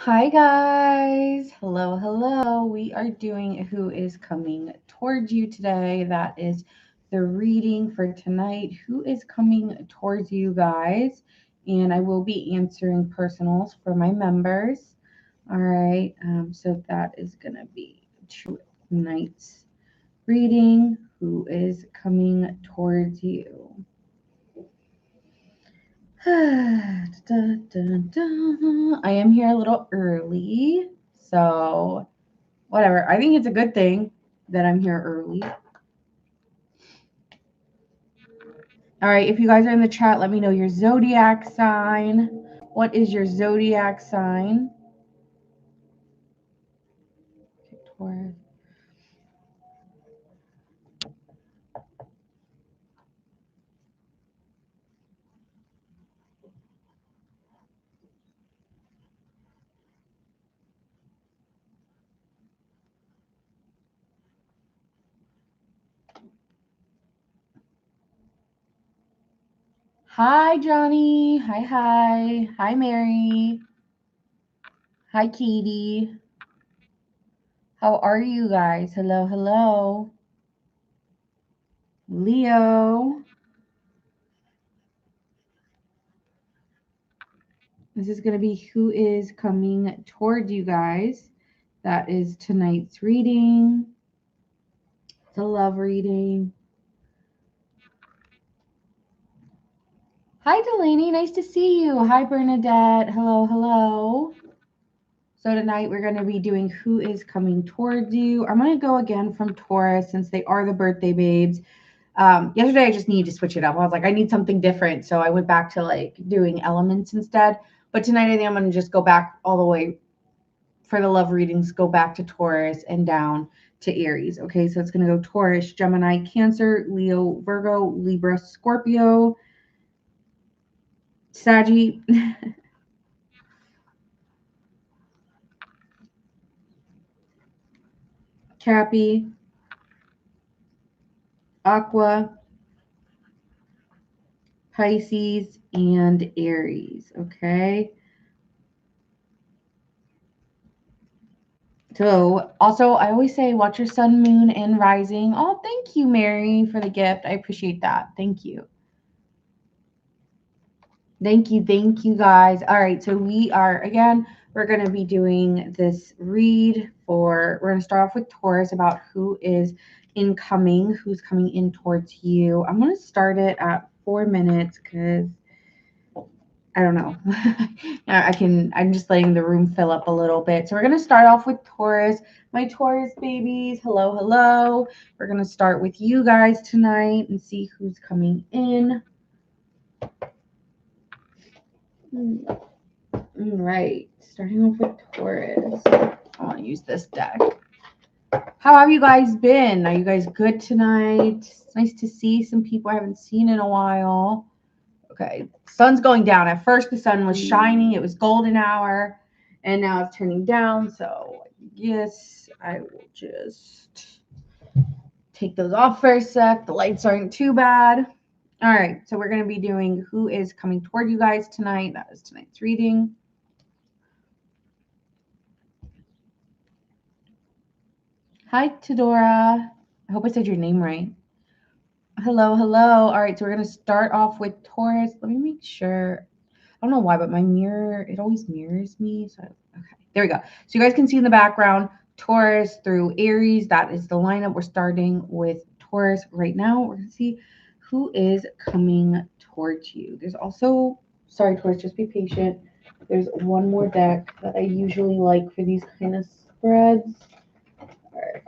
Hi guys. Hello, hello. We are doing who is coming towards you today. That is the reading for tonight. Who is coming towards you guys? And I will be answering personals for my members. All right. So that is going to be tonight's reading. Who is coming towards you? I am here a little early, so whatever. I think it's a good thing that I'm here early. All right, if you guys are in the chat, let me know your zodiac sign. What is your zodiac sign? Taurus. Hi, Johnny. Hi. Hi, Mary. Hi, Katie. How are you guys? Hello. Leo. This is going to be who is coming toward you guys. That is tonight's reading. It's a love reading. Hi, Delaney. Nice to see you. Hi, Bernadette. Hello. So tonight we're going to be doing who is coming towards you. I'm going to go again from Taurus since they are the birthday babes. Yesterday I just needed to switch it up. I was like, I need something different. So I went back to like doing elements instead. But tonight I think I'm going to just go back all the way for the love readings, go back to Taurus and down to Aries. Okay, so it's going to go Taurus, Gemini, Cancer, Leo, Virgo, Libra, Scorpio, Saggy, Cappy, Aqua, Pisces, and Aries. Okay. So also I always say watch your sun, moon, and rising. Oh, thank you, Mary, for the gift. I appreciate that. Thank you. Thank you guys. All right, so we're going to be doing this read we're going to start off with Taurus about who is incoming, who's coming in towards you. I'm going to start it at 4 minutes because I don't know. I'm just letting the room fill up a little bit. So we're going to start off with Taurus. My Taurus babies, hello. We're going to start with you guys tonight and see who's coming in. All right, starting off with Taurus. I want to use this deck. How have you guys been? Are you guys good tonight? It's nice to see some people I haven't seen in a while. Okay, sun's going down. At first, the sun was shining. It was golden hour, and now it's turning down. So yes, I will just take those off for a sec. The lights aren't too bad. All right, so we're going to be doing who is coming toward you guys tonight. That is tonight's reading. Hi, Tadora. I hope I said your name right. Hello. All right, so we're going to start off with Taurus. Let me make sure. I don't know why, but my mirror, it always mirrors me. So, okay, there we go. So you guys can see in the background, Taurus through Aries. That is the lineup. We're starting with Taurus right now. We're going to see who is coming towards you. There's also, sorry, Taurus, just be patient. There's one more deck that I usually like for these kind of spreads. All right.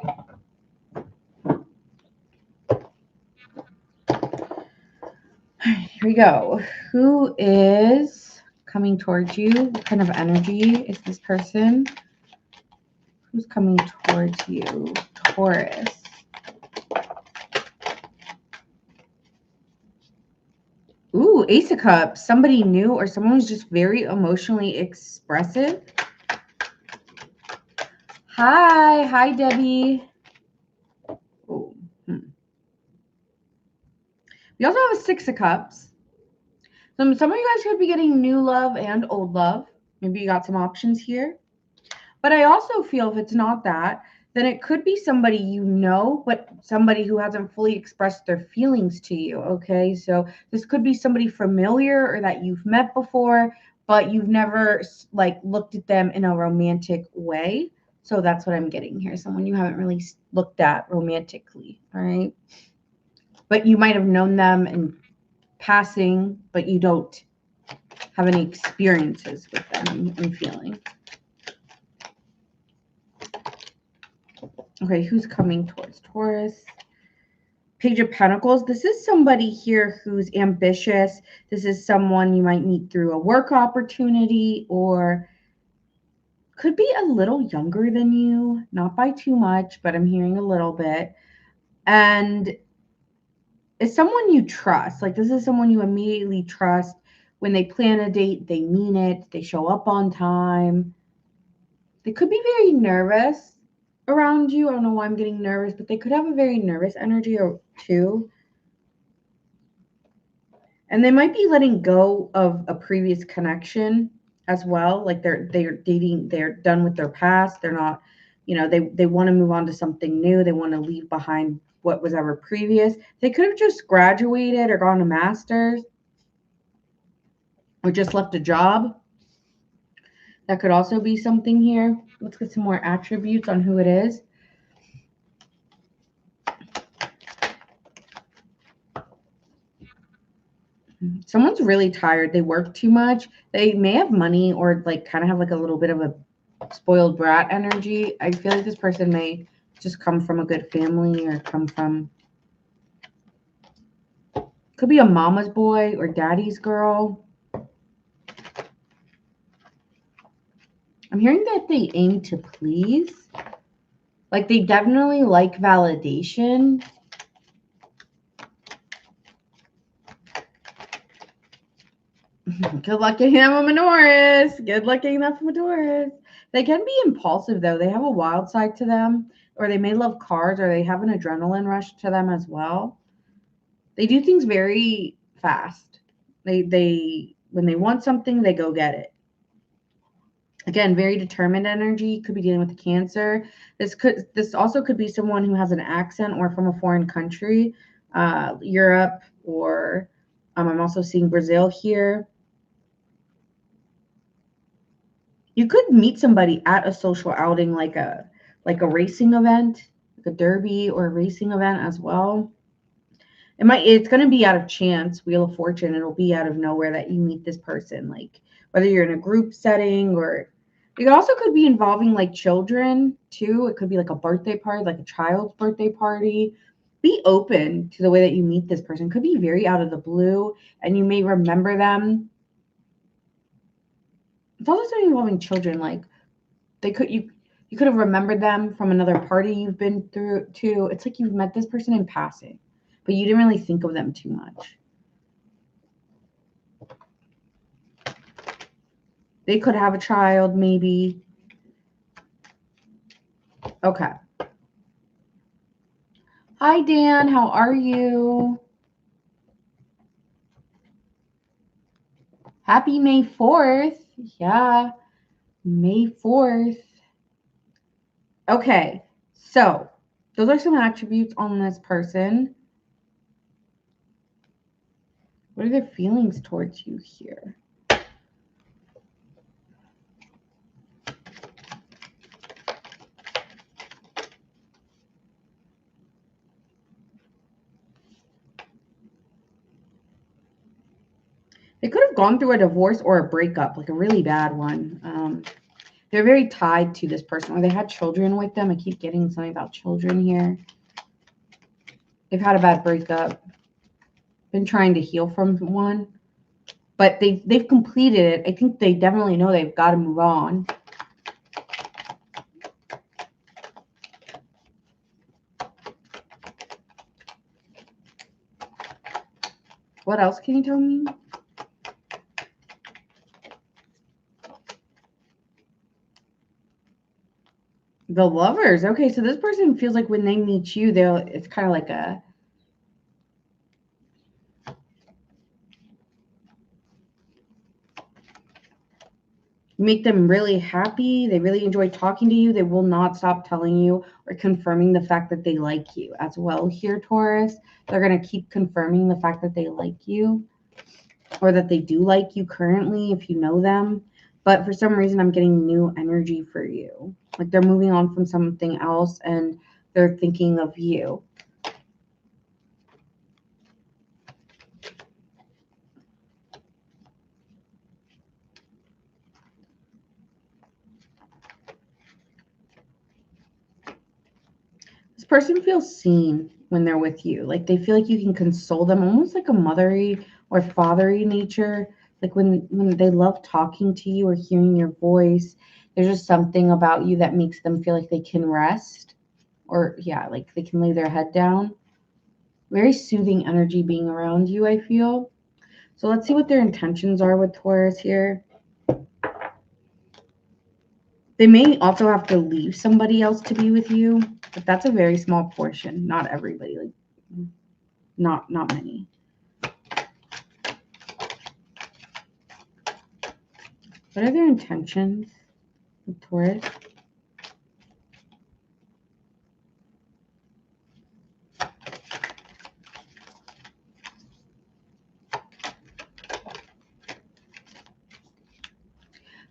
Here we go. Who is coming towards you? What kind of energy is this person? Who's coming towards you? Taurus. Ooh, Ace of Cups. Somebody new or someone who's just very emotionally expressive. Hi, Debbie. Oh. We also have a Six of Cups. Some of you guys could be getting new love and old love. Maybe you got some options here. But I also feel if it's not that, then it could be somebody you know, but somebody who hasn't fully expressed their feelings to you, okay? So this could be somebody familiar or that you've met before, but you've never like looked at them in a romantic way. So that's what I'm getting here. Someone you haven't really looked at romantically, all right? But you might have known them in passing, but you don't have any experiences with them and feeling. Okay, who's coming towards Taurus? Page of Pentacles. This is somebody here who's ambitious. This is someone you might meet through a work opportunity or could be a little younger than you, not by too much, but I'm hearing a little bit. And it's someone you trust. Like this is someone you immediately trust. When they plan a date, they mean it. They show up on time. They could be very nervous around you. I don't know why I'm getting nervous, but they could have a very nervous energy or too. And they might be letting go of a previous connection as well. Like they're dating, they're done with their past. They're not, they want to move on to something new. They want to leave behind what was ever previous. They could have just graduated or gone to master's or just left a job. That could also be something here. Let's get some more attributes on who it is. Someone's really tired. They work too much. They may have money or like kind of have like a little bit of a spoiled brat energy. I feel like this person may just come from a good family or come from, could be a mama's boy or daddy's girl. I'm hearing that they aim to please. Like they definitely like validation. Good luck getting that from a Taurus. Good luck getting that from a Taurus. They can be impulsive though. They have a wild side to them, or they may love cars, or they have an adrenaline rush to them as well. They do things very fast. They when they want something, they go get it. Again, very determined energy. Could be dealing with Cancer. This also could be someone who has an accent or from a foreign country, Europe, or I'm also seeing Brazil here. You could meet somebody at a social outing, like a racing event, like a derby or a racing event as well. It's going to be out of chance, Wheel of Fortune. It'll be out of nowhere that you meet this person, like whether you're in a group setting or it also could be involving like children too. It could be like a birthday party, like a child's birthday party. Be open to the way that you meet this person. Could be very out of the blue and you may remember them. It's also something involving children, like you could have remembered them from another party you've been through too. It's like you've met this person in passing, but you didn't really think of them too much. They could have a child, maybe. Okay. Hi, Dan. How are you? Happy May 4th. Yeah, May 4th. Okay, so those are some attributes on this person. What are their feelings towards you here? They could have gone through a divorce or a breakup, like a really bad one. They're very tied to this person, or they had children with them. I keep getting something about children here. They've had a bad breakup. Been trying to heal from one, but they've completed it. I think they definitely know they've got to move on. What else can you tell me? The Lovers. Okay, so this person feels like when they meet you, it's kind of like a You make them really happy. They really enjoy talking to you. They will not stop telling you or confirming the fact that they like you as well here, Taurus. They're going to keep confirming the fact that they like you, or that they do like you currently if you know them. But for some reason, I'm getting new energy for you. Like they're moving on from something else and they're thinking of you. This person feels seen when they're with you. Like they feel like you can console them, almost like a mothery or fathery nature. Like when they love talking to you or hearing your voice, there's just something about you that makes them feel like they can rest, or yeah, like they can lay their head down. Very soothing energy being around you, I feel. So let's see what their intentions are with Taurus here. They may also have to leave somebody else to be with you, but that's a very small portion. Not everybody, like not many. What are their intentions with Taurus?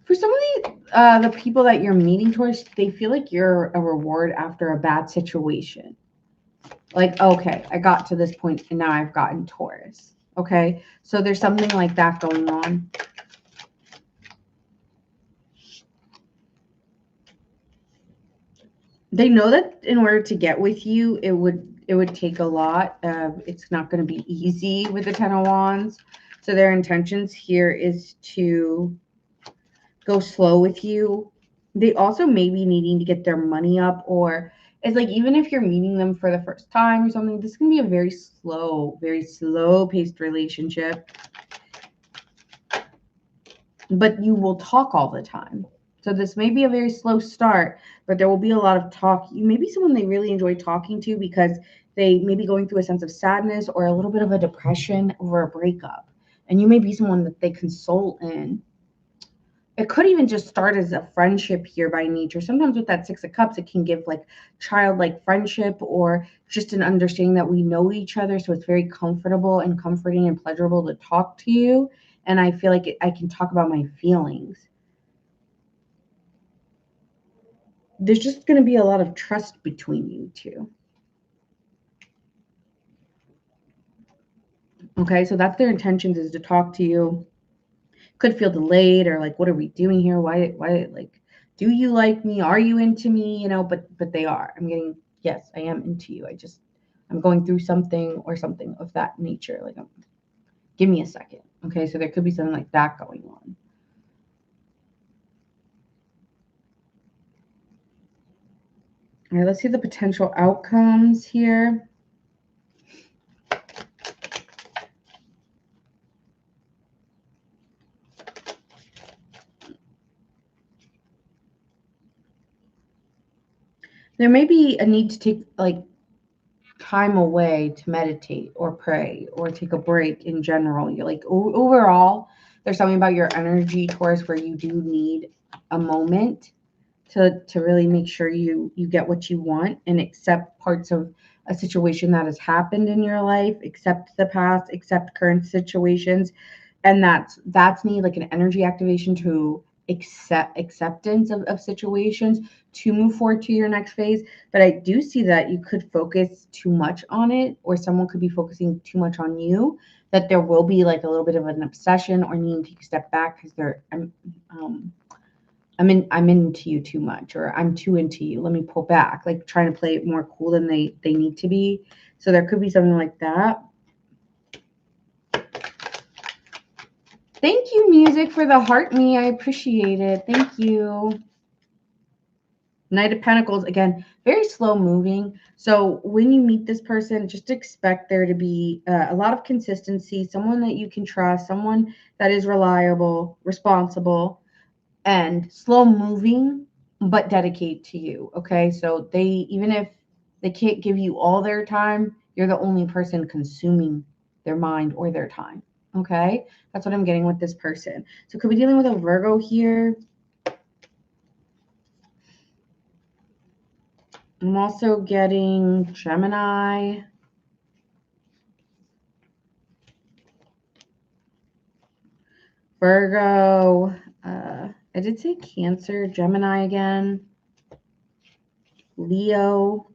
For some of the people that you're meeting, Taurus, they feel like you're a reward after a bad situation. Like, okay, I got to this point and now I've gotten Taurus. Okay, so there's something like that going on. They know that in order to get with you, it would take a lot. It's not going to be easy with the Ten of Wands. So their intentions here is to go slow with you. They also may be needing to get their money up, or it's like even if you're meeting them for the first time or something, this can be a very slow paced relationship. But you will talk all the time. So this may be a very slow start, but there will be a lot of talk. You may be someone they really enjoy talking to because they may be going through a sense of sadness or a little bit of a depression over a breakup. And you may be someone that they console in. It could even just start as a friendship here by nature. Sometimes with that Six of Cups, it can give like childlike friendship or just an understanding that we know each other. So it's very comfortable and comforting and pleasurable to talk to you. And I feel like I can talk about my feelings. There's just going to be a lot of trust between you two. Okay, so that's their intentions, is to talk to you. Could feel delayed or like, what are we doing here? Why, like, do you like me? Are you into me? You know, but they are. I'm getting, yes, I am into you. I'm going through something or something of that nature. Like, give me a second. Okay, so there could be something like that going on. All right, let's see the potential outcomes here. There may be a need to take like time away to meditate or pray or take a break in general. You're like overall, there's something about your energy, Taurus, where you do need a moment to really make sure you get what you want and accept parts of a situation that has happened in your life, accept the past, accept current situations. And that's need like an energy activation to acceptance of situations to move forward to your next phase. But I do see that you could focus too much on it, or someone could be focusing too much on you, that there will be like a little bit of an obsession or needing to take a step back because I'm into you too much, or I'm too into you, let me pull back, like trying to play it more cool than they need to be. So there could be something like that. Thank you, music, for the heart me. I appreciate it. Thank you. Knight of Pentacles, again, very slow moving. So when you meet this person, just expect there to be a lot of consistency, someone that you can trust, someone that is reliable, responsible, and slow moving, but dedicate to you. Okay. So even if they can't give you all their time, you're the only person consuming their mind or their time. Okay. That's what I'm getting with this person. So could be dealing with a Virgo here. I'm also getting Gemini. Virgo. I did say Cancer, Gemini again. Leo.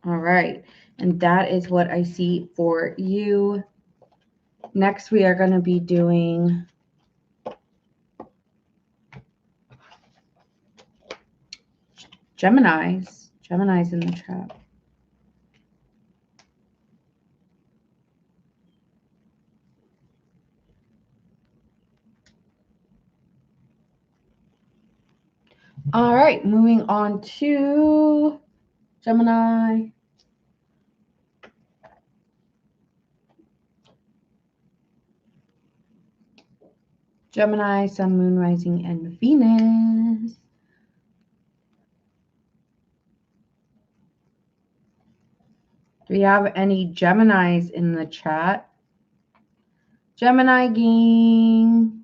All right. And that is what I see for you. Next, we are going to be doing Geminis. Geminis in the chat. All right, moving on to Gemini. Gemini, Sun, Moon, Rising, and Venus. Do we have any Geminis in the chat? Gemini gang.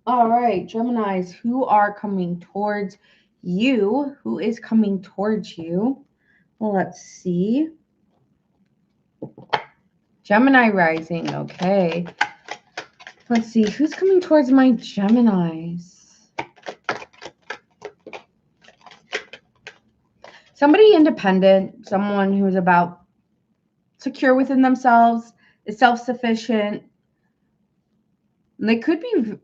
All right, Geminis, who are coming towards you? Who is coming towards you? Well, let's see. Gemini rising, okay. Let's see, who's coming towards my Geminis? Somebody independent, someone who's about secure within themselves, is self-sufficient. They could be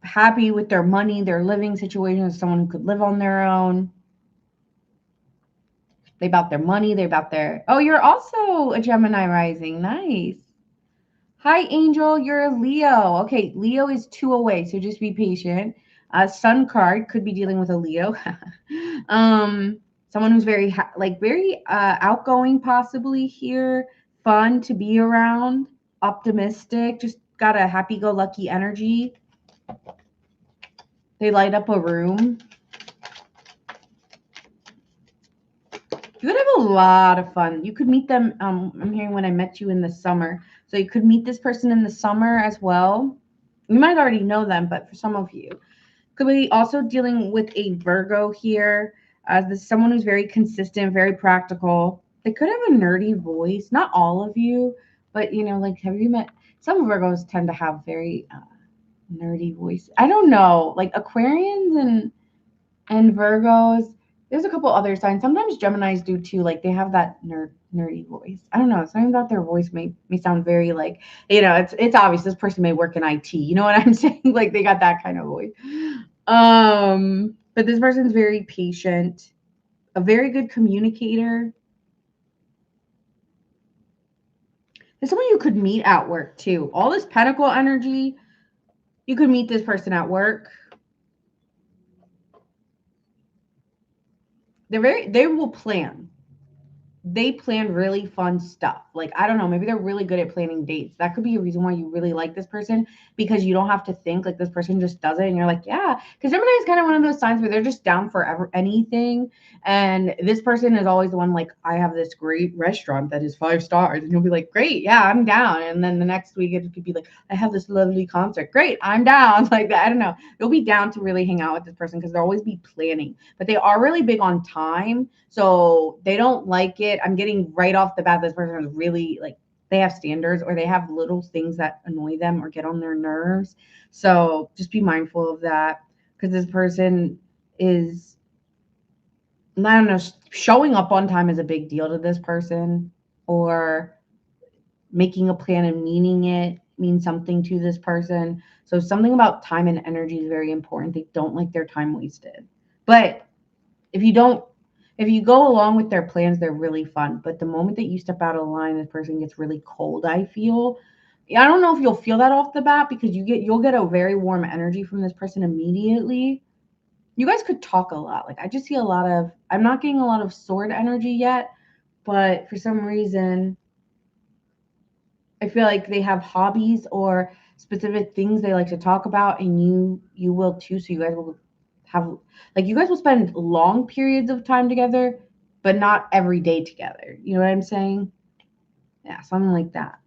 happy with their money, their living situation, as someone who could live on their own. They about their money, they about their... Oh, you're also a Gemini rising. Nice. Hi, Angel. You're a Leo. Okay, Leo is 2 away, so just be patient. Sun card could be dealing with a Leo. Someone who's very very outgoing, possibly here, fun to be around, optimistic, just got a happy-go-lucky energy. They light up a room. You could have a lot of fun. You could meet them. I'm hearing when I met you in the summer. So you could meet this person in the summer as well. You might already know them, but for some of you, could be also dealing with a Virgo here. This is someone who's very consistent, very practical. They could have a nerdy voice. Not all of you, but like, have you met some Virgos tend to have very nerdy voice. I don't know, like Aquarians and Virgos. There's a couple other signs. Sometimes Geminis do too. Like they have that nerdy voice. I don't know. Something about their voice may sound very like, it's obvious this person may work in IT. You know what I'm saying? Like they got that kind of voice. But this person's very patient, a very good communicator. There's someone you could meet at work too. All this pentacle energy, you could meet this person at work. They will plan. They plan really fun stuff. Like, I don't know, maybe they're really good at planning dates. That could be a reason why you really like this person, because you don't have to think, like this person just does it and you're like, yeah. Because Gemini is kind of one of those signs where they're just down for anything. And this person is always the one like, I have this great restaurant that is 5 stars. And you'll be like, great, yeah, I'm down. And then the next week it could be like, I have this lovely concert. Great, I'm down. Like that. I don't know. You'll be down to really hang out with this person because they'll always be planning. But they are really big on time. So they don't like it. I'm getting right off the bat, this person is really like, they have standards or they have little things that annoy them or get on their nerves. So just be mindful of that, because this person is, I don't know, showing up on time is a big deal to this person, or making a plan and meaning it means something to this person. So something about time and energy is very important. They don't like their time wasted. But if you go along with their plans, they're really fun. But the moment that you step out of line, this person gets really cold, I feel. I don't know if you'll feel that off the bat, because you'll get a very warm energy from this person immediately. You guys could talk a lot. Like I just see I'm not getting a lot of sword energy yet, but for some reason I feel like they have hobbies or specific things they like to talk about, and you will too. So you guys will have, like, you guys will spend long periods of time together, but not every day together. You know what I'm saying? Yeah, something like that.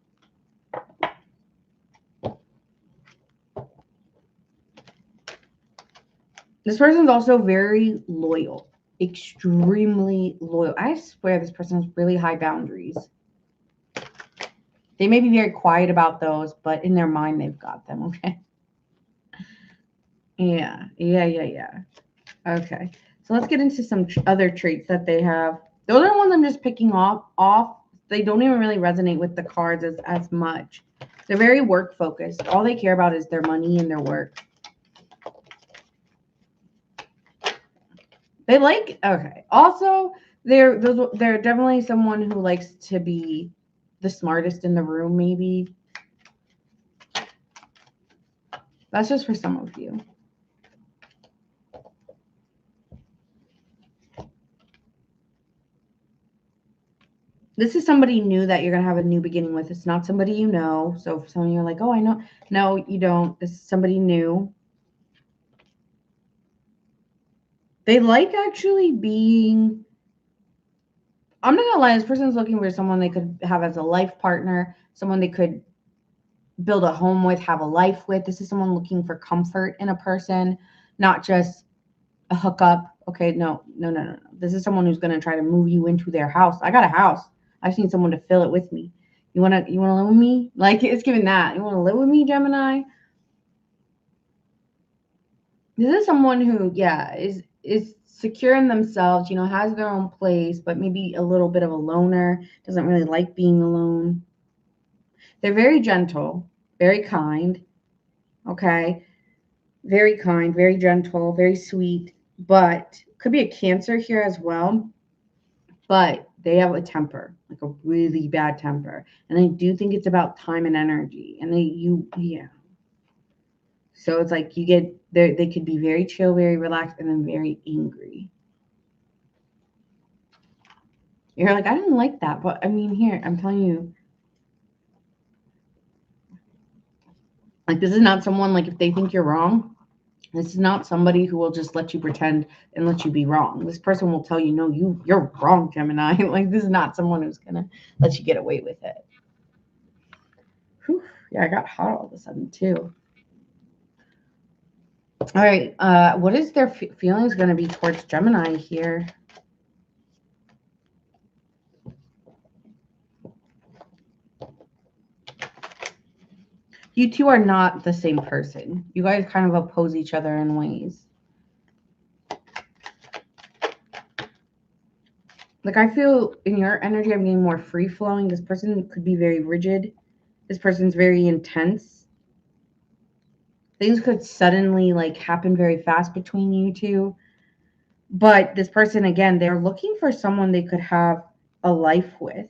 This person's also very loyal, extremely loyal. I swear this person has really high boundaries. They may be very quiet about those, but in their mind, they've got them, okay? Yeah. Okay. So let's get into some other traits that they have. Those are the ones I'm just picking off. They don't even really resonate with the cards as much. They're very work focused. All they care about is their money and their work. They like, okay. Also, they're definitely someone who likes to be the smartest in the room, maybe. That's just for some of you. This is somebody new that you're going to have a new beginning with. It's not somebody you know. So if some of you are like, oh, I know. No, you don't. This is somebody new. They like actually being, I'm not going to lie, this person's looking for someone they could have as a life partner, someone they could build a home with, have a life with. This is someone looking for comfort in a person, not just a hookup. Okay, no. This is someone who's going to try to move you into their house. I got a house. I just need someone to fill it with me. You wanna live with me? Like, it's giving that. You wanna live with me, Gemini? This is someone who, yeah, is secure in themselves, has their own place, but maybe a little bit of a loner, doesn't really like being alone. They're very gentle, very kind, okay? Very kind, very gentle, very sweet, but could be a Cancer here as well. But they have a temper, like a really bad temper. And I do think it's about time and energy. And yeah. So it's like you get there, they could be very chill, very relaxed, and then very angry. You're like, I didn't like that. But I mean, here, I'm telling you, like, this is not someone, like, if they think you're wrong, this is not somebody who will just let you pretend and let you be wrong. This person will tell you, no, you're wrong, Gemini. Like, this is not someone who's going to let you get away with it. Whew. Yeah, I got hot all of a sudden, too. All right. What is their feelings going to be towards Gemini here? You two are not the same person. You guys kind of oppose each other in ways. Like, I feel in your energy, I'm getting more free flowing. This person could be very rigid. This person's very intense. Things could suddenly, like, happen very fast between you two. But this person, again, they're looking for someone they could have a life with.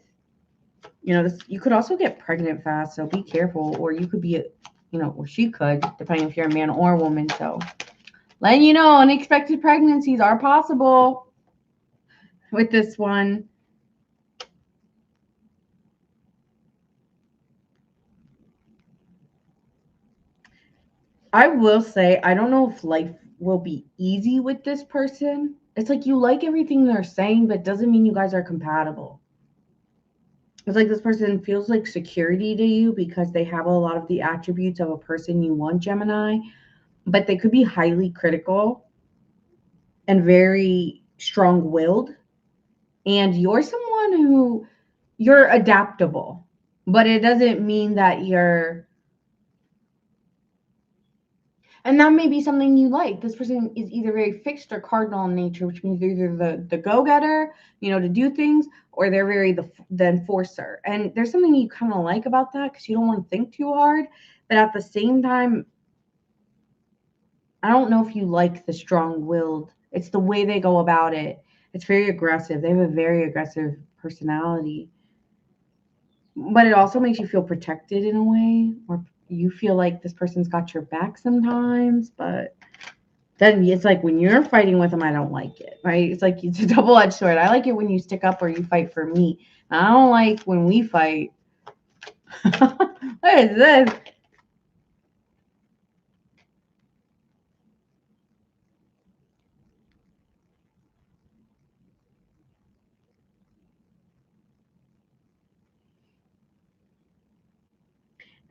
You could also get pregnant fast, so be careful. Or you could be, or she could, depending if you're a man or a woman. So letting you know, unexpected pregnancies are possible with this one. I will say, I don't know if life will be easy with this person. It's like you like everything they're saying, but doesn't mean you guys are compatible. It's like this person feels like security to you because they have a lot of the attributes of a person you want, Gemini, but they could be highly critical and very strong willed. And you're someone who you're adaptable, but it doesn't mean that you're. And that may be something you like. This person is either very fixed or cardinal in nature, which means they're either the go-getter, to do things, or they're very the enforcer. And there's something you kind of like about that because you don't want to think too hard. But at the same time, I don't know if you like the strong-willed. It's the way they go about it. It's very aggressive. They have a very aggressive personality. But it also makes you feel protected in a way, or you feel like this person's got your back sometimes, but then it's like when you're fighting with them, I don't like it, right? It's like it's a double-edged sword. I like it when you stick up or you fight for me. I don't like when we fight. What is this?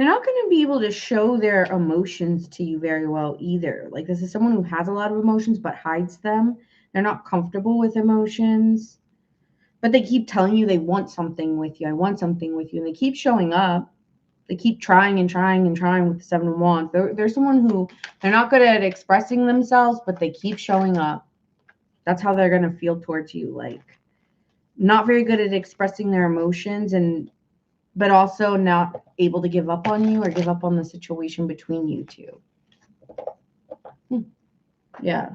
they're not going to be able to show their emotions to you very well either. Like, this is someone who has a lot of emotions but hides them. They're not comfortable with emotions, but they keep telling you they want something with you. I want something with you. And they keep showing up. They keep trying and trying and trying with the Seven of Wands. They're someone who, they're not good at expressing themselves, but they keep showing up. That's how they're going to feel towards you. Like, not very good at expressing their emotions, and but also not able to give up on you or give up on the situation between you two. Yeah.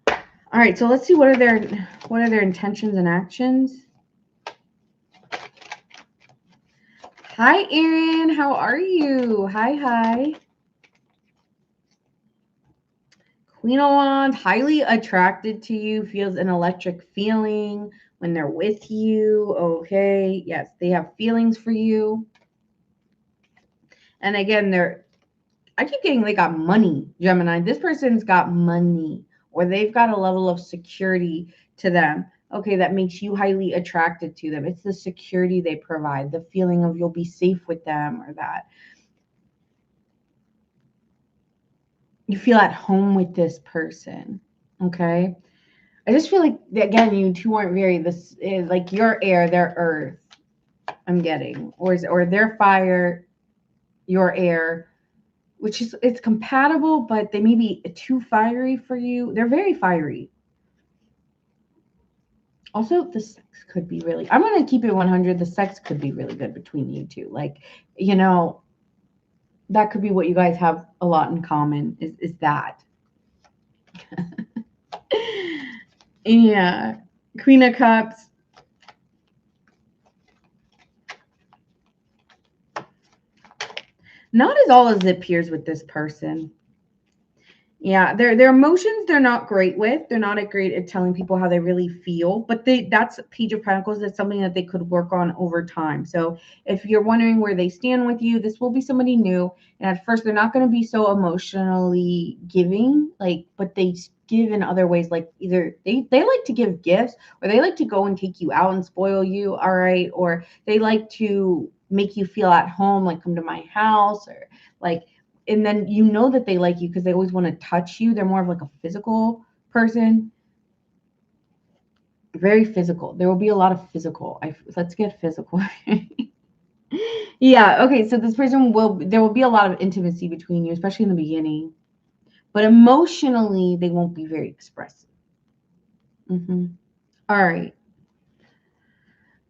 All right, so let's see what are their intentions and actions. Hi, Erin. How are you? Hi. Queen of Wands, highly attracted to you, feels an electric feeling when they're with you. Okay, yes, they have feelings for you. And again, I keep getting they got money, Gemini. This person's got money, or they've got a level of security to them. Okay, that makes you highly attracted to them. It's the security they provide, the feeling of you'll be safe with them, or that you feel at home with this person. Okay. I just feel like, again, you two aren't very, this is like your air, their earth, I'm getting, or their fire, your air, which is, it's compatible, but they may be too fiery for you. They're very fiery. Also, the sex could be really, I'm going to keep it 100. The sex could be really good between you two. Like, you know, that could be what you guys have a lot in common is that. Yeah. Queen of Cups. Not as all as it appears with this person. Yeah, their emotions they're not great with. They're not great at telling people how they really feel, but that's Page of Pentacles. That's something that they could work on over time. So if you're wondering where they stand with you, this will be somebody new. And at first they're not going to be so emotionally giving, like, but they give in other ways. Like either they like to give gifts, or they like to go and take you out and spoil you, all right, or they like to make you feel at home, like come to my house, or like, and then you know that they like you because they always want to touch you. They're more of like a physical person. Very physical. There will be a lot of physical. Let's get physical. Yeah, okay, so this person there will be a lot of intimacy between you, especially in the beginning. But emotionally, they won't be very expressive. All right.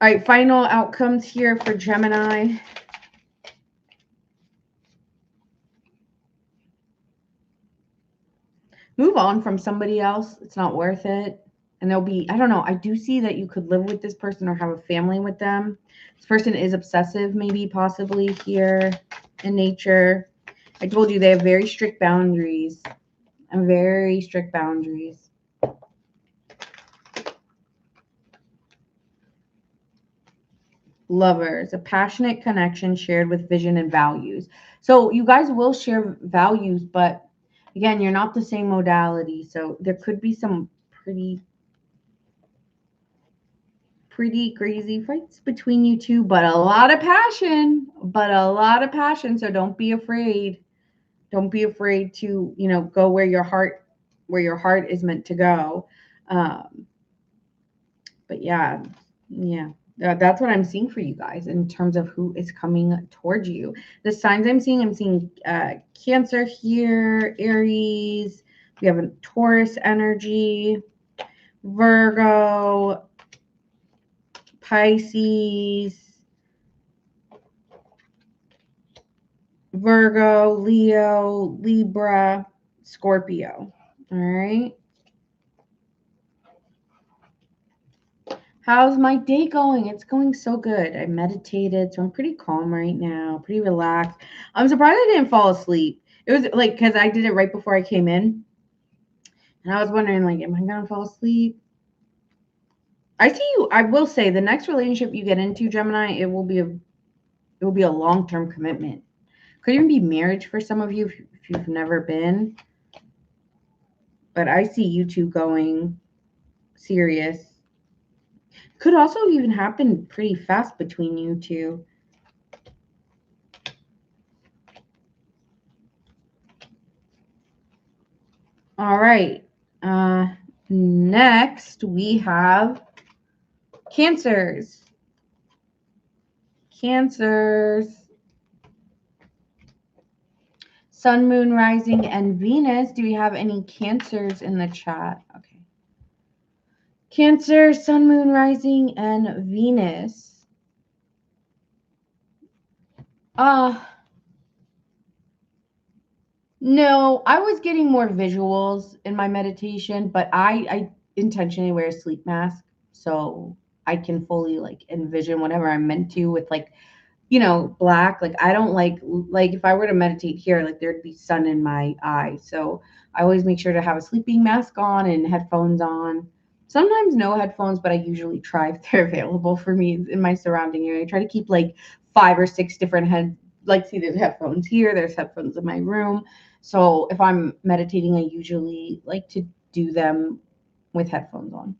All right, final outcomes here for Gemini. Move on from somebody else. It's not worth it. And there'll be, I don't know, I do see that you could live with this person or have a family with them. This person is obsessive, maybe, possibly here in nature. I told you they have very strict boundaries. And very strict boundaries. Lovers, a passionate connection shared with vision and values. So you guys will share values, but again, you're not the same modality. So there could be some pretty crazy fights between you two, but a lot of passion, So don't be afraid. Don't be afraid to, go where your heart is meant to go. But yeah. That's what I'm seeing for you guys in terms of who is coming towards you. The signs I'm seeing Cancer here, Aries. We have a Taurus energy, Virgo, Pisces, Virgo, Leo, Libra, Scorpio. All right. How's my day going? It's going so good. I meditated, so I'm pretty calm right now, pretty relaxed. I'm surprised I didn't fall asleep. It was like, because I did it right before I came in. And I was wondering, like, am I going to fall asleep? I see you. I will say the next relationship you get into, Gemini, it will be a long-term commitment. Could even be marriage for some of you if you've never been. But I see you two going serious. Could also even happen pretty fast between you two. All right. Next we have Cancers. Cancers. Sun, Moon, Rising, and Venus. Do we have any Cancers in the chat? Okay. Cancer, Sun, Moon, Rising, and Venus. No, I was getting more visuals in my meditation, but I intentionally wear a sleep mask so I can fully like envision whatever I'm meant to with like, black. Like I don't like if I were to meditate here, like there'd be sun in my eye. So I always make sure to have a sleeping mask on and headphones on. Sometimes no headphones, but I usually try if they're available for me in my surrounding area. I try to keep like 5 or 6 different like see there's headphones here, there's headphones in my room. So if I'm meditating, I usually like to do them with headphones on.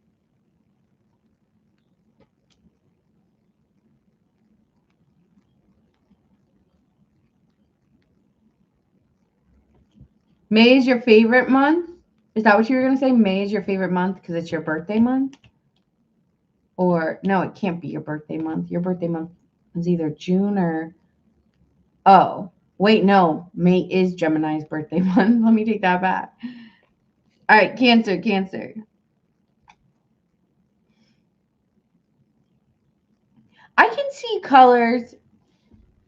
May is your favorite month? Is that what you were going to say? May is your favorite month because it's your birthday month? Or no, it can't be your birthday month. Your birthday month is either June or. Oh, wait, no. May is Gemini's birthday month. Let me take that back. All right, Cancer, Cancer. I can see colors.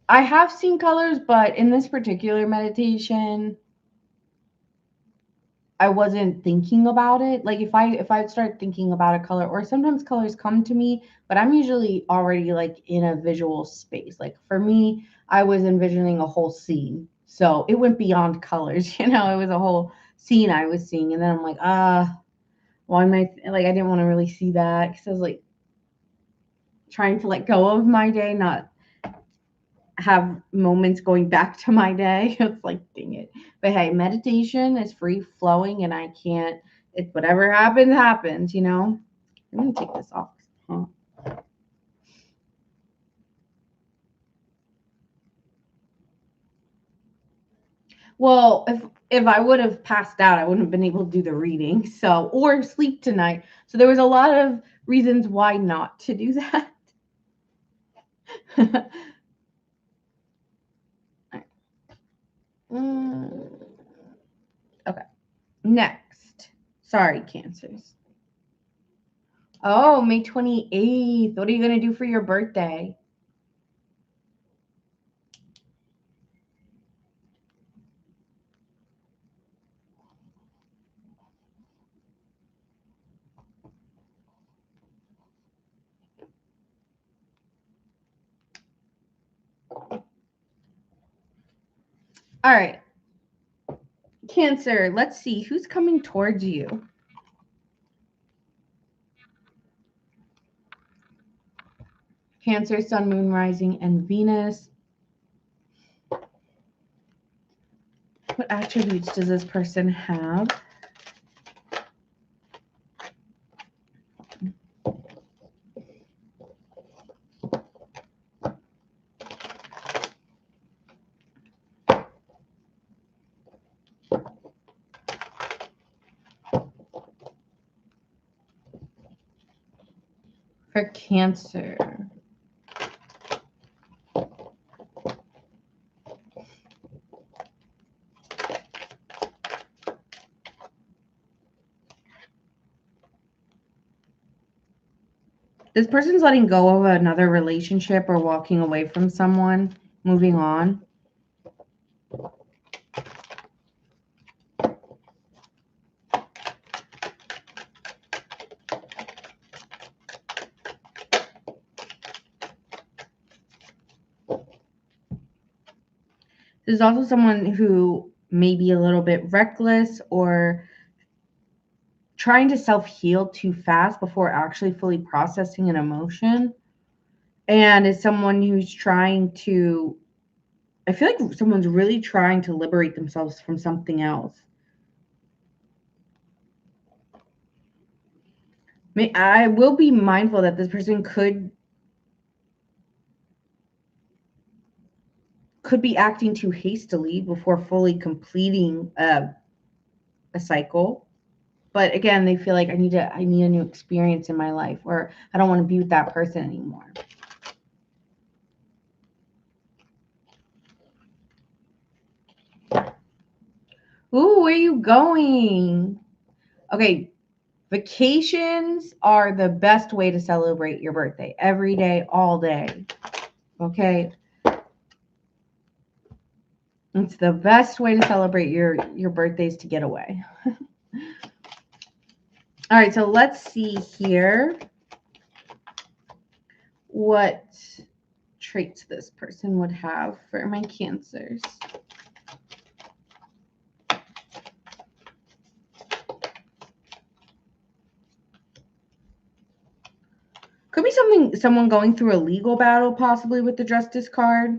I have seen colors, but in this particular meditation, I wasn't thinking about it. Like if I start thinking about a color, or sometimes colors come to me, but I'm usually already like in a visual space. Like for me, I was envisioning a whole scene. So it went beyond colors, it was a whole scene I was seeing. And then I'm like, why am I didn't want to really see that because I was like trying to let go of my day, not have moments going back to my day. It's like, dang it. But hey, meditation is free flowing and I can't, it's whatever happens, happens. I'm going to take this off. Huh. Well, if I would have passed out, I wouldn't have been able to do the reading. So, or sleep tonight. So there was a lot of reasons why not to do that. Mm, okay. Next. Sorry, Cancers. Oh, May 28th. What are you going to do for your birthday? All right. Cancer, let's see who's coming towards you. Cancer, Sun, Moon, Rising, and Venus. What attributes does this person have? For Cancer. This person's letting go of another relationship or walking away from someone, moving on. There's also someone who may be a little bit reckless or trying to self-heal too fast before actually fully processing an emotion. And is someone who's trying to, I feel like someone's really trying to liberate themselves from something else. I will be mindful that this person could be acting too hastily before fully completing a a cycle. But again, they feel like I need a new experience in my life, or I don't want to be with that person anymore. Ooh, where are you going? Okay, vacations are the best way to celebrate your birthday. Every day, all day. Okay? It's the best way to celebrate your birthdays, to get away. All right, so let's see here what traits this person would have for my Cancers. Could be someone going through a legal battle, possibly, with the Justice card.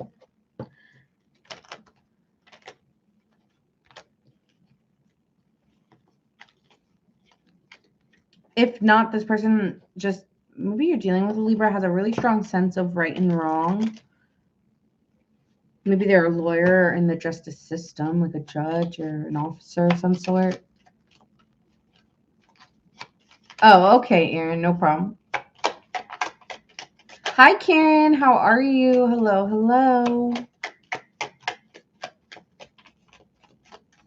If not, this person just, maybe you're dealing with a Libra, has a really strong sense of right and wrong. Maybe they're a lawyer in the justice system, like a judge or an officer of some sort. Oh, okay, Erin, no problem. Hi, Karen. How are you? Hello, hello.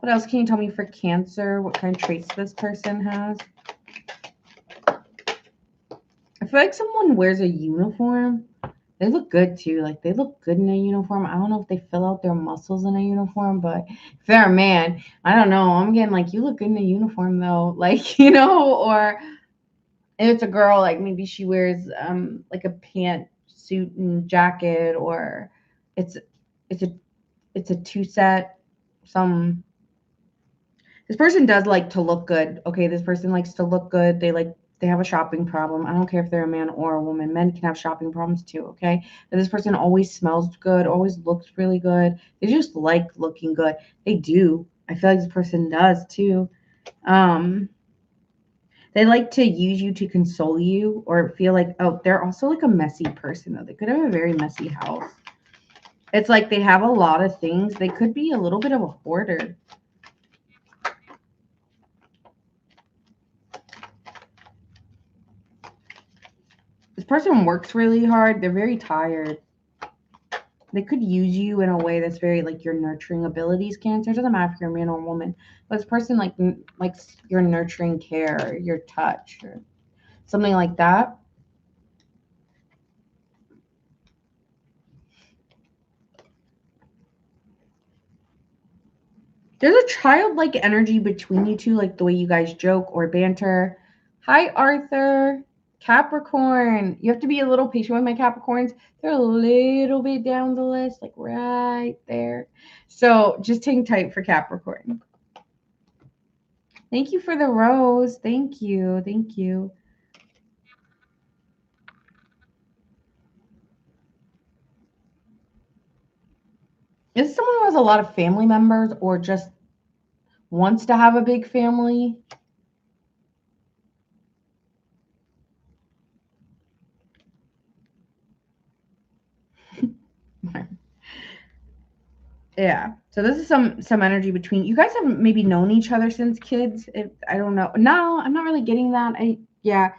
What else can you tell me for Cancer? What kind of traits this person has? I feel like someone wears a uniform. They look good too. Like, they look good in a uniform. I don't know if they fill out their muscles in a uniform, but if they're a man, I don't know. I'm getting like, you look good in a uniform though. Like, you know, or if it's a girl, like maybe she wears like a pantsuit and jacket, or it's a two set. This person does like to look good. Okay, this person likes to look good. They have a shopping problem. I don't care if they're a man or a woman. Men can have shopping problems too, okay? But this person always smells good, always looks really good. They just like looking good. They do. I feel like this person does too. They like to use you to console you, or feel like, oh, they're also like a messy person though. They could have a very messy house. It's like they have a lot of things. They could be a little bit of a hoarder. This person works really hard. They're very tired. They could use you in a way that's very like your nurturing abilities, Cancer. It doesn't matter if you're a man or a woman. But this person likes your nurturing care, your touch, or something like that. There's a childlike energy between you two, like the way you guys joke or banter. Hi, Arthur. Capricorn. You have to be a little patient with my Capricorns. They're a little bit down the list, like right there. So just hang tight for Capricorn. Thank you for the rose. Thank you. Thank you. Is someone who has a lot of family members, or just wants to have a big family? Yeah. So this is some energy between you guys. Haven't maybe known each other since kids. I don't know. No, I'm not really getting that. Yeah.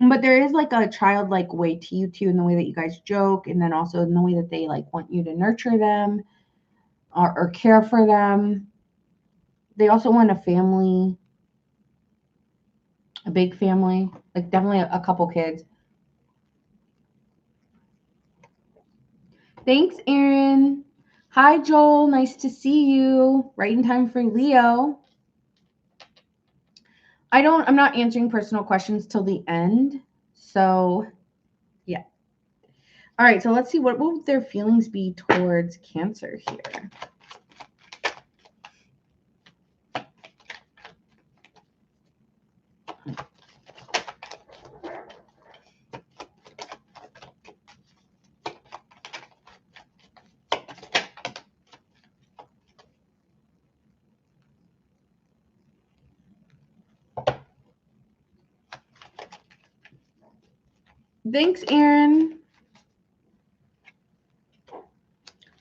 But there is like a childlike way to you two, in the way that you guys joke, and then also in the way that they like want you to nurture them, or care for them. They also want a family, a big family, like definitely a couple kids. Thanks, Erin. Hi, Joel. Nice to see you. Right in time for Leo. I'm not answering personal questions till the end. So, yeah. All right. So let's see. What will their feelings be towards Cancer here? Thanks, Erin.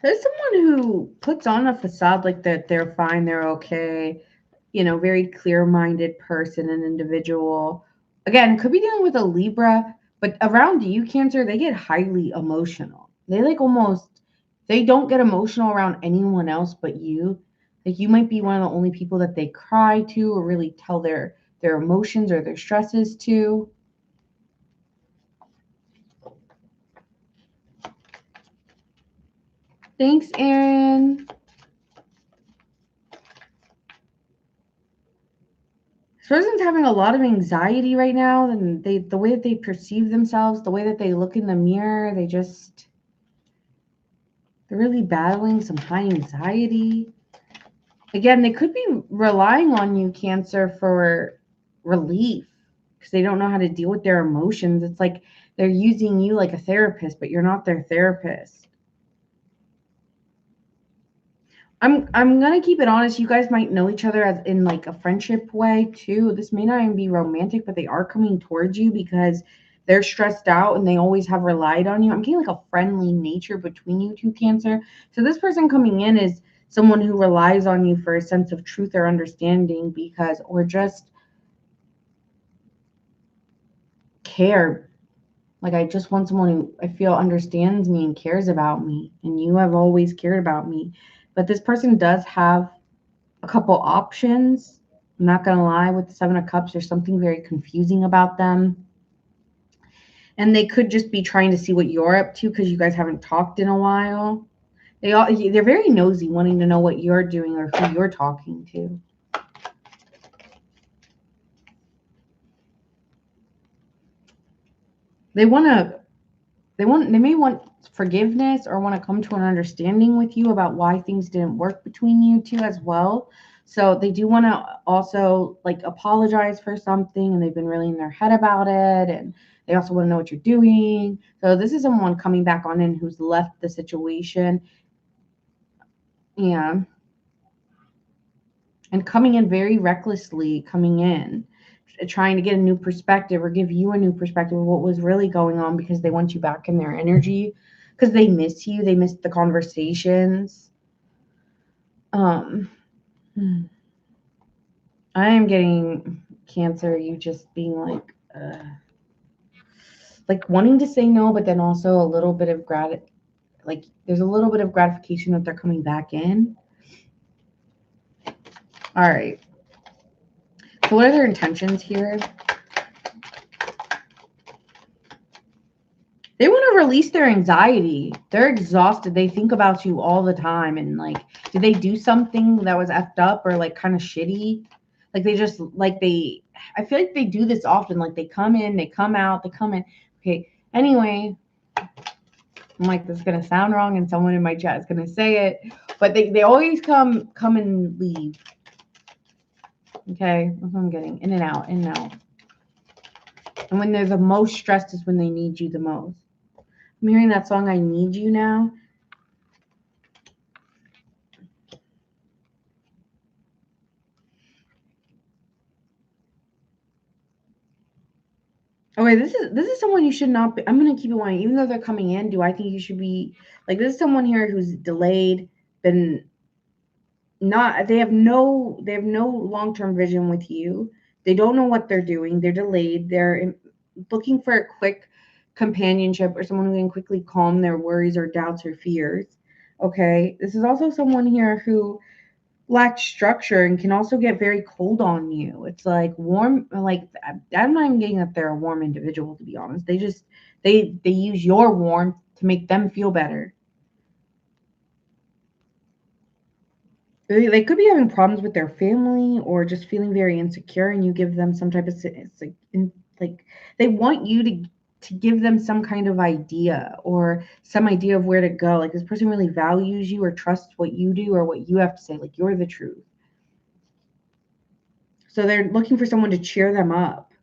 There's someone who puts on a facade like that they're fine, they're okay. very clear-minded person and individual. Again, could be dealing with a Libra, but around you, Cancer, they get highly emotional. They they don't get emotional around anyone else but you. Like you might be one of the only people that they cry to or really tell their emotions or their stresses to. Thanks, Aaron. This person's having a lot of anxiety right now, and the way that they perceive themselves, the way that they look in the mirror, they're really battling some high anxiety. Again, they could be relying on you, Cancer, for relief because they don't know how to deal with their emotions. It's like they're using you like a therapist, but you're not their therapist. I'm gonna keep it honest. You guys might know each other as in like a friendship way too. This may not even be romantic, but they are coming towards you because they're stressed out and they always have relied on you. I'm getting like a friendly nature between you two, Cancer. So this person coming in is someone who relies on you for a sense of truth or understanding or just care. Like I just want someone who I feel understands me and cares about me. And you have always cared about me. But this person does have a couple options. I'm not going to lie, with the Seven of Cups, there's something very confusing about them. And they could just be trying to see what you're up to because you guys haven't talked in a while. They're very nosy, wanting to know what you're doing or who you're talking to. They may want forgiveness or want to come to an understanding with you about why things didn't work between you two as well. So they do want to also like apologize for something, and they've been really in their head about it, and they also want to know what you're doing. So this is someone coming back on in who's left the situation. Yeah. And coming in very recklessly, trying to get a new perspective or give you a new perspective of what was really going on because they want you back in their energy, because they miss you. They miss the conversations. I am getting, Cancer, you just being like wanting to say no, but then also a little bit of like there's a little bit of gratification that they're coming back in. All right. So what are their intentions here? They want to release their anxiety. They're exhausted. They think about you all the time. And like, did they do something that was effed up or like kind of shitty? Like I feel like they do this often. Like they come in, they come out, they come in. Okay. Anyway, I'm like, this is going to sound wrong and someone in my chat is going to say it, but they always come and leave. Okay. That's what I'm getting. In and out, in and out. And when they're the most stressed is when they need you the most. I'm hearing that song, I Need You Now. Okay, this is someone you should not be. I'm gonna keep it one. Even though they're coming in, do I think you should be like, this is someone here who's delayed, been not, they have no long-term vision with you. They don't know what they're doing. They're delayed. They're looking for a quick companionship or someone who can quickly calm their worries or doubts or fears. Okay, this is also someone here who lack structure and can also get very cold on you. It's like warm, like I'm not even getting that they're a warm individual, to be honest. They use your warmth to make them feel better. They could be having problems with their family or just feeling very insecure, and you give them some type of like they want you to give them some kind of idea or some idea of where to go. Like this person really values you or trusts what you do or what you have to say. Like you're the truth. So they're looking for someone to cheer them up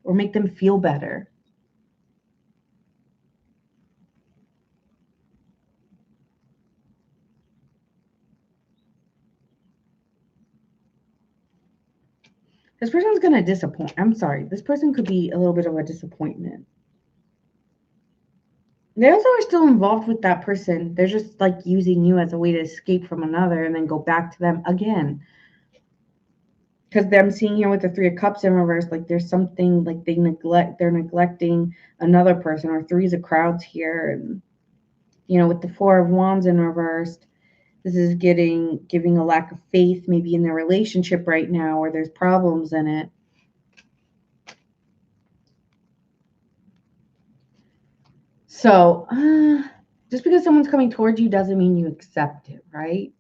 or make them feel better. This person's going to disappoint. I'm sorry. This person could be a little bit of a disappointment. They also are still involved with that person. They're just like using you as a way to escape from another and then go back to them again. because I'm seeing here with the Three of Cups in reverse, like there's something like they're neglecting another person, or threes of crowds here. And, you know, with the Four of Wands in reversed, this is giving a lack of faith maybe in their relationship right now, or there's problems in it. So, just because someone's coming towards you doesn't mean you accept it, right?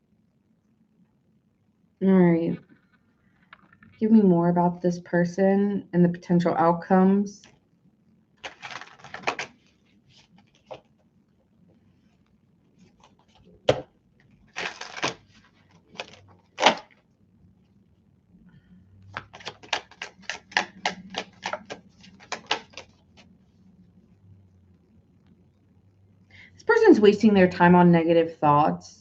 All right. Give me more about this person and the potential outcomes. This person's wasting their time on negative thoughts.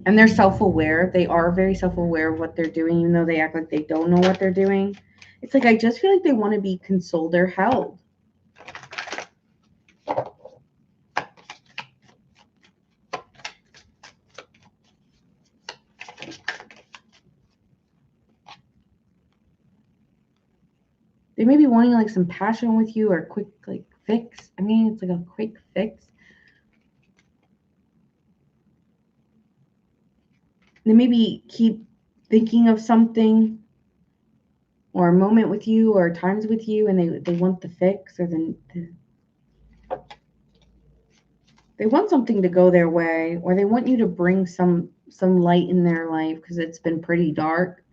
And they're self-aware. They are very self-aware of what they're doing, even though they act like they don't know what they're doing. It's like, I just feel like they want to be consoled or held. They may be wanting like some passion with you, or a quick like fix. I mean, it's like a quick fix. They maybe keep thinking of something or a moment with you or times with you, and they want the fix, or they want something to go their way, or they want you to bring some light in their life because it's been pretty dark,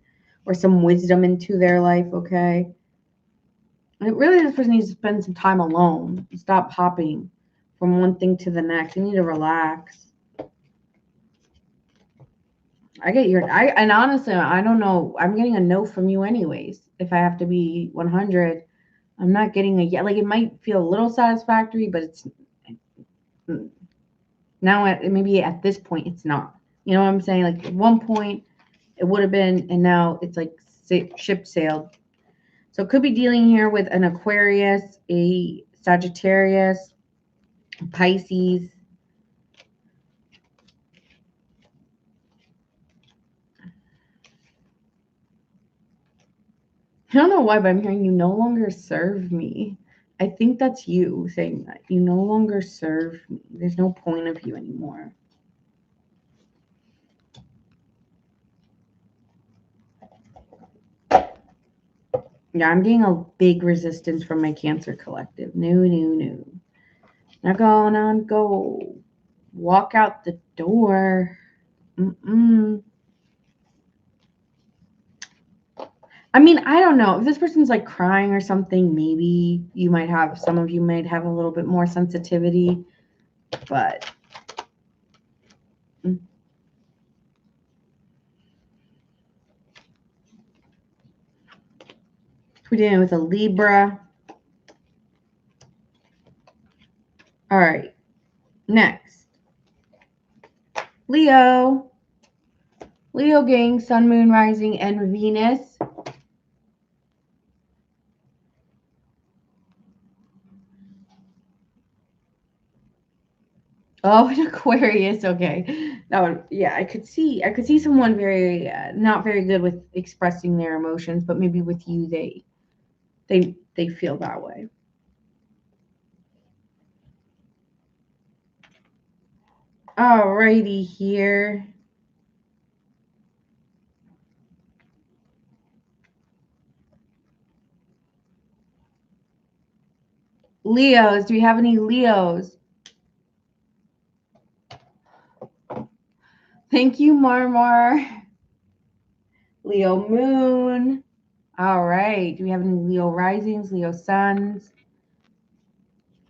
or some wisdom into their life, okay? And really, this person needs to spend some time alone. Stop hopping from one thing to the next. You need to relax. And honestly, I don't know. I'm getting a no from you anyways. If I have to be 100, I'm not getting a yeah. Like, it might feel a little satisfactory, but it's now maybe at this point it's not. You know what I'm saying? Like, at one point it would have been, and now it's like ship sailed. So it could be dealing here with an Aquarius, a Sagittarius, Pisces. I don't know why, but I'm hearing you no longer serve me. I think that's you saying that. You no longer serve me. There's no point of you anymore. Yeah, I'm getting a big resistance from my Cancer collective. No. Not gonna go. Walk out the door. I mean, I don't know. If this person's like crying or something, maybe some of you might have a little bit more sensitivity, but we're dealing with a Libra. All right. Next. Leo. Leo gang, Sun, Moon, Rising, and Venus. Oh, an Aquarius. Okay. That one, yeah, I could see someone very not very good with expressing their emotions, but maybe with you they feel that way. Alrighty here. Leos. Do we have any Leos? Thank you, Marmar. Leo Moon. All right. Do we have any Leo risings, Leo suns?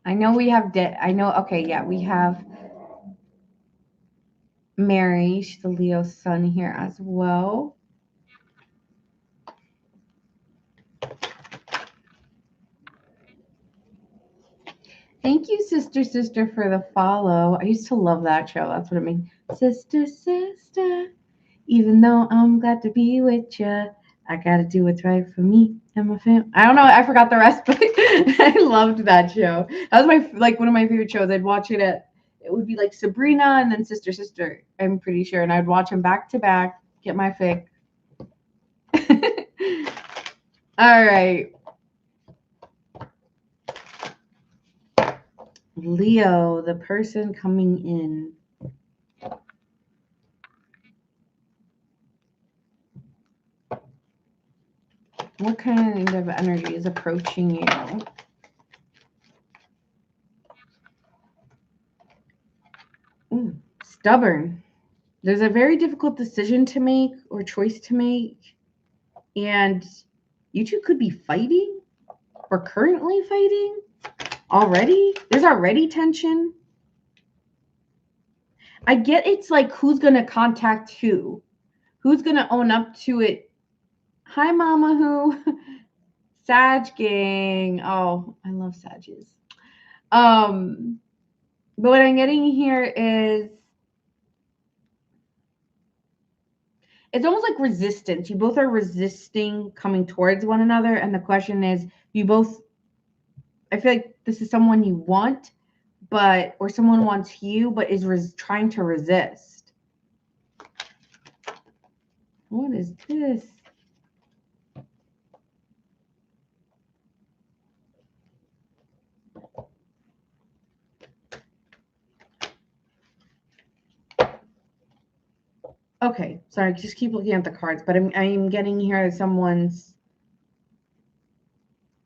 I know we have okay, yeah, we have Mary. She's a Leo sun here as well. Thank you, Sister, for the follow. I used to love that show. That's what it means. Sister, even though I'm glad to be with you, I gotta do what's right for me and my family. I don't know. I forgot the rest, but I loved that show. That was one of my favorite shows. I'd watch it would be like Sabrina and then Sister. I'm pretty sure, and I'd watch them back to back. Get my fic. All right. Leo, the person coming in. What kind of energy is approaching you? Ooh, stubborn. There's a very difficult decision to make or choice to make. And you two could be fighting or currently fighting already. There's already tension. I get it's like who's going to contact who? Who's going to own up to it? Hi, Mama Who. Sag gang. Oh, I love Sages. But what I'm getting here is it's almost like resistance. You both are resisting coming towards one another. And the question is, you both, I feel like this is someone you want, but, or someone wants you, but is trying to resist. What is this? Okay, sorry, just keep looking at the cards, but I'm getting here someone's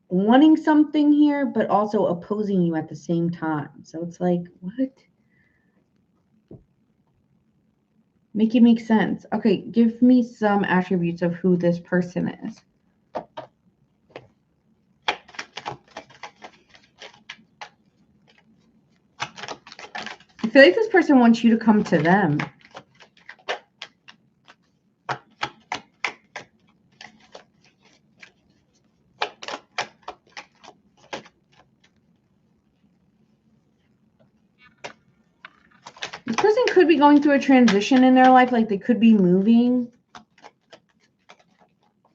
wanting something here, but also opposing you at the same time. So it's like, what? Make it make sense. Okay, give me some attributes of who this person is. I feel like this person wants you to come to them. This person could be going through a transition in their life, like they could be moving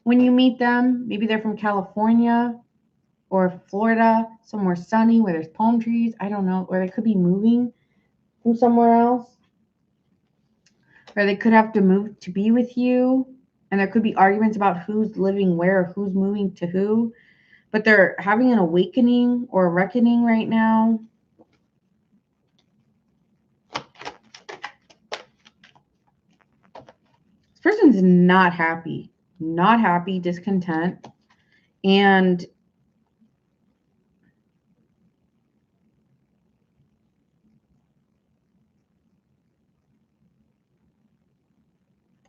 when you meet them. Maybe they're from California or Florida, somewhere sunny where there's palm trees. I don't know. Or they could be moving from somewhere else. Or they could have to move to be with you. And there could be arguments about who's living where, or who's moving to who. But they're having an awakening or a reckoning right now. This person's not happy, discontent. And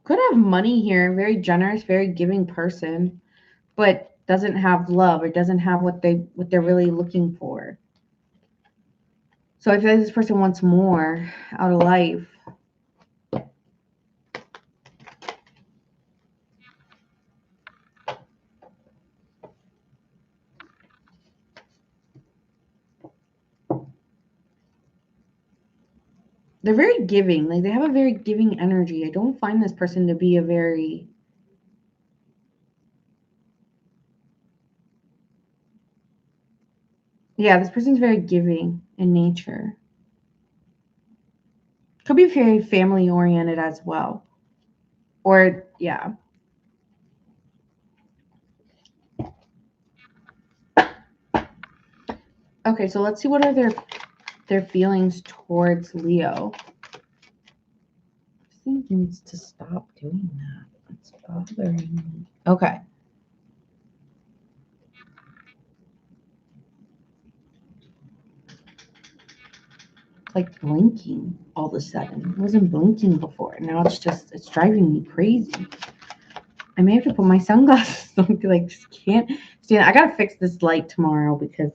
could have money here, very generous, very giving person, but doesn't have love or doesn't have what they're really looking for. So I feel like this person wants more out of life. They're very giving. Like they have a very giving energy. I don't find this person to be a very this person's very giving in nature. Could be very family oriented as well. Or yeah. Okay, so let's see what are their feelings towards Leo. This thing needs to stop doing that. It's bothering me. Okay. It's like blinking all of a sudden. It wasn't blinking before. Now it's driving me crazy. I may have to put my sunglasses on because I just can't stand it. I gotta fix this light tomorrow because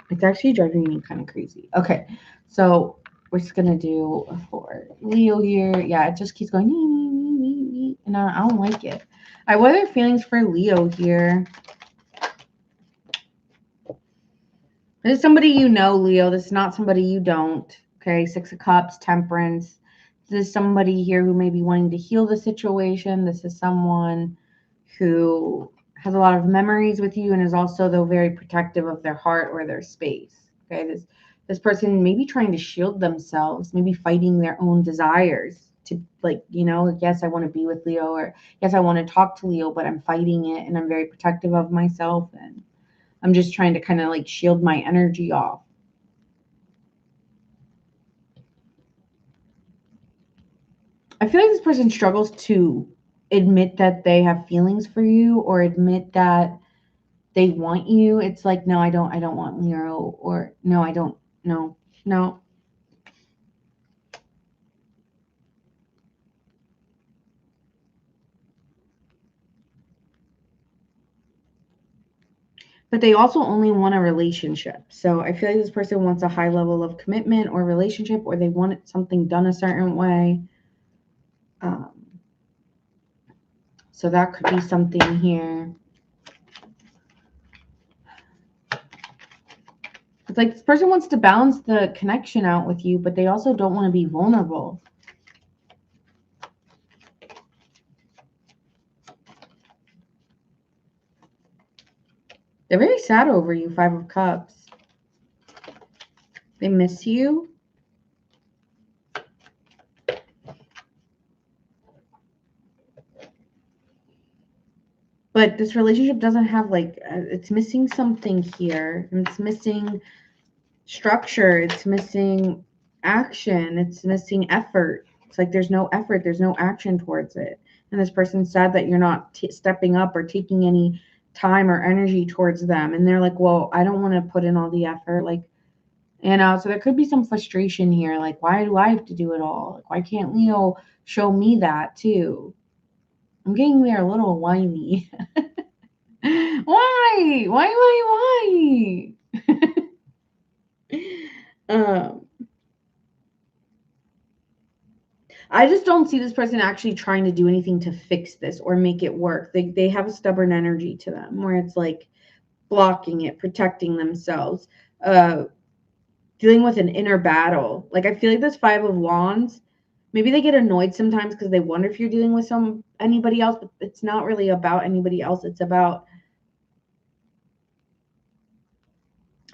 it's actually driving me kind of crazy. Okay, so we're just gonna do for Leo here. Yeah, it just keeps going, and I don't like it. All right, what are their feelings for Leo here? This is somebody you know, Leo. This is not somebody you don't. Okay, Six of Cups, Temperance. This is somebody here who may be wanting to heal the situation. This is someone who has a lot of memories with you and is also, though, very protective of their heart or their space. Okay, this person may be trying to shield themselves, maybe fighting their own desires to, like, you know, yes, I want to be with Leo, or yes, I want to talk to Leo, but I'm fighting it and I'm very protective of myself and I'm just trying to kind of like shield my energy off. I feel like this person struggles to admit that they have feelings for you or admit that they want you. It's like, no, I don't want Leo, or no, I don't, no. But they also only want a relationship. So I feel like this person wants a high level of commitment or relationship, or they want something done a certain way. Um, so that could be something here. It's like this person wants to balance the connection out with you, but they also don't want to be vulnerable. They're very sad over you, Five of Cups. They miss you. But this relationship doesn't have, like, it's missing something here. It's missing structure. It's missing action. It's missing effort. It's like there's no effort. There's no action towards it. And this person's sad that you're not stepping up or taking any time or energy towards them. And they're like, well, I don't want to put in all the effort. Like, you know, so there could be some frustration here. Like, why do I have to do it all? Like, why can't Leo show me that too? I'm getting there a little whiny. Why? um, I just don't see this person actually trying to do anything to fix this or make it work. They have a stubborn energy to them where it's like blocking it, protecting themselves, dealing with an inner battle. Like, I feel like this Five of Wands, maybe they get annoyed sometimes because they wonder if you're dealing with anybody else, but it's not really about anybody else. It's about,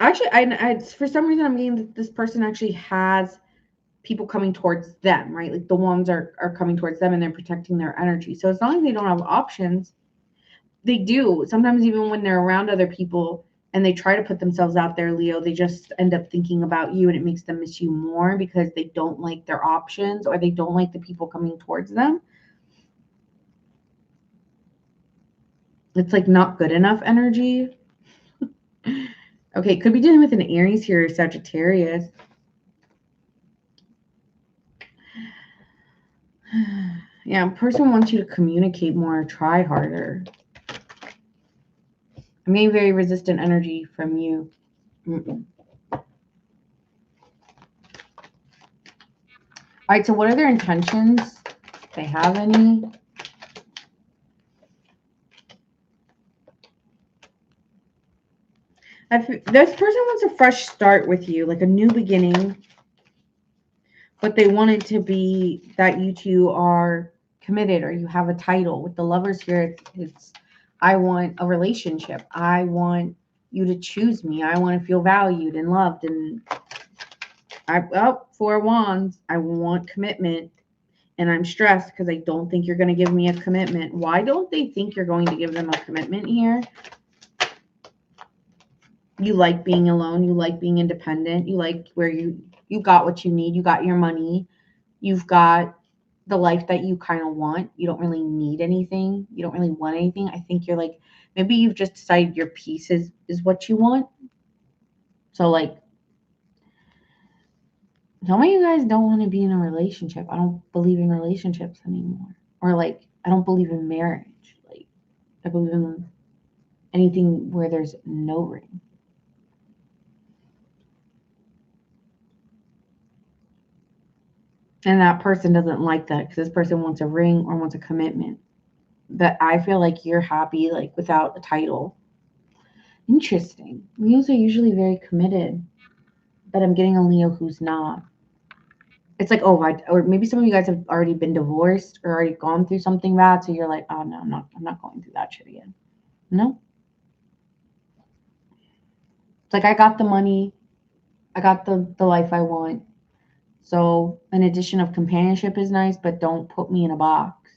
actually, I for some reason I'm getting that this person actually has people coming towards them, right? Like the wands are coming towards them and they're protecting their energy. So it's not like they don't have options. They do. Sometimes even when they're around other people and they try to put themselves out there, Leo, they just end up thinking about you and it makes them miss you more because they don't like their options or they don't like the people coming towards them. It's like not good enough energy. Okay, could be dealing with an Aries here, or Sagittarius. Yeah, a person wants you to communicate more, try harder. I'm getting very resistant energy from you. All right, so what are their intentions? If they have any? This person wants a fresh start with you, like a new beginning. But they want it to be that you two are committed or you have a title. With the Lovers here, it's I want a relationship. I want you to choose me. I want to feel valued and loved. And Four of Wands, I want commitment. And I'm stressed because I don't think you're going to give me a commitment. Why don't they think you're going to give them a commitment here? You like being alone. You like being independent. You like where you got what you need. You got your money. You've got the life that you kind of want. You don't really need anything. You don't really want anything. I think you're like, maybe you've just decided your peace is what you want. So like, some of you guys don't want to be in a relationship. I don't believe in relationships anymore. Or like, I don't believe in marriage. Like, I believe in anything where there's no ring. And that person doesn't like that because this person wants a ring or wants a commitment. But I feel like you're happy like without a title. Interesting. Leos are usually very committed, but I'm getting a Leo who's not. It's like, oh, or maybe some of you guys have already been divorced or already gone through something bad, so you're like, oh no, I'm not going through that shit again. No. It's like I got the money, I got the life I want. So an addition of companionship is nice, but don't put me in a box.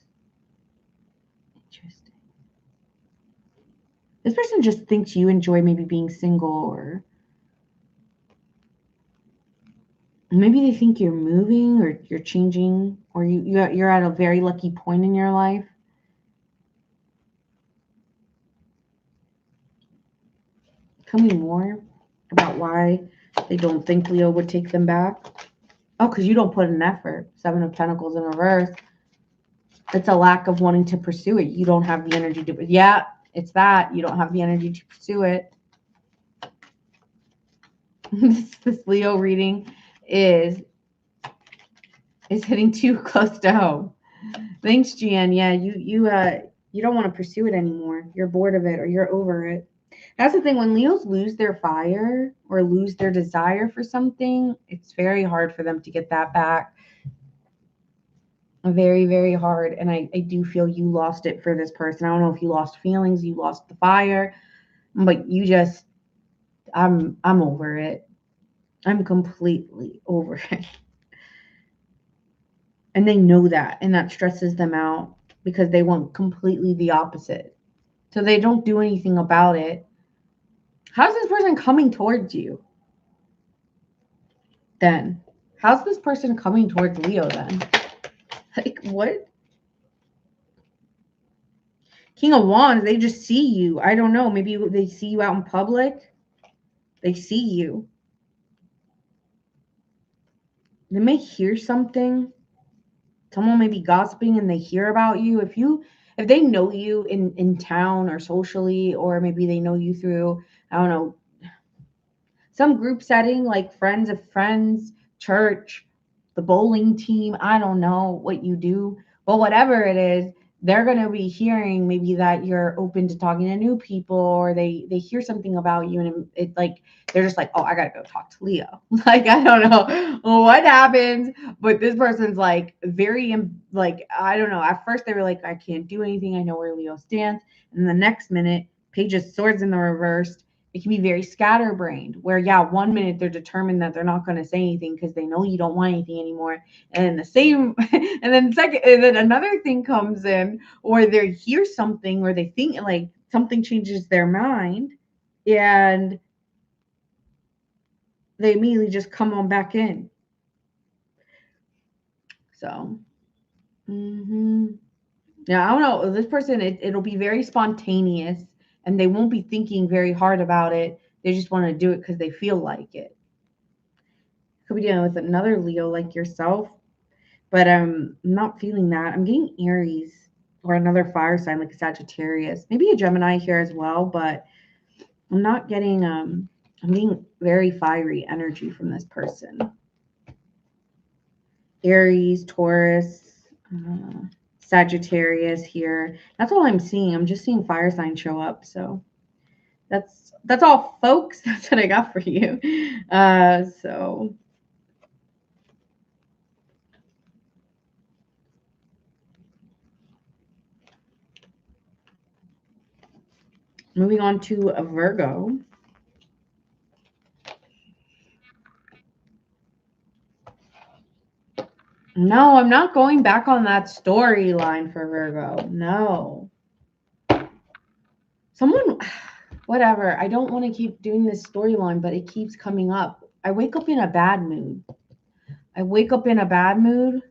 Interesting. This person just thinks you enjoy maybe being single, or maybe they think you're moving or you're changing, or you're at a very lucky point in your life. Tell me more about why they don't think Leo would take them back. Oh, because you don't put an effort. 7 of Pentacles in reverse. It's a lack of wanting to pursue it. You don't have the energy to. Yeah, it's that. You don't have the energy to pursue it. this Leo reading is hitting too close to home. Thanks, Gian. Yeah, you don't want to pursue it anymore. You're bored of it, or you're over it. That's the thing. When Leos lose their fire or lose their desire for something, it's very hard for them to get that back. Very, very hard. And I do feel you lost it for this person. I don't know if you lost feelings, you lost the fire, but you just, I'm over it. I'm completely over it. And they know that, and that stresses them out because they want completely the opposite. So they don't do anything about it. How's this person coming towards you then? How's this person coming towards Leo then? Like, what? King of Wands, they just see you. I don't know. Maybe they see you out in public. They see you. They may hear something. Someone may be gossiping and they hear about you. If they know you in town or socially, or maybe they know you through, I don't know, some group setting like friends of friends, church, the bowling team, I don't know what you do, but whatever it is, they're going to be hearing maybe that you're open to talking to new people, or they hear something about you, and it like they're just like, oh, I gotta go talk to Leo. Like, I don't know what happens, but this person's like very like, I don't know, at first they were like, I can't do anything, I know where Leo stands, and then the next minute, Page of Swords in the reverse, it can be very scatterbrained, where yeah, 1 minute they're determined that they're not going to say anything because they know you don't want anything anymore, and then the same and then second, and then another thing comes in, or they hear something, or they think like something changes their mind, and they immediately just come on back in. So yeah, I don't know, this person, it'll be very spontaneous, and they won't be thinking very hard about it. They just want to do it because they feel like it. Could be dealing with another Leo like yourself, but I'm not feeling that. I'm getting Aries or another fire sign like a Sagittarius, maybe a Gemini here as well, but I'm not getting I'm getting very fiery energy from this person. Aries, Taurus, Sagittarius here. That's all I'm seeing. I'm just seeing fire signs show up. So that's all, folks. That's what I got for you. So moving on to a Virgo. No, I'm not going back on that storyline for Virgo. No. Someone, whatever. I don't want to keep doing this storyline, but it keeps coming up. I wake up in a bad mood. I wake up in a bad mood.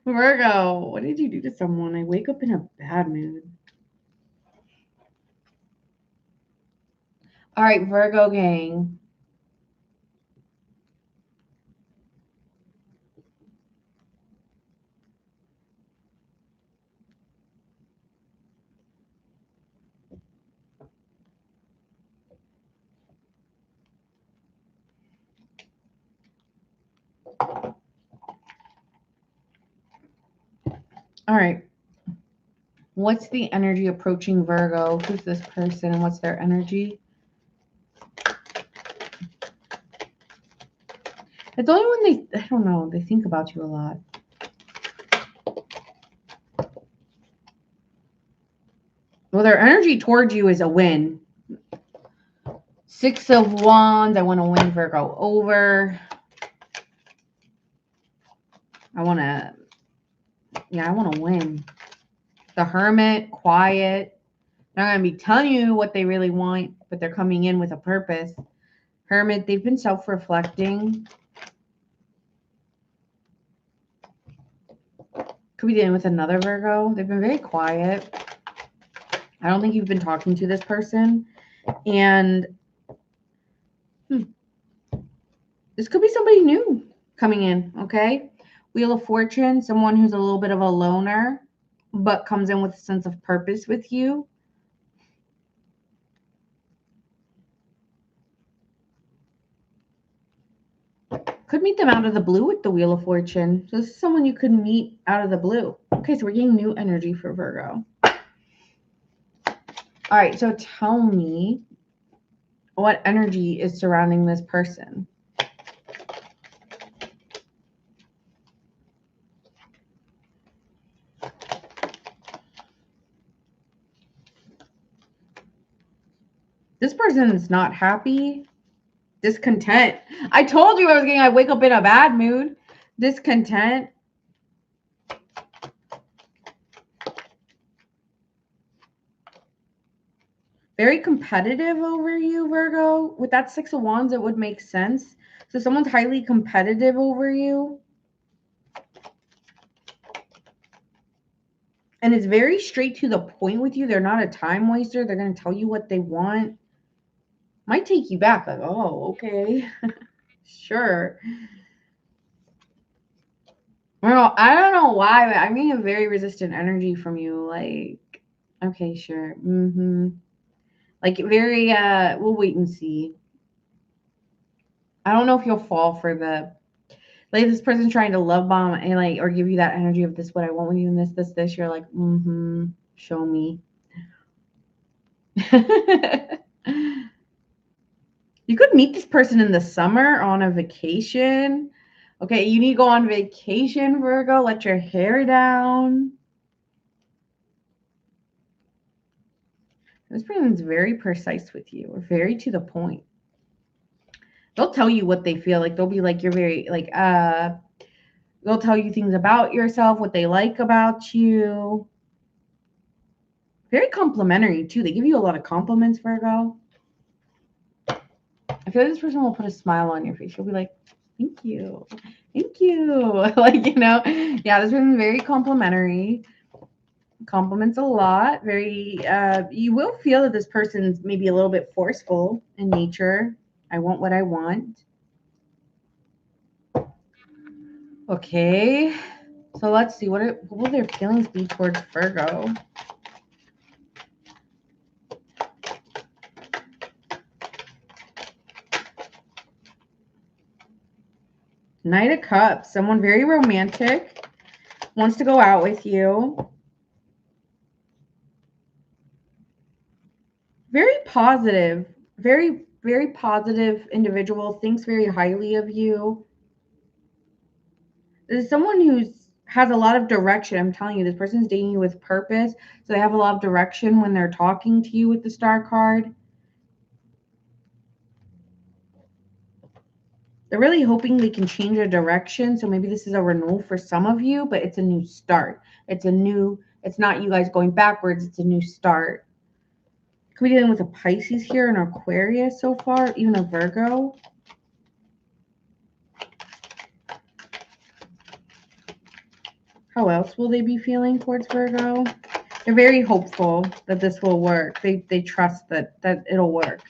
Virgo, what did you do to someone? I wake up in a bad mood. All right, Virgo gang. All right. What's the energy approaching Virgo? Who's this person and what's their energy? It's only when I don't know, they think about you a lot. Well, their energy towards you is a win. Six of Wands. I want to win Virgo over. I want to win. The Hermit, quiet. They're not going to be telling you what they really want, but they're coming in with a purpose. Hermit, they've been self-reflecting. Could be dealing with another Virgo. They've been very quiet. I don't think you've been talking to this person. And this could be somebody new coming in, okay? Wheel of Fortune, someone who's a little bit of a loner, but comes in with a sense of purpose with you. Could meet them out of the blue with the Wheel of Fortune. So this is someone you could meet out of the blue. Okay, so we're getting new energy for Virgo. All right, so tell me what energy is surrounding this person. This person is not happy. Discontent. I told you I wake up in a bad mood. Discontent. Very competitive over you, Virgo. With that Six of Wands, it would make sense. So someone's highly competitive over you. And it's very straight to the point with you. They're not a time waster. They're going to tell you what they want. Might take you back. Like, oh, okay. Sure. Well, I don't know why, but I'm getting a very resistant energy from you. Like, okay, sure. Like, very, we'll wait and see. I don't know if you'll fall for the, like, this person's trying to love bomb and, like, or give you that energy of this, what I want with you, and this. You're like, show me. You could meet this person in the summer on a vacation. Okay, you need to go on vacation, Virgo. Let your hair down. This person's very precise with you, or very to the point. They'll tell you what they feel. Like, they'll be like, you're very, like, they'll tell you things about yourself, what they like about you. Very complimentary, too. They give you a lot of compliments, Virgo. I feel like this person will put a smile on your face. She'll be like, thank you. Thank you. Like, yeah, this person's very complimentary. Compliments a lot. Very, you will feel that this person's maybe a little bit forceful in nature. I want what I want. Okay. So let's see. What will their feelings be towards Virgo? Knight of Cups. Someone very romantic. Wants to go out with you. Very positive. Very, very positive individual. Thinks very highly of you. This is someone who has a lot of direction. I'm telling you, this person's dating you with purpose. So they have a lot of direction when they're talking to you with the Star card. They're really hoping they can change their direction. So maybe this is a renewal for some of you, but it's a new start. It's not you guys going backwards. It's a new start. Could be dealing with a Pisces here, an Aquarius so far, even a Virgo. How else will they be feeling towards Virgo? They're very hopeful that this will work. They trust that it'll work.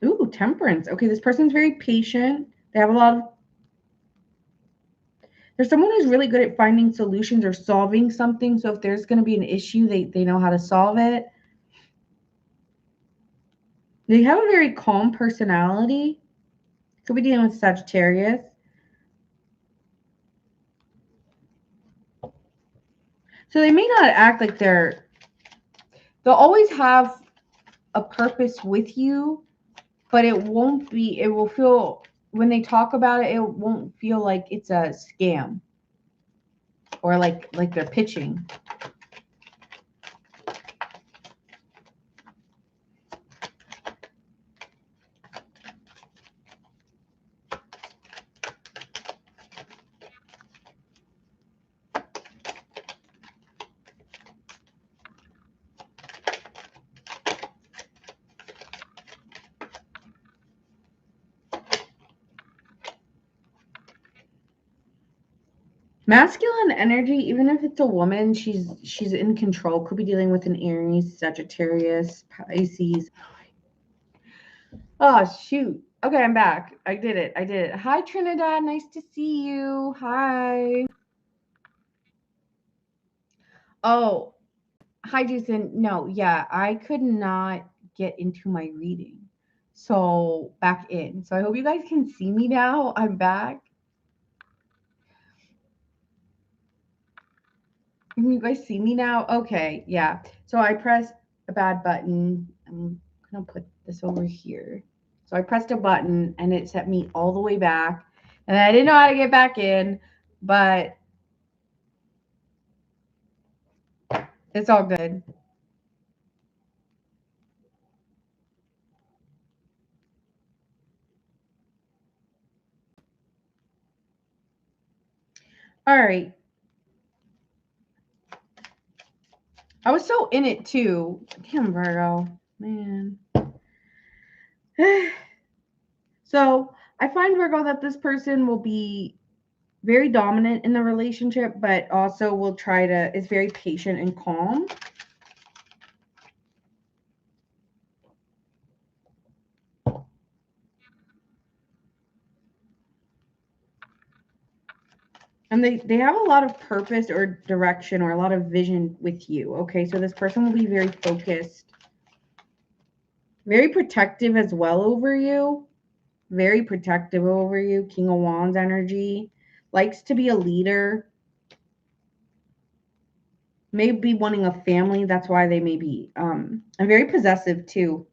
Ooh, Temperance. Okay, this person's very patient. They have a lot of... There's someone who's really good at finding solutions or solving something. So if there's going to be an issue, they know how to solve it. They have a very calm personality. Could be dealing with Sagittarius. So they may not act like they'll always have a purpose with you, but it will feel, when they talk about it, it won't feel like it's a scam. or like they're pitching. Masculine energy, even if it's a woman, she's in control. Could be dealing with an Aries, Sagittarius, Pisces. Oh shoot. Okay, I'm back. I did it. Hi Trinidad, nice to see you. Hi. Oh, hi Jason. No, yeah, I could not get into my reading. So back in. So I hope you guys can see me now. I'm back. Can you guys see me now? Okay, yeah. So I pressed a bad button. I'm gonna put this over here. So I pressed a button and it set me all the way back. And I didn't know how to get back in, but it's all good. All right. I was so in it too. Damn, Virgo. Man. So I find, Virgo, that this person will be very dominant in the relationship, but also will is very patient and calm. And they have a lot of purpose or direction or a lot of vision with you. Okay, so this person will be very focused, very protective as well over you. Very protective over you. King of Wands energy. Likes to be a leader. Maybe wanting a family. That's why they may be. And very possessive too.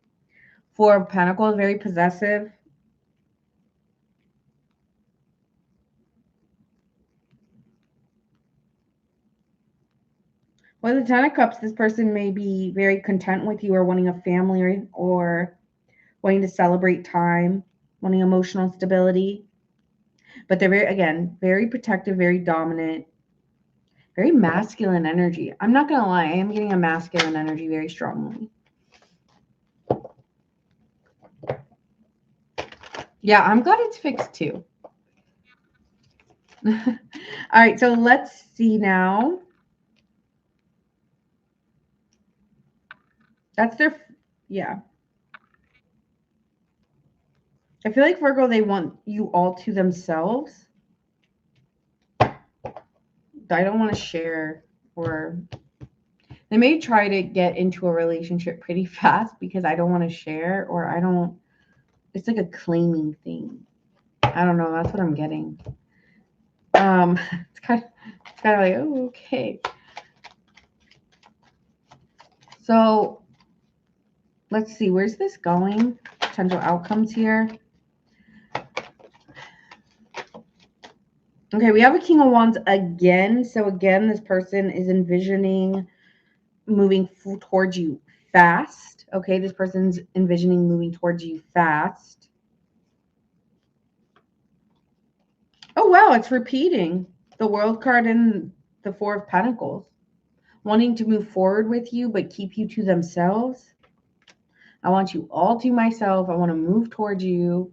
Four of Pentacles, very possessive. With the Ten of Cups, this person may be very content with you or wanting a family or wanting to celebrate time, wanting emotional stability. But they're very, again, very protective, very dominant, very masculine energy. I'm not going to lie. I am getting a masculine energy very strongly. Yeah, I'm glad it's fixed too. All right, so let's see now. That's their, yeah. I feel like, Virgo, they want you all to themselves. I don't want to share, or they may try to get into a relationship pretty fast because I don't want to share, or I don't, it's like a claiming thing. I don't know. That's what I'm getting. It's kind of like, oh, okay. So let's see, where's this going? Potential outcomes here. Okay, we have a King of Wands again. So again, this person is envisioning moving towards you fast. Okay, this person's envisioning moving towards you fast. Oh, wow, it's repeating. The World card and the Four of Pentacles. Wanting to move forward with you, but keep you to themselves. I want you all to myself. I want to move towards you.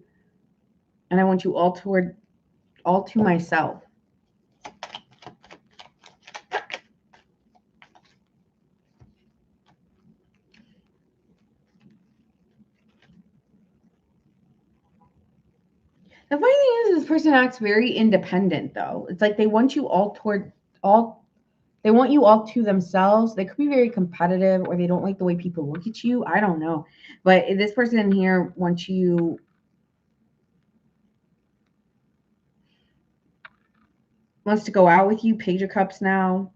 And I want you all to myself. The funny thing is, this person acts very independent, though. It's like they want you they want you all to themselves. They could be very competitive, or they don't like the way people look at you. I don't know. But this person here wants to go out with you. Page of Cups now.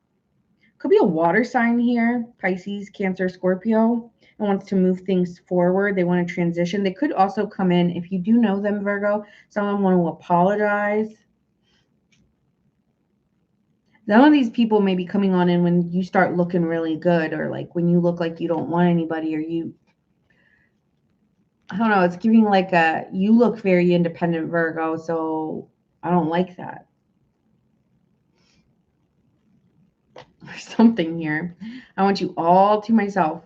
Could be a water sign here. Pisces, Cancer, Scorpio. And wants to move things forward. They want to transition. They could also come in, if you do know them, Virgo, some of them want to apologize. Some of these people may be coming on in when you start looking really good, or like when you look like you don't want anybody, or I don't know, it's giving like you look very independent, Virgo, so I don't like that. There's something here. I want you all to myself.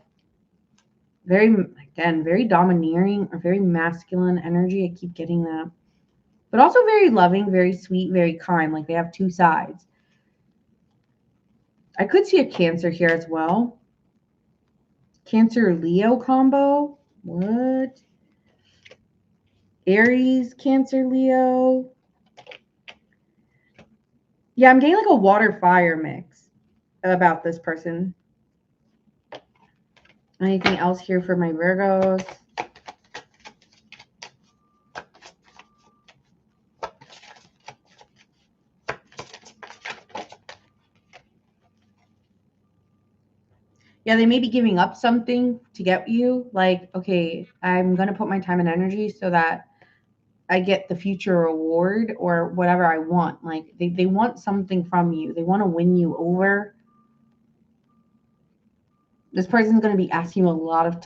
Very, again, very domineering or very masculine energy. I keep getting that. But also very loving, very sweet, very kind. Like they have two sides. I could see a Cancer here as well. Cancer Leo combo. What? Aries, Cancer, Leo. Yeah, I'm getting like a water fire mix about this person. Anything else here for my Virgos? Yeah, they may be giving up something to get you. Like, okay, I'm going to put my time and energy so that I get the future reward or whatever I want. Like, they want something from you. They want to win you over. This person's going to be asking you a lot of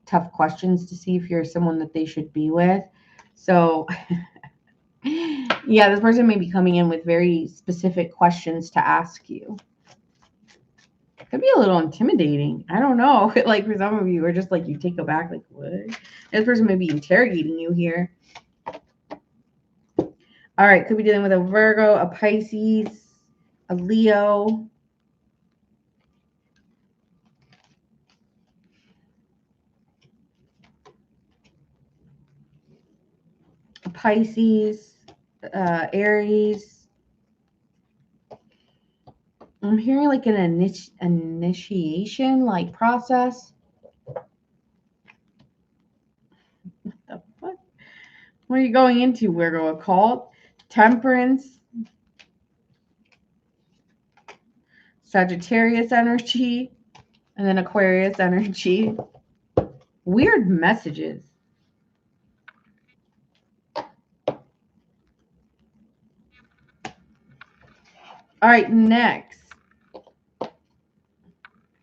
tough questions to see if you're someone that they should be with. So, yeah, this person may be coming in with very specific questions to ask you. Could be a little intimidating. I don't know. Like for some of you, or just like you take aback, like what? This person may be interrogating you here. All right, could be dealing with a Virgo, a Pisces, a Leo. A Pisces, Aries. I'm hearing like an initiation like process. What the fuck? What are you going into, Virgo? A cult? Temperance? Sagittarius energy? And then Aquarius energy. Weird messages. All right, next.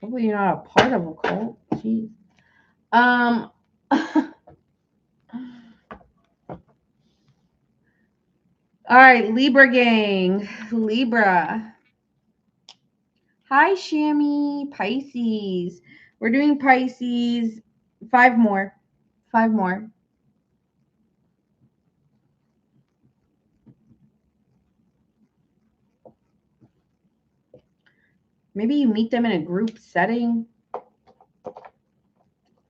Hopefully you're not a part of a cult. Jeez. All right, Libra gang. Libra. Hi, Shammy. Pisces. We're doing Pisces. 5 more. 5 more. Maybe you meet them in a group setting.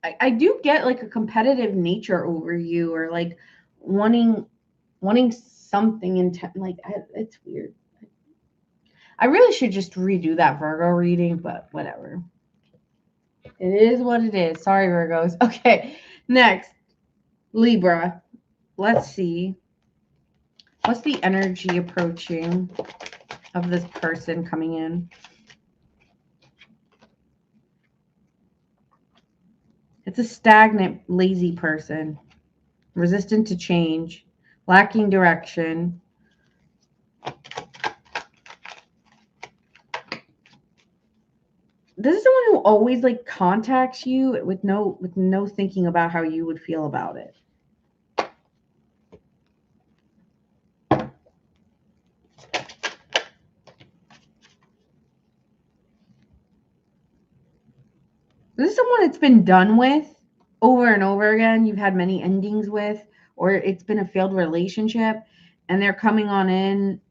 I do get like a competitive nature over you, or like wanting something like it's weird. I really should just redo that Virgo reading, but whatever. It is what it is. Sorry, Virgos. Okay, next, Libra. Let's see. What's the energy approaching of this person coming in? It's a stagnant, lazy person, resistant to change, lacking direction. This is someone who always like contacts you with no thinking about how you would feel about it. This is someone that's been done with over and over again. You've had many endings with, or it's been a failed relationship, and they're coming on in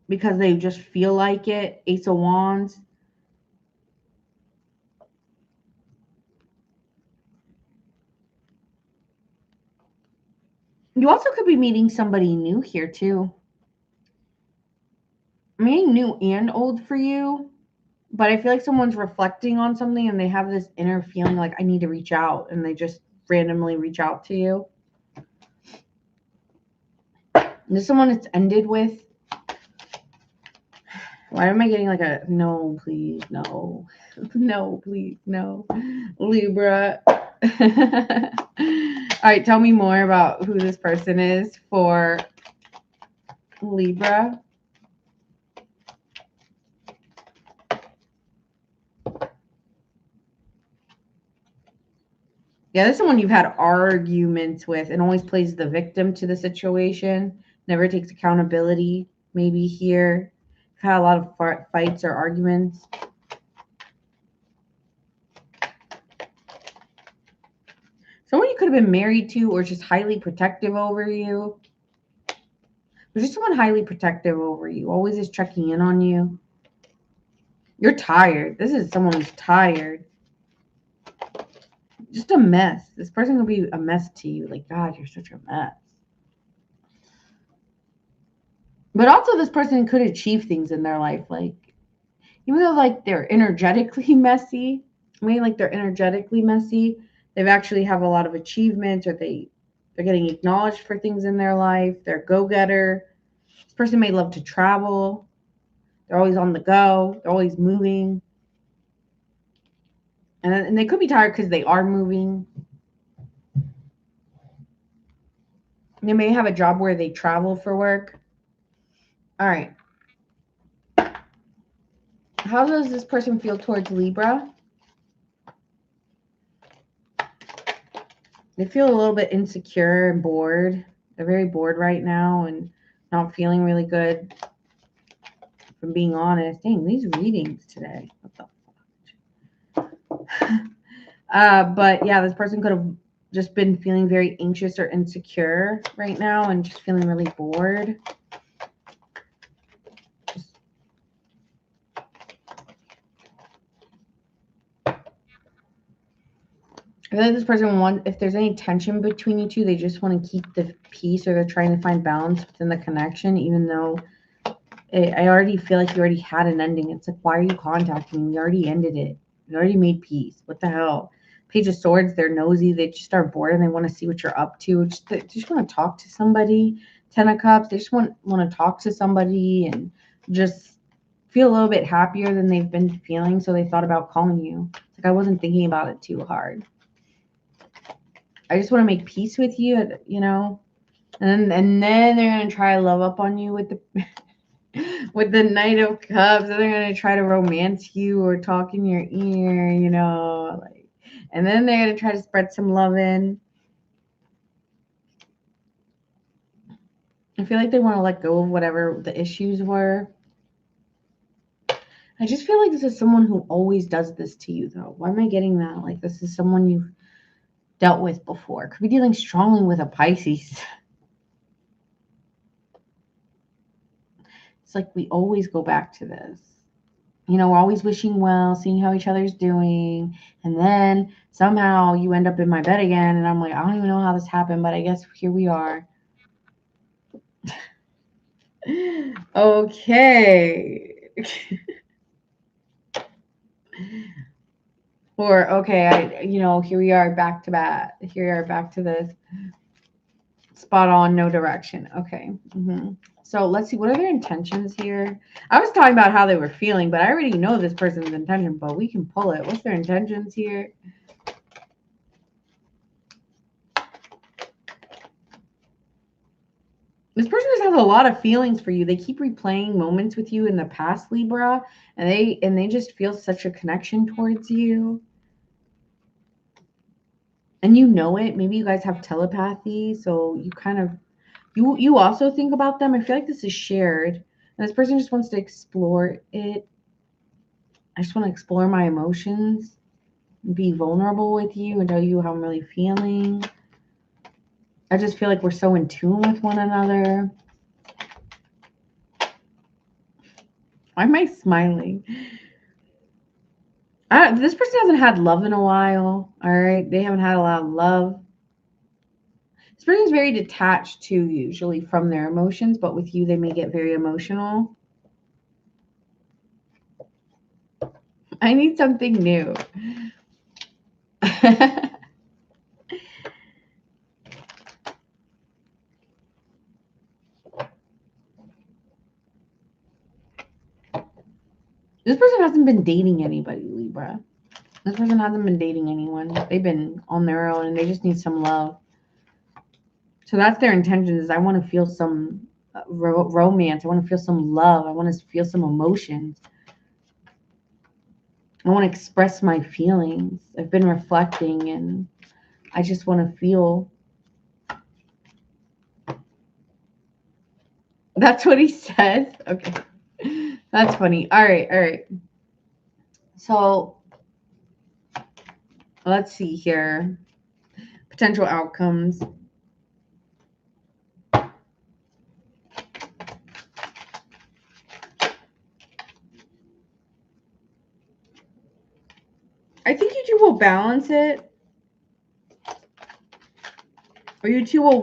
because they just feel like it. Ace of Wands. You also could be meeting somebody new here too. I mean, new and old for you. But I feel like someone's reflecting on something and they have this inner feeling like I need to reach out, and they just randomly reach out to you. This is someone it's ended with. Why am I getting like a no, please, no. No, please, no. Libra. All right, tell me more about who this person is for Libra. Yeah, this is someone you've had arguments with and always plays the victim to the situation, never takes accountability. Maybe here, had a lot of fights or arguments. Someone you could have been married to or just highly protective over you. There's just someone highly protective over you, always is checking in on you. You're tired. This is someone who's tired. Just a mess. This person will be a mess to you. Like, God, you're such a mess. But also this person could achieve things in their life. Like, even though like they're energetically messy, they've actually have a lot of achievements, or they're getting acknowledged for things in their life. They're a go-getter. This person may love to travel. They're always on the go. They're always moving. And they could be tired because they are moving. They may have a job where they travel for work. All right. How does this person feel towards Libra? They feel a little bit insecure and bored. They're very bored right now and not feeling really good. If I'm being honest. Dang, these readings today. What the fuck? But yeah, this person could have just been feeling very anxious or insecure right now and just feeling really bored. I feel like this person if there's any tension between you two, they just want to keep the peace, or they're trying to find balance within the connection, even though I already feel like you already had an ending. It's like, why are you contacting me? You already ended it. You already made peace. What the hell? Page of Swords, they're nosy. They just are bored and they want to see what you're up to. They just want to talk to somebody. Ten of Cups, they just want to talk to somebody and just feel a little bit happier than they've been feeling. So they thought about calling you. It's like, I wasn't thinking about it too hard. I just want to make peace with you, you know? And then they're going to try to love up on you with the with the Knight of Cups, and they're gonna try to romance you or talk in your ear, you know, like, and then they're gonna try to spread some love in. I feel like they want to let go of whatever the issues were. I just feel like this is someone who always does this to you, though. Why am I getting that? Like, this is someone you've dealt with before. Could be dealing strongly with a Pisces. It's like we always go back to this. You know, we're always wishing well, seeing how each other's doing. And then somehow you end up in my bed again. And I'm like, I don't even know how this happened, but I guess here we are. Okay. Or, okay, here we are back to back. Here we are back to this. Spot on, no direction. Okay. So let's see. What are their intentions here? I was talking about how they were feeling, but I already know this person's intention, but we can pull it. What's their intentions here? This person just has a lot of feelings for you. They keep replaying moments with you in the past, Libra, and they just feel such a connection towards you. And you know it. Maybe you guys have telepathy, so you kind of you also think about them. I feel like this is shared. And this person just wants to explore it. I just want to explore my emotions, be vulnerable with you, and tell you how I'm really feeling. I just feel like we're so in tune with one another. Why am I smiling? This person hasn't had love in a while. All right. They haven't had a lot of love. This person's very detached too, usually from their emotions, but with you, they may get very emotional. I need something new. This person hasn't been dating anybody, Libra. This person hasn't been dating anyone. They've been on their own and they just need some love. So that's their intention, is I want to feel some romance. I want to feel some love. I want to feel some emotions. I want to express my feelings. I've been reflecting and I just want to feel. That's what he says. Okay. That's funny. All right. All right. So let's see here. Potential outcomes. I think you two will balance it. Or you two will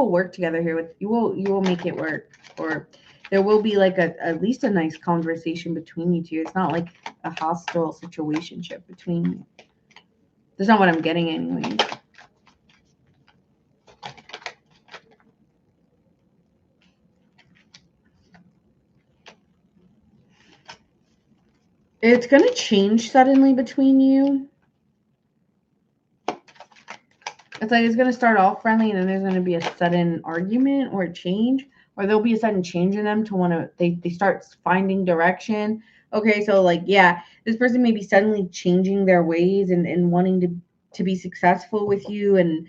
work together here. You will make it work. Or there will be like at least a nice conversation between you two. It's not like a hostile situationship between you. That's not what I'm getting anyway. It's going to change suddenly between you. It's like it's going to start off friendly and then there's going to be a sudden argument or a change. Or there'll be a sudden change in them to want to, they start finding direction. Okay, so like, yeah, this person may be suddenly changing their ways and wanting to be successful with you and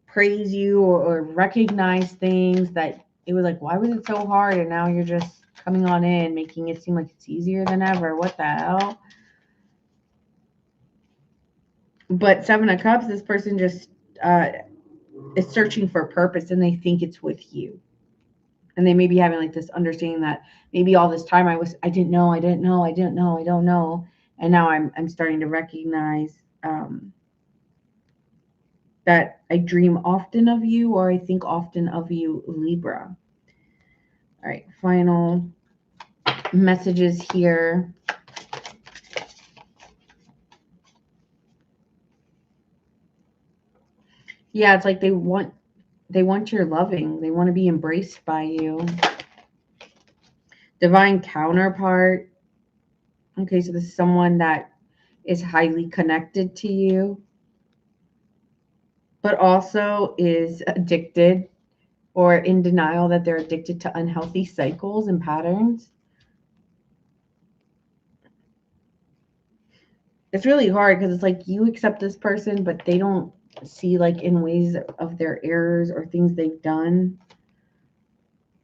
praise you or recognize things that it was like, why was it so hard? And now you're just coming on in, making it seem like it's easier than ever. What the hell? But Seven of Cups, this person just is searching for purpose and they think it's with you. And they may be having like this understanding that maybe all this time I didn't know. And now I'm starting to recognize that I dream often of you or I think often of you, Libra. All right, final messages here. Yeah, it's like they want your loving. They want to be embraced by you. Divine counterpart. Okay, so this is someone that is highly connected to you, but also is addicted or in denial that they're addicted to unhealthy cycles and patterns. It's really hard because it's like you accept this person, but they don't see like in ways of their errors or things they've done.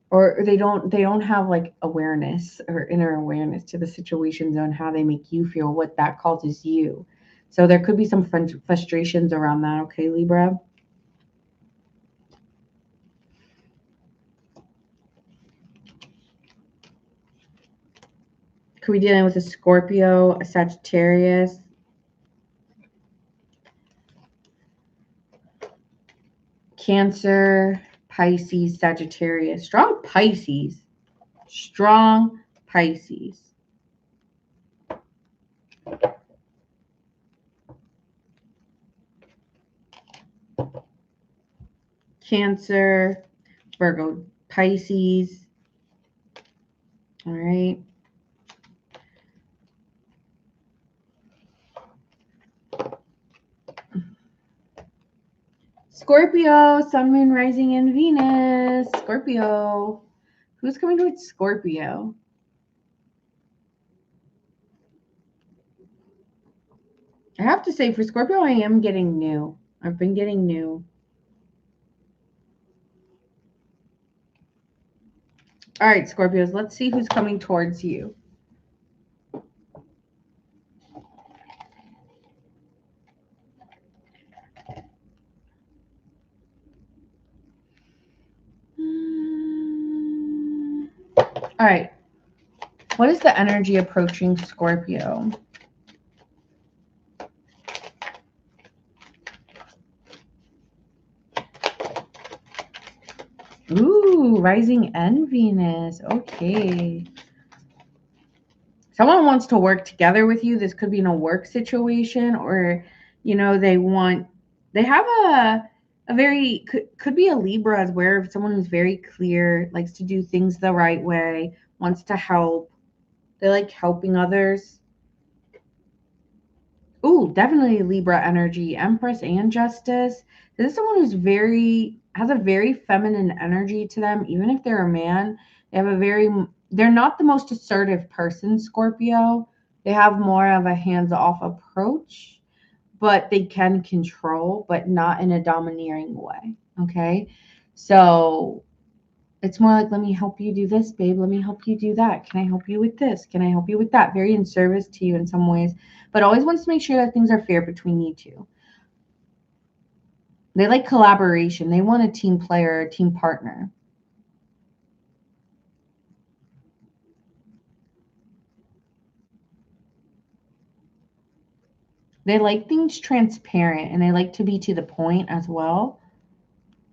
Or they don't have like awareness or inner awareness to the situations and how they make you feel, what that causes you. So there could be some frustrations around that. Okay, Libra. Could be dealing with a Scorpio, a Sagittarius, Cancer, Pisces, Sagittarius. Strong Pisces. Strong Pisces. Cancer, Virgo, Pisces. All right. Scorpio, Sun, Moon, Rising, and Venus. Scorpio. Who's coming towards Scorpio? I have to say, for Scorpio, I am getting new. I've been getting new. All right, Scorpios, let's see who's coming towards you. All right. What is the energy approaching Scorpio? Ooh, Rising and Venus. Okay. Someone wants to work together with you. This could be in a work situation, or, you know, they have a very, could be a Libra as well. Someone who's very clear, likes to do things the right way, wants to help. They like helping others. Ooh, definitely Libra energy, Empress and Justice. This is someone who's has a very feminine energy to them. Even if they're a man, they're not the most assertive person, Scorpio. They have more of a hands-off approach, but they can control, but not in a domineering way. Okay. So it's more like, let me help you do this, babe. Let me help you do that. Can I help you with this? Can I help you with that? Very in service to you in some ways, but always wants to make sure that things are fair between you two. They like collaboration. They want a team player, a team partner. They like things transparent and they like to be to the point as well.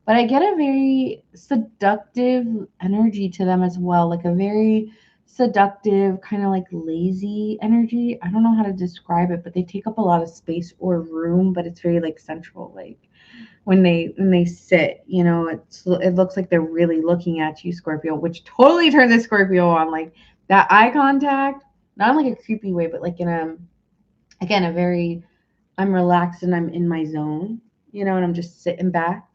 But I get a very seductive energy to them as well, like a very seductive, kind of like lazy energy. I don't know how to describe it, but they take up a lot of space or room, but it's very like central. Like when they sit, you know, it looks like they're really looking at you, Scorpio, which totally turns a Scorpio on. Like that eye contact, not in like a creepy way, but like in a, again, a very, I'm relaxed and I'm in my zone, you know, and I'm just sitting back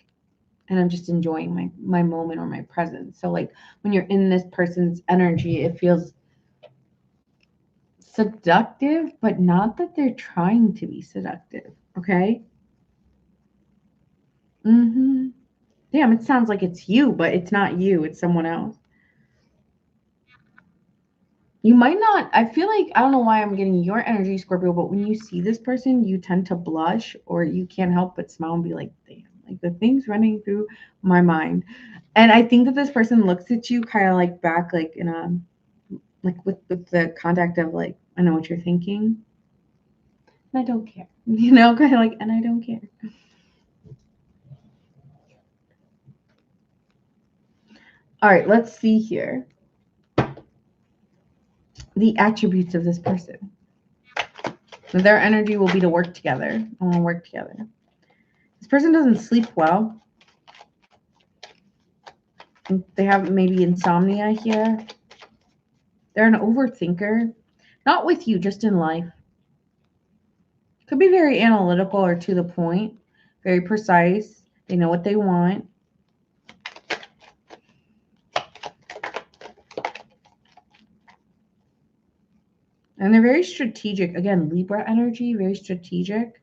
and I'm just enjoying my moment or my presence. So like when you're in this person's energy, it feels seductive, but not that they're trying to be seductive. Okay. Mm-hmm. Damn, it sounds like it's you, but it's not you. It's someone else. You might not. I feel like I don't know why I'm getting your energy, Scorpio, but when you see this person, you tend to blush or you can't help but smile and be like, damn, like the things running through my mind. And I think that this person looks at you kind of like back, like in a, like with the contact of like, I know what you're thinking. And I don't care. You know, kind of like, and I don't care. All right, let's see here. The attributes of this person. Their energy will be to work together. I want to work together. This person doesn't sleep well. They have maybe insomnia here. They're an overthinker. Not with you, just in life. Could be very analytical or to the point, very precise. They know what they want. And they're very strategic. Again, Libra energy, very strategic.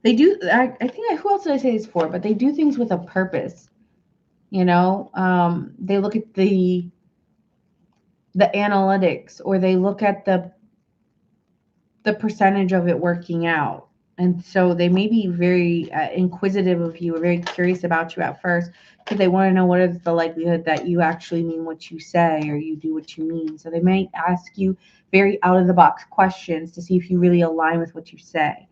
They do, I think, who else did I say this for? But they do things with a purpose. You know, they look at the analytics, or they look at the percentage of it working out. And so they may be very inquisitive of you or very curious about you at first because they want to know what is the likelihood that you actually mean what you say or you do what you mean. So they may ask you very out of the box questions to see if you really align with what you say.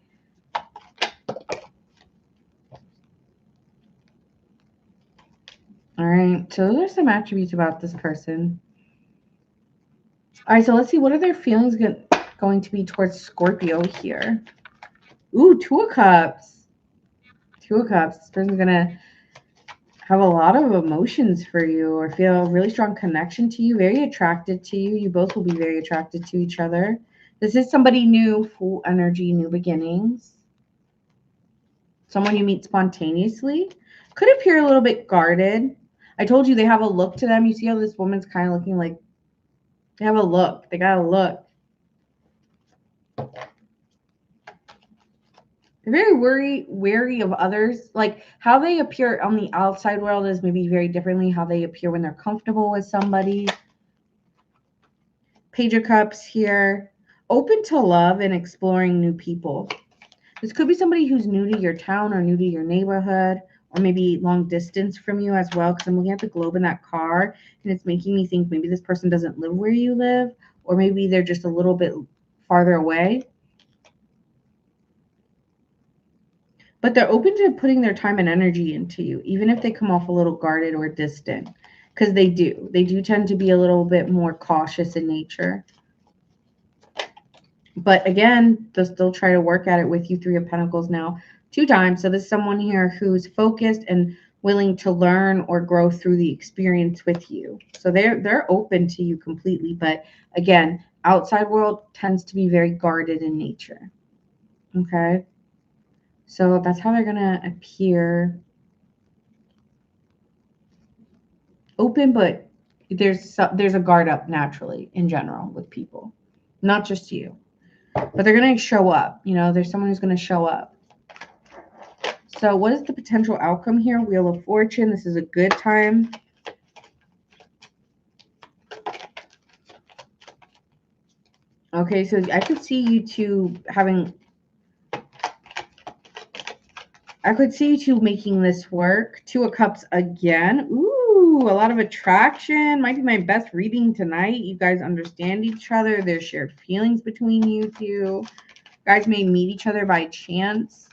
All right. So those are some attributes about this person. All right. So let's see. What are their feelings going to be towards Scorpio here? Ooh, Two of Cups. Two of Cups. This person's going to have a lot of emotions for you or feel a really strong connection to you, very attracted to you. You both will be very attracted to each other. This is somebody new, full energy, new beginnings. Someone you meet spontaneously. Could appear a little bit guarded. I told you they have a look to them. You see how this woman's kind of looking like they have a look. They got a look. They're very wary of others. Like how they appear on the outside world is maybe very differently how they appear when they're comfortable with somebody. Page of Cups here. Open to love and exploring new people. This could be somebody who's new to your town or new to your neighborhood or maybe long distance from you as well, because I'm looking at the globe in that card and it's making me think maybe this person doesn't live where you live or maybe they're just a little bit farther away. But they're open to putting their time and energy into you, even if they come off a little guarded or distant, because they do. They do tend to be a little bit more cautious in nature. But again, they'll still try to work at it with you. Three of Pentacles now, 2 times. So there's someone here who's focused and willing to learn or grow through the experience with you. So they're open to you completely. But again, outside world tends to be very guarded in nature. Okay. So that's how they're going to appear. open, but there's a guard up naturally in general with people, not just you. But they're going to show up. You know, there's someone who's going to show up. So what is the potential outcome here? Wheel of Fortune. This is a good time. Okay, so I could see you two making this work. Two of Cups again. Ooh, a lot of attraction. Might be my best reading tonight. You guys understand each other. There's shared feelings between you two. You guys may meet each other by chance.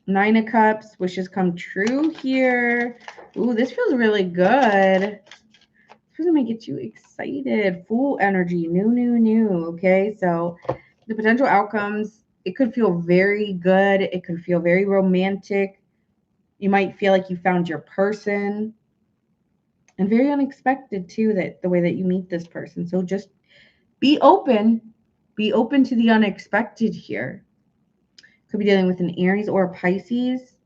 Nine of Cups. Wishes come true here. Ooh, this feels really good. This is going to get you excited. Full energy. New. Okay, so the potential outcomes, it could feel very good. It could feel very romantic. You might feel like you found your person. And very unexpected, too, that the way that you meet this person. So just be open. Be open to the unexpected here. Could be dealing with an Aries or a Pisces.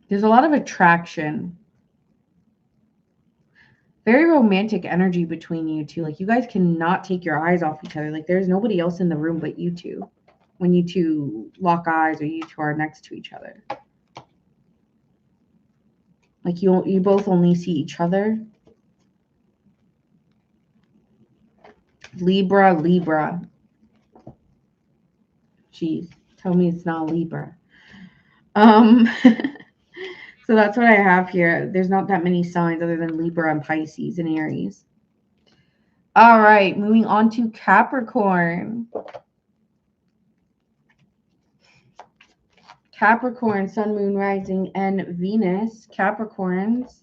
There's a lot of attraction. Very romantic energy between you two. Like, you guys cannot take your eyes off each other. Like, there's nobody else in the room but you two when you two lock eyes or you two are next to each other. Like, you both only see each other. Libra. Jeez, tell me it's not Libra. So that's what I have here. There's not that many signs other than Libra and Pisces and Aries. All right, moving on to Capricorn. Capricorn, Sun, Moon, Rising, and Venus. Capricorns.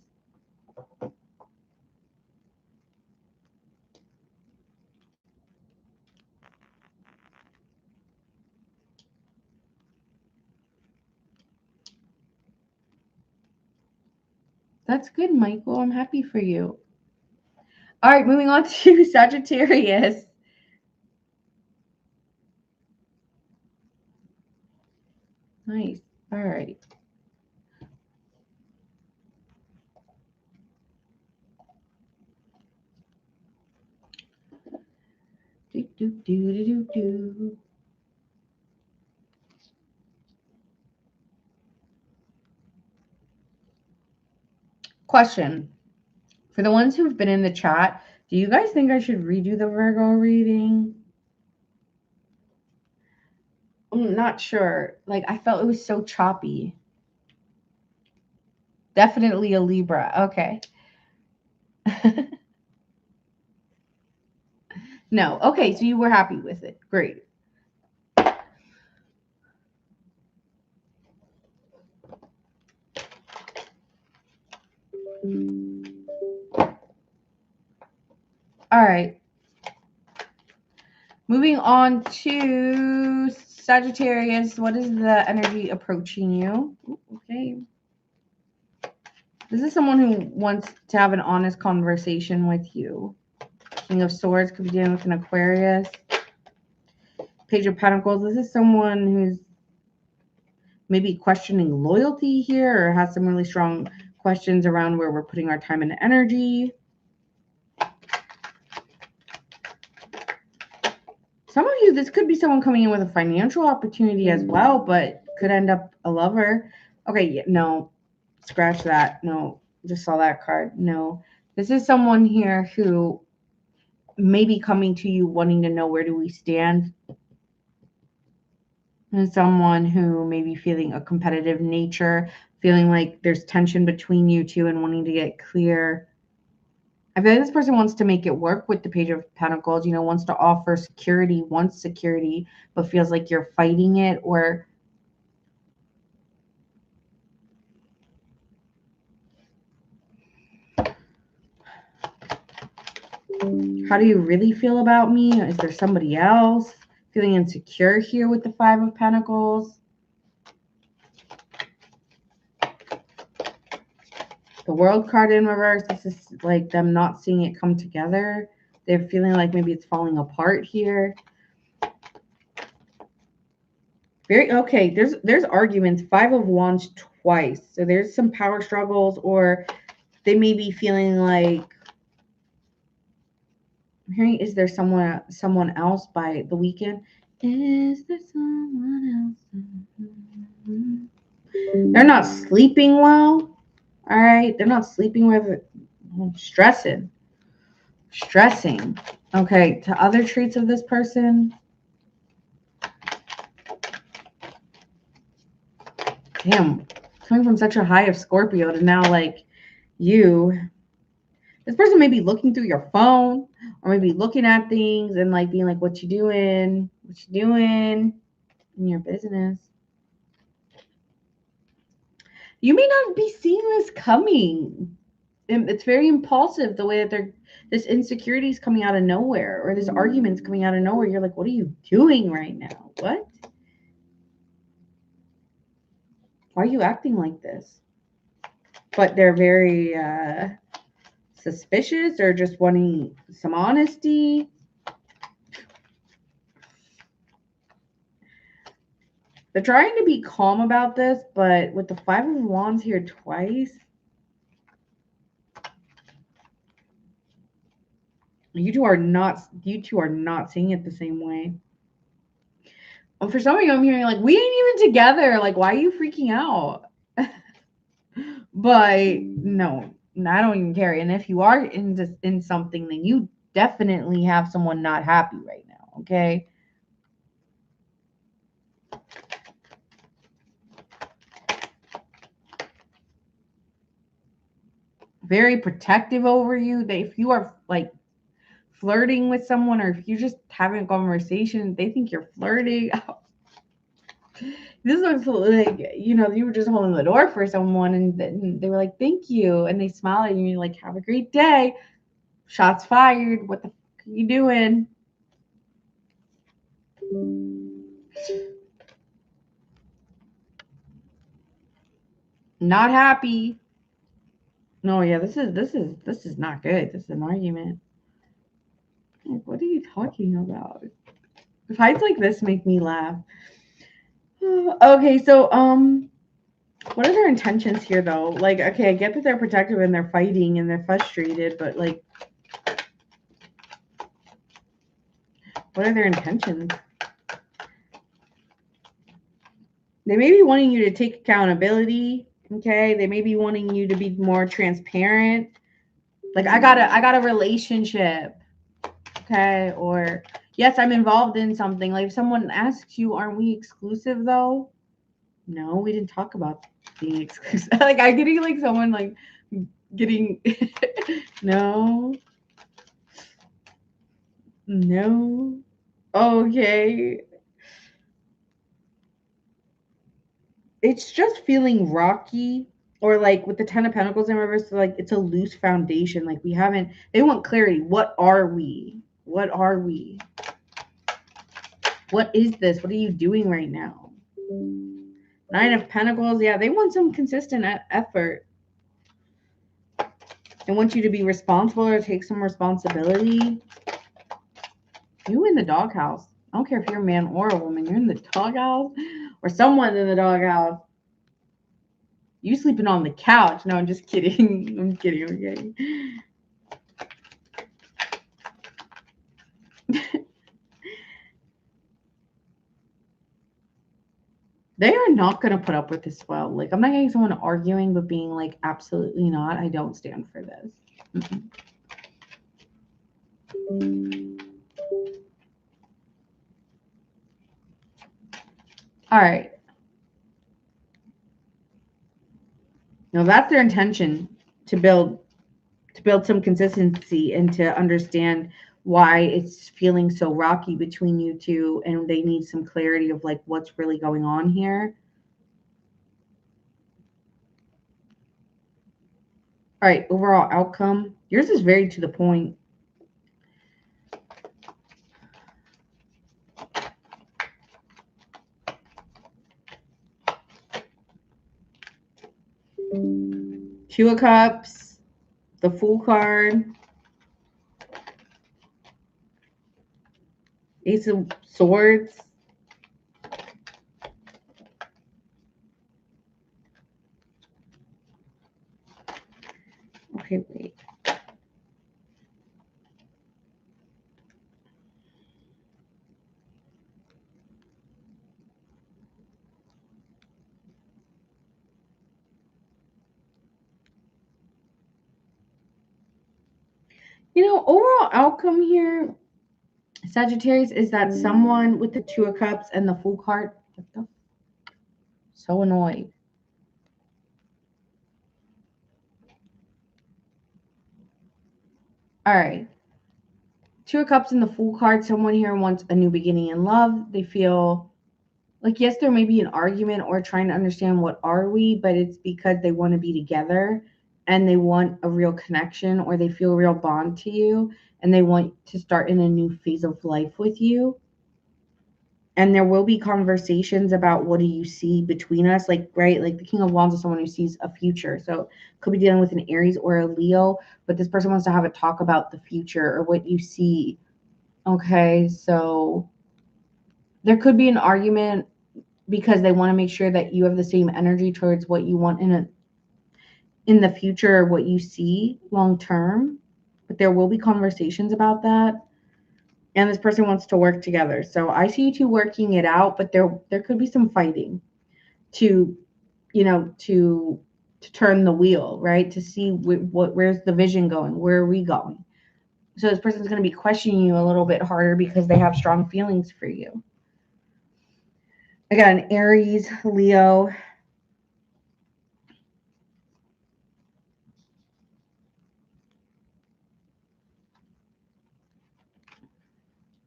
That's good, Michael. I'm happy for you. All right, moving on to Sagittarius. Nice. All right. Question. For the ones who've been in the chat, do you guys think I should redo the Virgo reading? I'm not sure. Like, I felt it was so choppy. Definitely a Libra. Okay. No. Okay, so you were happy with it. Great. All right. Moving on to Sagittarius. What is the energy approaching you? Ooh, okay. This is someone who wants to have an honest conversation with you. King of Swords could be dealing with an Aquarius. Page of Pentacles. This is someone who's maybe questioning loyalty here or has some really strong questions around where we're putting our time and energy. Some of you, this could be someone coming in with a financial opportunity as well, but could end up a lover. Okay, yeah, no, scratch that. No, just saw that card. No, this is someone here who may be coming to you wanting to know where do we stand. And someone who may be feeling a competitive nature, feeling like there's tension between you two and wanting to get clear. I feel like this person wants to make it work with the Page of Pentacles, you know, wants to offer security, wants security, but feels like you're fighting it. Or how do you really feel about me? Is there somebody else? Feeling insecure here with the Five of Pentacles. The World card in reverse. This is like them not seeing it come together. They're feeling like maybe it's falling apart here. Okay. There's arguments. 5 of Wands twice. So there's some power struggles, or they may be feeling like, I'm hearing, is there someone else by the weekend? Is there someone else? They're not sleeping well. All right. They're not sleeping with stressing. Okay. To other traits of this person. Damn. Coming from such a high of Scorpio to now, like, this person may be looking through your phone, or maybe looking at things and like being like, what you doing? What you doing in your business? You may not be seeing this coming. It's very impulsive the way that this insecurity is coming out of nowhere, or this argument's coming out of nowhere. You're like, what are you doing right now? What? Why are you acting like this? But they're very suspicious, or just wanting some honesty. They're trying to be calm about this, but with the 5 of Wands here twice, you two are not seeing it the same way. Well, for some of you, I'm hearing like, we ain't even together. Like, why are you freaking out? But no, I don't even care. And if you are in something, then you definitely have someone not happy right now. Okay. Very protective over you. If you are like flirting with someone, or if you're just having a conversation, they think you're flirting. This looks like, you were just holding the door for someone, and then they were like, thank you. And they smile at you, and you're like, have a great day. Shots fired. What the fuck are you doing? Not happy. No, yeah, this is not good. This is an argument. Like, what are you talking about? Fights like this make me laugh. Okay, so what are their intentions here though? Like, okay, I get that they're protective and they're fighting and they're frustrated, but like, what are their intentions? They may be wanting you to take accountability. Okay, they may be wanting you to be more transparent. Like, I got a relationship. Okay, or yes, I'm involved in something. Like, if someone asks you, aren't we exclusive though? No, we didn't talk about being exclusive. Like, I'm getting like someone like getting no. Okay. It's just feeling rocky, or like with the 10 of Pentacles in reverse, like it's a loose foundation. Like, they want clarity. What are we? What are we? What is this? What are you doing right now? 9 of Pentacles. Yeah, they want some consistent effort. They want you to be responsible or take some responsibility. You in the doghouse. I don't care if you're a man or a woman. You're in the doghouse, or someone's in the doghouse. You sleeping on the couch. No, I'm just kidding. I'm kidding. Okay. They are not going to put up with this well. Like, I'm not getting someone arguing, but being like, absolutely not. I don't stand for this. All right. Now that's their intention, to build some consistency and to understand why it's feeling so rocky between you two, and they need some clarity of like what's really going on here. All right, overall outcome. Yours is very to the point. Two of Cups, the Fool card, Ace of Swords, Okay, wait. You know, overall outcome here, Sagittarius, is that someone with the Two of Cups and the Fool card, what the, so annoyed. All right. Two of Cups and the Fool card, someone here wants a new beginning in love. They feel like, yes, there may be an argument or trying to understand what are we, but it's because they want to be together and they want a real connection, or they feel a real bond to you and they want to start in a new phase of life with you. And there will be conversations about, what do you see between us, like, right, like the King of Wands is someone who sees a future, so could be dealing with an Aries or a Leo, but this person wants to have a talk about the future or what you see. Okay, so there could be an argument because they want to make sure that you have the same energy towards what you want in the future, or what you see long term. But there will be conversations about that, and this person wants to work together. So I see you two working it out, but there could be some fighting to, you know, to turn the wheel, right? To see where's the vision going, where are we going. So this person's going to be questioning you a little bit harder because they have strong feelings for you. Again, Aries, Leo.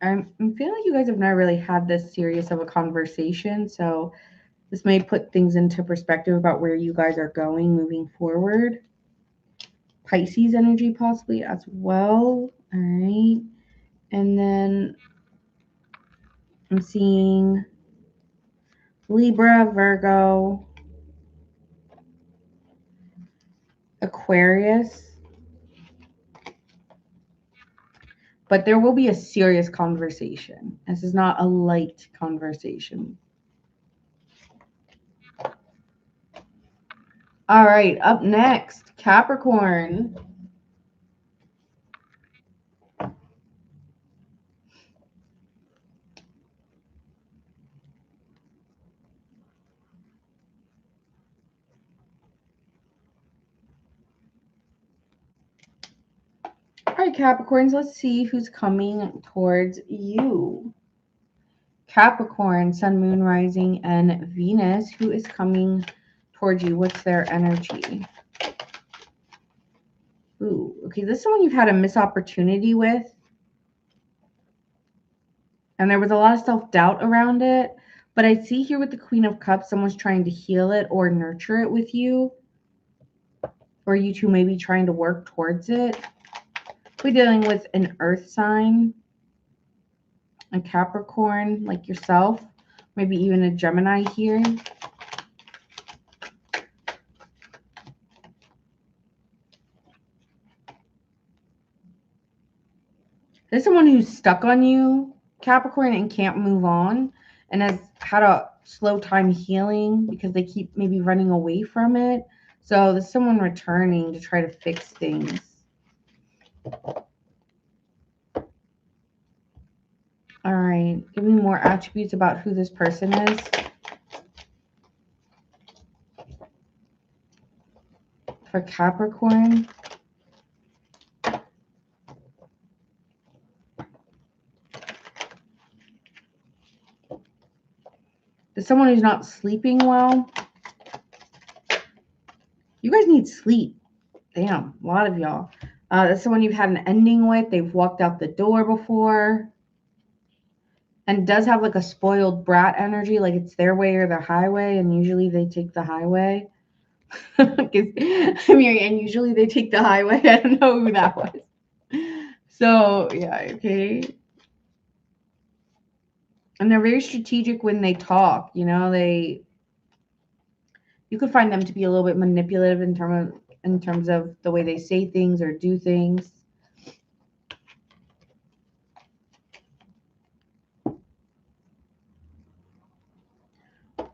I'm feeling like you guys have not really had this serious of a conversation, so this may put things into perspective about where you guys are going moving forward. Pisces energy possibly as well. All right. And then I'm seeing Libra, Virgo, Aquarius. But there will be a serious conversation. This is not a light conversation. All right, up next, Capricorn. All right, Capricorns, let's see who's coming towards you. Capricorn, Sun, Moon, Rising, and Venus. Who is coming towards you? What's their energy? Ooh, okay, this is someone you've had a missed opportunity with. And there was a lot of self-doubt around it. But I see here with the Queen of Cups, someone's trying to heal it or nurture it with you. Or you two may be trying to work towards it. We're dealing with an earth sign, a Capricorn like yourself, maybe even a Gemini here. There's someone who's stuck on you, Capricorn, and can't move on and has had a slow time healing because they keep maybe running away from it. So there's someone returning to try to fix things. All right, give me more attributes about who this person is. For Capricorn. There's someone who's not sleeping well. You guys need sleep. Damn, a lot of y'all. That's someone you've had an ending with. They've walked out the door before. And does have like a spoiled brat energy, like it's their way or the highway, and usually they take the highway. And usually they take the highway. I don't know who that was. So, yeah, okay. And they're very strategic when they talk, you know, you could find them to be a little bit manipulative in terms of the way they say things or do things.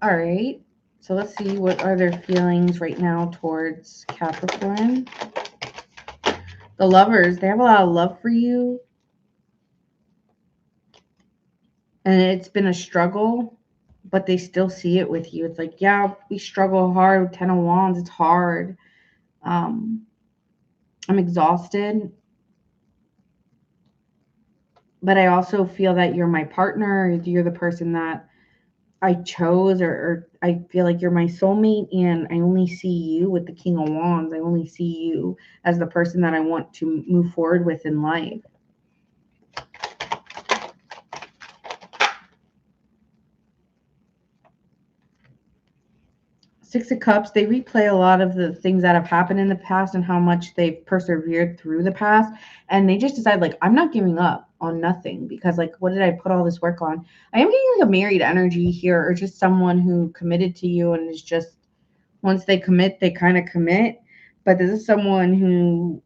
All right. So let's see, what are their feelings right now towards Capricorn? The Lovers, they have a lot of love for you. And it's been a struggle, but they still see it with you. It's like, yeah, we struggle hard. 10 of Wands, it's hard. I'm exhausted. But I also feel that you're my partner. You're the person that I chose, or I feel like you're my soulmate, and I only see you with the King of Wands. I only see you as the person that I want to move forward with in life. Six of Cups, they replay a lot of the things that have happened in the past and how much they've persevered through the past. And they just decide, like, I'm not giving up on nothing because, like, what did I put all this work on? I am getting like a married energy here, or just someone who committed to you and is just, once they commit, they kind of commit. But this is someone who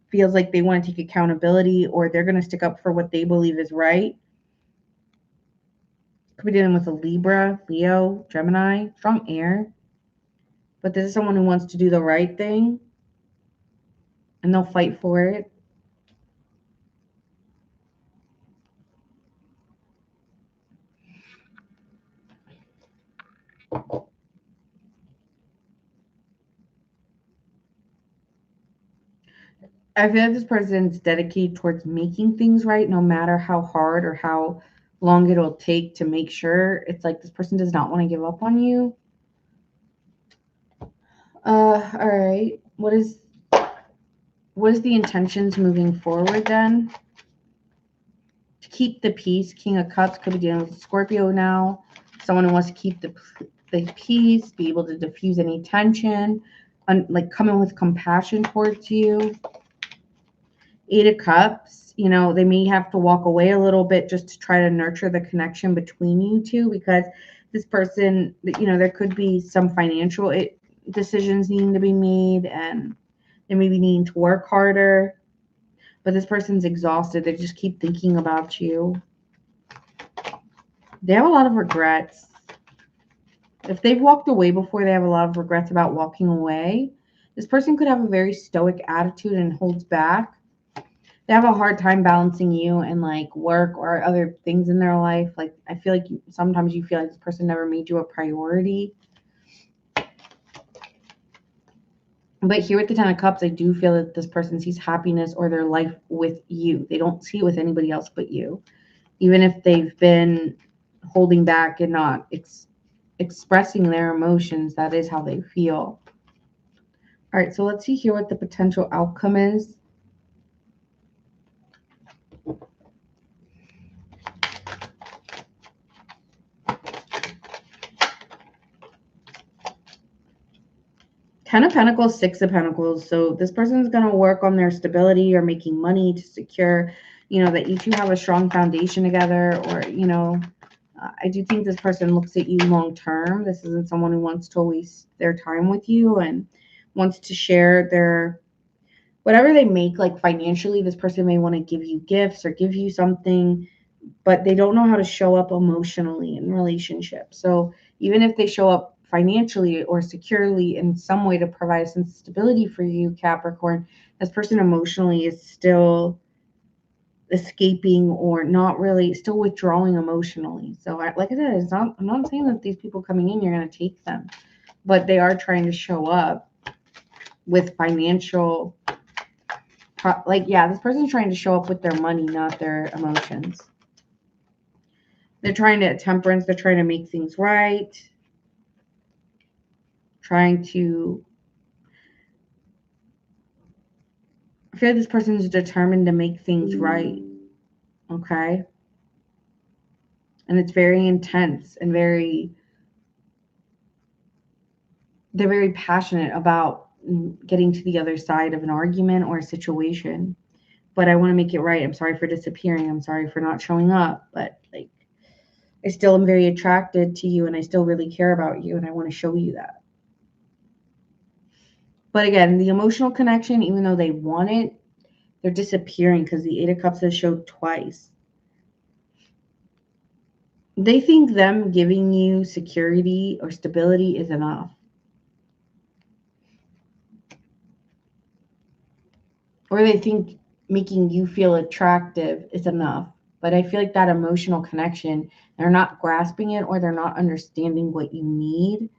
feels like they want to take accountability, or they're going to stick up for what they believe is right. Could be dealing with a Libra, Leo, Gemini, strong air. But this is someone who wants to do the right thing, and they'll fight for it. I feel like this person's dedicated towards making things right, no matter how hard or how long it'll take to make sure. It's like this person does not want to give up on you. All right. What is the intentions moving forward then? To keep the peace. King of Cups, could be dealing with Scorpio now. Someone who wants to keep the peace, be able to diffuse any tension, like come in with compassion towards you. Eight of Cups, you know, they may have to walk away a little bit just to try to nurture the connection between you two, because this person, you know, there could be some financial decisions needing to be made, and they may be needing to work harder. But this person's exhausted. They just keep thinking about you. They have a lot of regrets. If they've walked away before, they have a lot of regrets about walking away. This person could have a very stoic attitude and holds back. They have a hard time balancing you and like work or other things in their life. Like, I feel like sometimes you feel like this person never made you a priority. But here with the Ten of Cups, I do feel that this person sees happiness or their life with you. They don't see it with anybody else but you. Even if they've been holding back and not expressing their emotions, that is how they feel. All right, so let's see here what the potential outcome is. Ten of Pentacles, Six of Pentacles. So this person is going to work on their stability or making money to secure, you know, that you two have a strong foundation together, or, you know, I do think this person looks at you long term. This isn't someone who wants to waste their time with you and wants to share their, whatever they make, like financially. This person may want to give you gifts or give you something, but they don't know how to show up emotionally in relationships. So even if they show up financially or securely in some way to provide some stability for you, Capricorn, this person emotionally is still escaping or not really, still withdrawing emotionally. So like I said, I'm not saying that these people coming in, you're going to take them, but they are trying to show up with financial, like, yeah, this person's trying to show up with their money, not their emotions. They're trying to temperance. They're trying to make things right. Trying to, I feel like this person is determined to make things right. Okay. And it's very intense and they're very passionate about getting to the other side of an argument or a situation. But I want to make it right. I'm sorry for disappearing. I'm sorry for not showing up. But like, I still am very attracted to you, and I still really care about you, and I want to show you that. But again, the emotional connection, even though they want it, they're disappearing because the Eight of Cups has showed twice. They think them giving you security or stability is enough. or they think making you feel attractive is enough. But I feel like that emotional connection, they're not grasping it or they're not understanding what you need.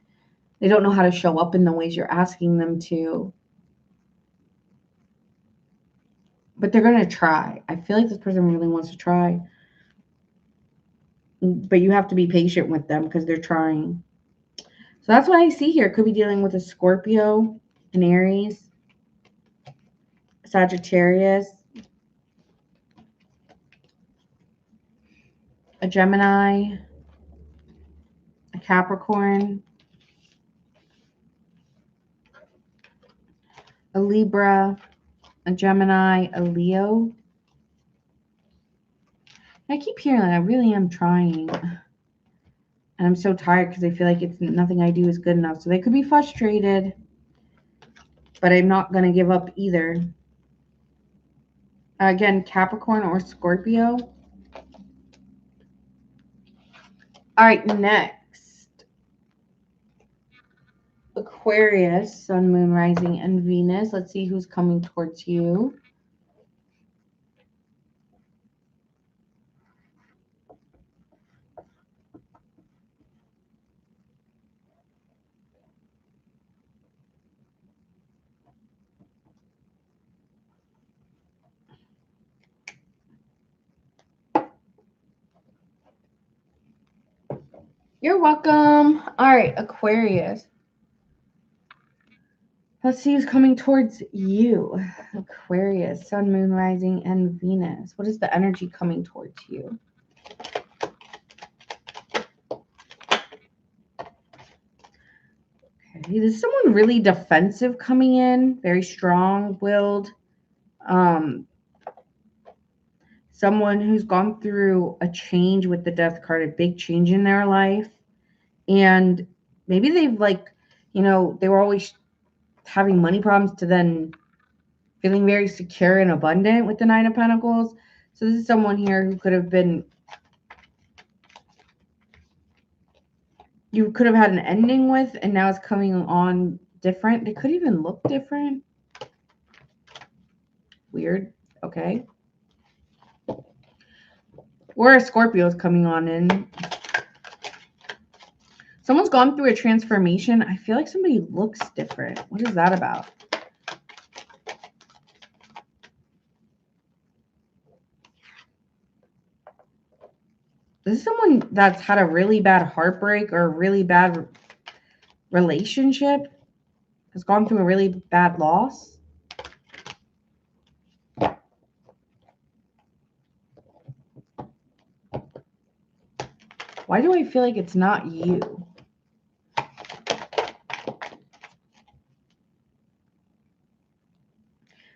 They don't know how to show up in the ways you're asking them to. But they're going to try. I feel like this person really wants to try. But you have to be patient with them because they're trying. So that's what I see here. Could be dealing with a Scorpio, an Aries, Sagittarius, a Gemini, a Capricorn, a Libra, a Gemini, a Leo. I keep hearing that I really am trying. And I'm so tired because I feel like it's nothing I do is good enough. So they could be frustrated, but I'm not going to give up either. Again, Capricorn or Scorpio. All right, next. Aquarius, Sun, Moon, Rising, and Venus. Let's see who's coming towards you. You're welcome. All right, Aquarius. Let's see who's coming towards you. Aquarius, Sun, Moon, Rising, and Venus. What is the energy coming towards you? Okay, this is someone really defensive coming in, very strong-willed. Someone who's gone through a change with the Death card, a big change in their life. And maybe they've they were always having money problems to then feeling very secure and abundant with the Nine of Pentacles. So this is someone here who could have been, you could have had an ending with, and now it's coming on different. They could even look different. Weird. Okay. Or a Scorpio is coming on in. Someone's gone through a transformation. I feel like somebody looks different. What is that about? This is someone that's had a really bad heartbreak or a really bad relationship. Has gone through a really bad loss. Why do I feel like it's not you?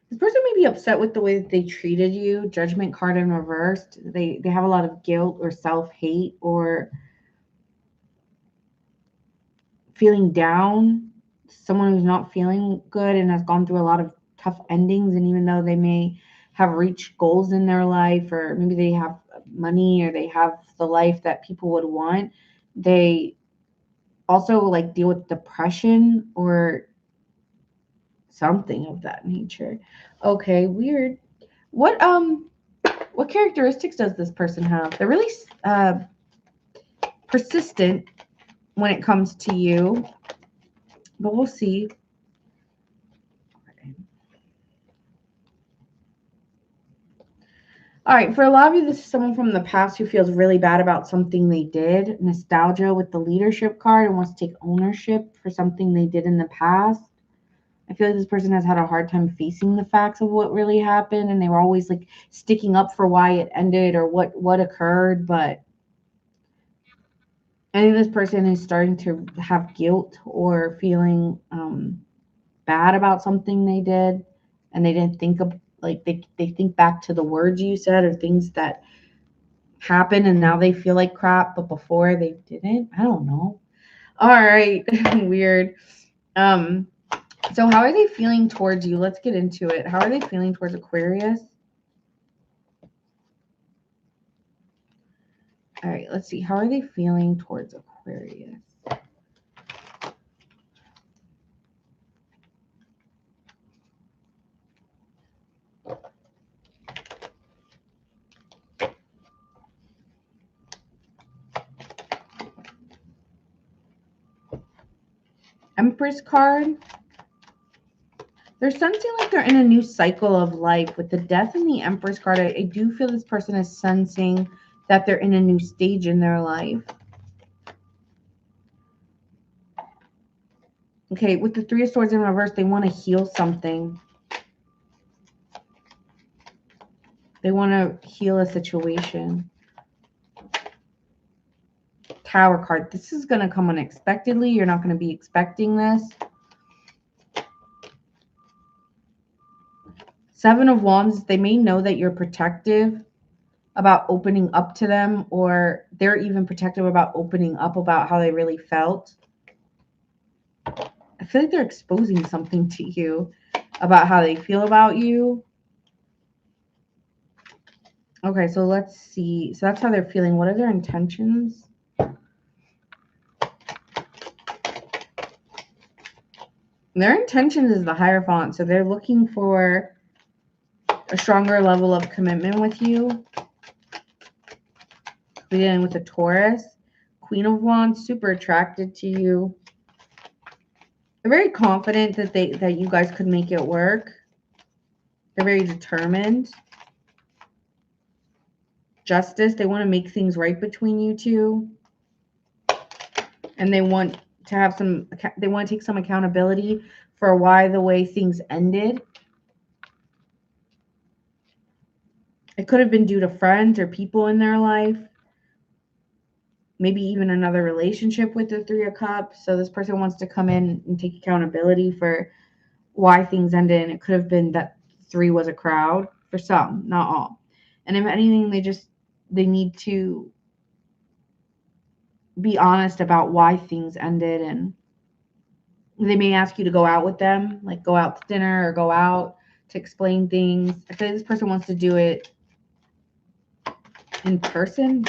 This person may be upset with the way that they treated you. Judgment card in reversed. They have a lot of guilt or self-hate or feeling down. Someone who's not feeling good and has gone through a lot of tough endings. And even though they may have reached goals in their life, or maybe they have money or they have the life that people would want, they also like deal with depression or something of that nature. Okay, weird. What characteristics does this person have? They're really persistent when it comes to you, but we'll see. All right, for a lot of you, this is someone from the past who feels really bad about something they did. Nostalgia with the leadership card and wants to take ownership for something they did in the past. I feel like this person has had a hard time facing the facts of what really happened, and they were always like sticking up for why it ended or what occurred. But I think this person is starting to have guilt or feeling bad about something they did, and they didn't think of like they think back to the words you said or things that happened, and now they feel like crap, but before they didn't. I don't know. All right, weird. So how are they feeling towards you? Let's get into it. How are they feeling towards Aquarius? All right, let's see. How are they feeling towards Aquarius? Empress card. They're sensing like they're in a new cycle of life. With the Death and the Empress card, I do feel this person is sensing that they're in a new stage in their life. Okay, with the Three of Swords in reverse, they want to heal something. They want to heal a situation. Tower card. This is going to come unexpectedly. You're not going to be expecting this. Seven of Wands. They may know that you're protective about opening up to them, or they're even protective about opening up about how they really felt. I feel like they're exposing something to you about how they feel about you. Okay, so let's see. So that's how they're feeling. What are their intentions? Their intentions is the Hierophant. So they're looking for a stronger level of commitment with you. Beginning with a Taurus. Queen of Wands, super attracted to you. They're very confident that you guys could make it work. They're very determined. Justice, they want to make things right between you two. And they want to have they want to take some accountability for why the way things ended. It could have been due to friends or people in their life. Maybe even another relationship with the Three of Cups. So this person wants to come in and take accountability for why things ended. And it could have been that 3 was a crowd for some, not all. And if anything, they need to be honest about why things ended. And they may ask you to go out with them, like go out to dinner or go out to explain things. I feel like this person wants to do it in person.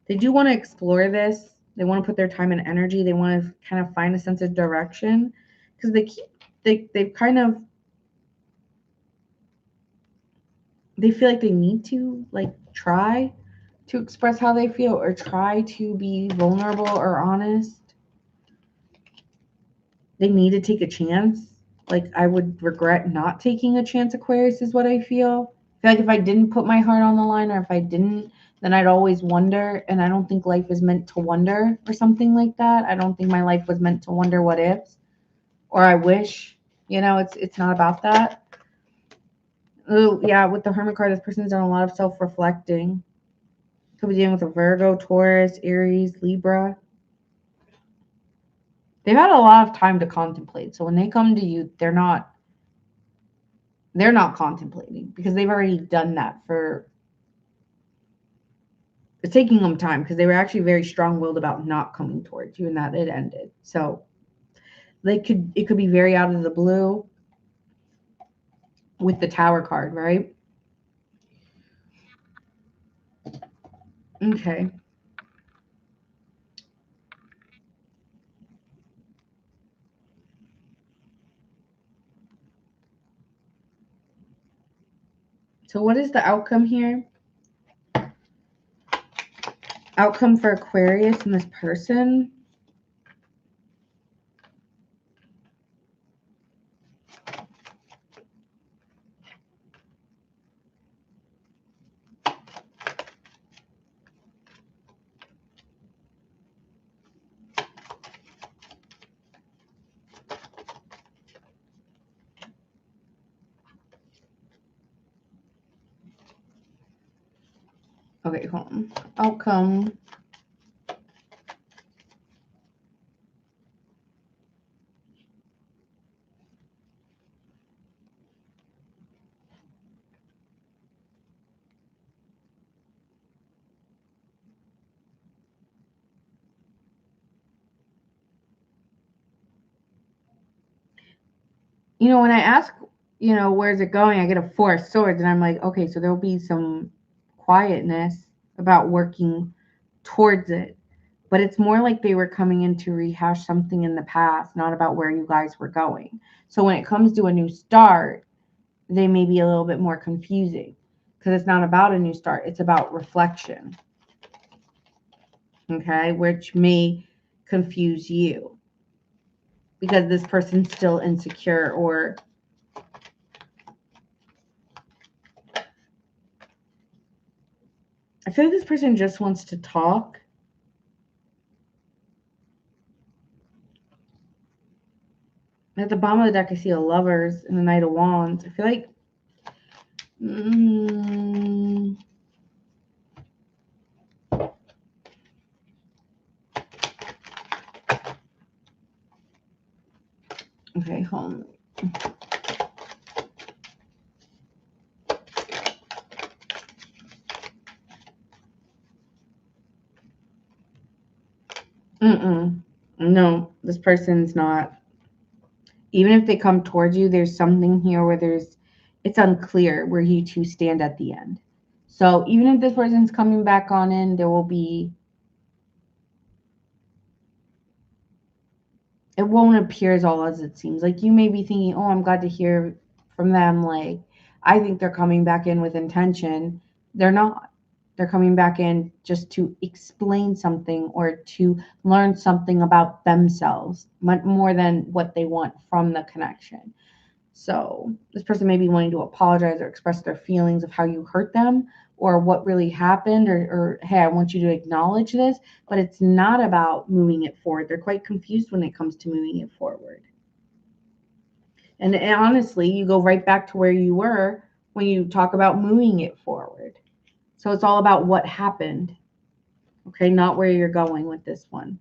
They do want to explore this. They want to put their time and energy. They want to kind of find a sense of direction, because they've kind of, they feel like they need to like try to express how they feel or try to be vulnerable or honest. They need to take a chance. Like, I would regret not taking a chance, Aquarius, is what I feel. I feel like if I didn't put my heart on the line, or if I didn't, then I'd always wonder. And I don't think life is meant to wonder or something like that. I don't think my life was meant to wonder what ifs, or I wish. It's not about that. Oh, yeah, with the Hermit card, this person's done a lot of self-reflecting. Could be dealing with a Virgo, Taurus, Aries, Libra. They've had a lot of time to contemplate. So when they come to you, they're not contemplating, because they've already done that for, it's taking them time, because they were actually very strong-willed about not coming towards you, and that it ended. So it could be very out of the blue with the Tower card, right? Okay. So what is the outcome here? Outcome for Aquarius and this person. Okay, hold on. Outcome. When I ask, where's it going, I get a 4 of Swords, and I'm like, okay, so there'll be some quietness about working towards it. But it's more like they were coming in to rehash something in the past, not about where you guys were going. So when it comes to a new start, they may be a little bit more confusing, because it's not about a new start. It's about reflection. Okay, which may confuse you. because this person's still insecure, or I feel like this person just wants to talk. At the bottom of the deck, I see a Lovers and the Knight of Wands. I feel like okay, hold on. No, this person's not. Even if they come towards you, there's something here where it's unclear where you two stand at the end. So even if this person's coming back on in, there will be, it won't appear as all as it seems. Like you may be thinking, oh, I'm glad to hear from them. Like, I think they're coming back in with intention. They're not. They're coming back in just to explain something or to learn something about themselves, much more than what they want from the connection. So this person may be wanting to apologize or express their feelings of how you hurt them or what really happened, or hey, I want you to acknowledge this, but it's not about moving it forward. They're quite confused when it comes to moving it forward. And honestly, you go right back to where you were when you talk about moving it forward. So it's all about what happened, okay, not where you're going with this one.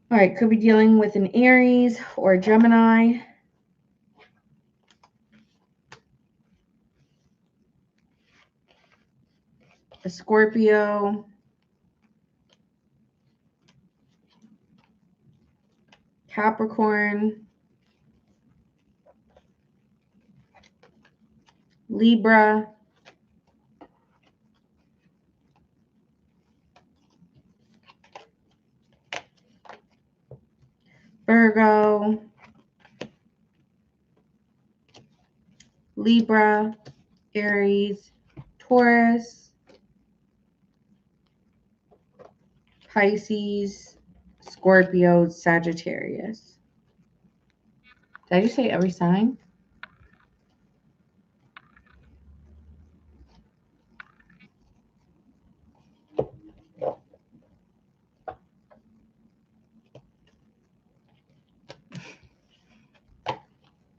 All right, could be dealing with an Aries or a Gemini. A Scorpio. Capricorn. Libra. Virgo. Libra. Aries. Taurus. Pisces. Scorpio. Sagittarius. Did I just say every sign?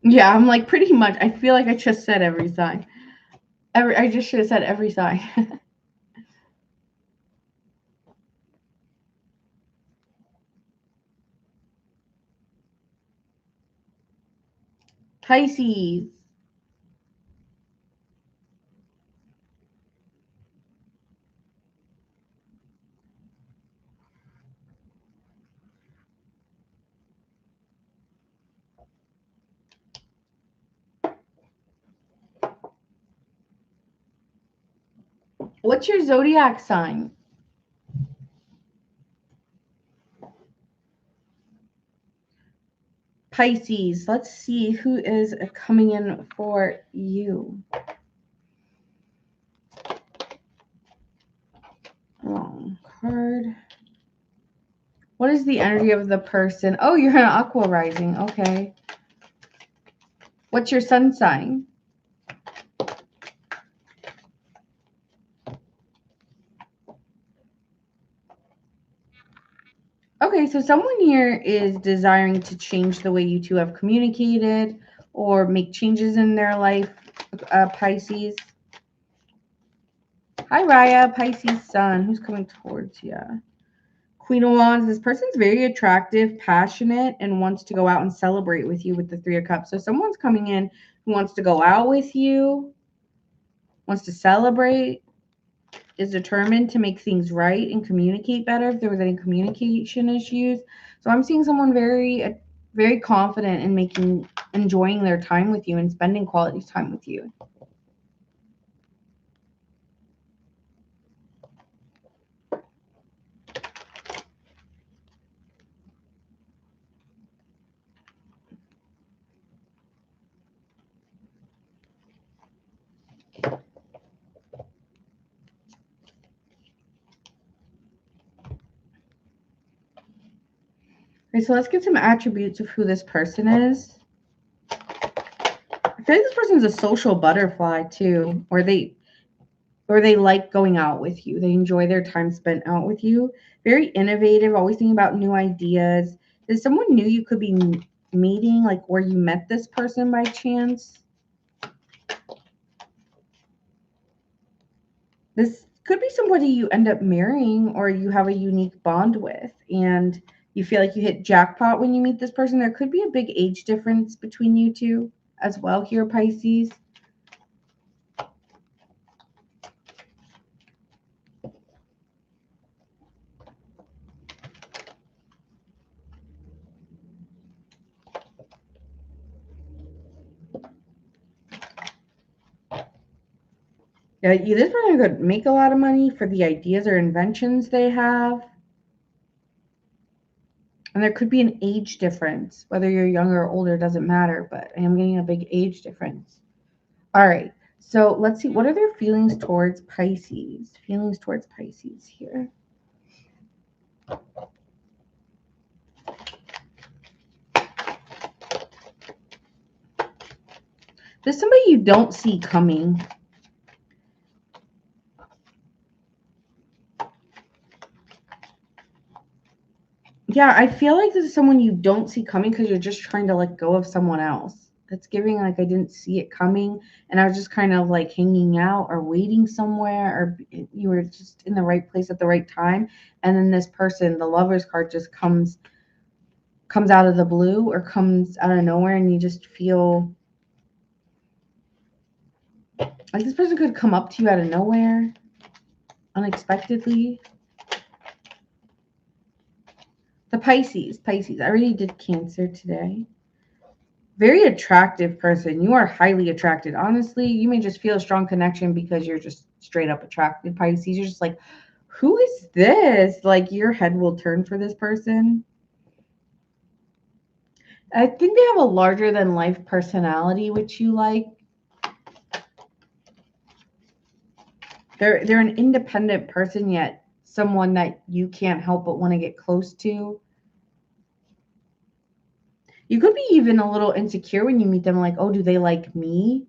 Yeah, I'm like pretty much. I feel like I just said every sign. I just should have said every sign. Pisces. What's your zodiac sign? Pisces. Let's see who is coming in for you. Wrong card. What is the energy of the person? Oh, you're an Aqua rising. Okay. What's your sun sign? Okay, so someone here is desiring to change the way you two have communicated or make changes in their life, Pisces. Hi, Raya, Pisces sun. Who's coming towards you? Queen of Wands. This person's very attractive, passionate, and wants to go out and celebrate with you with the Three of Cups. So someone's coming in who wants to go out with you, wants to celebrate, is determined to make things right and communicate better if there was any communication issues. So I'm seeing someone very, very confident in enjoying their time with you and spending quality time with you. Okay, so let's get some attributes of who this person is. I feel like this person's a social butterfly too, or they like going out with you. They enjoy their time spent out with you. Very innovative, always thinking about new ideas. Is someone new you could be meeting, like where you met this person by chance? This could be somebody you end up marrying or you have a unique bond with, and you feel like you hit jackpot when you meet this person. There could be a big age difference between you two as well here, Pisces. Yeah, this person could make a lot of money for the ideas or inventions they have. And there could be an age difference. Whether you're younger or older doesn't matter, but I am getting a big age difference. All right. So let's see. What are their feelings towards Pisces? Feelings towards Pisces here. There's somebody you don't see coming. Yeah, I feel like this is someone you don't see coming because you're just trying to let go of someone else. That's giving like I didn't see it coming and I was just kind of like hanging out or waiting somewhere, or you were just in the right place at the right time, and then this person, the Lover's card, just comes out of the blue or comes out of nowhere, and you just feel like this person could come up to you out of nowhere unexpectedly. The Pisces. I already did Cancer today. Very attractive person. You are highly attracted. Honestly, you may just feel a strong connection because you're just straight up attracted, Pisces. You're just like, who is this? Like, your head will turn for this person. I think they have a larger than life personality, which you like. They're an independent person, yet someone that you can't help but want to get close to. You could be even a little insecure when you meet them, like, oh, do they like me?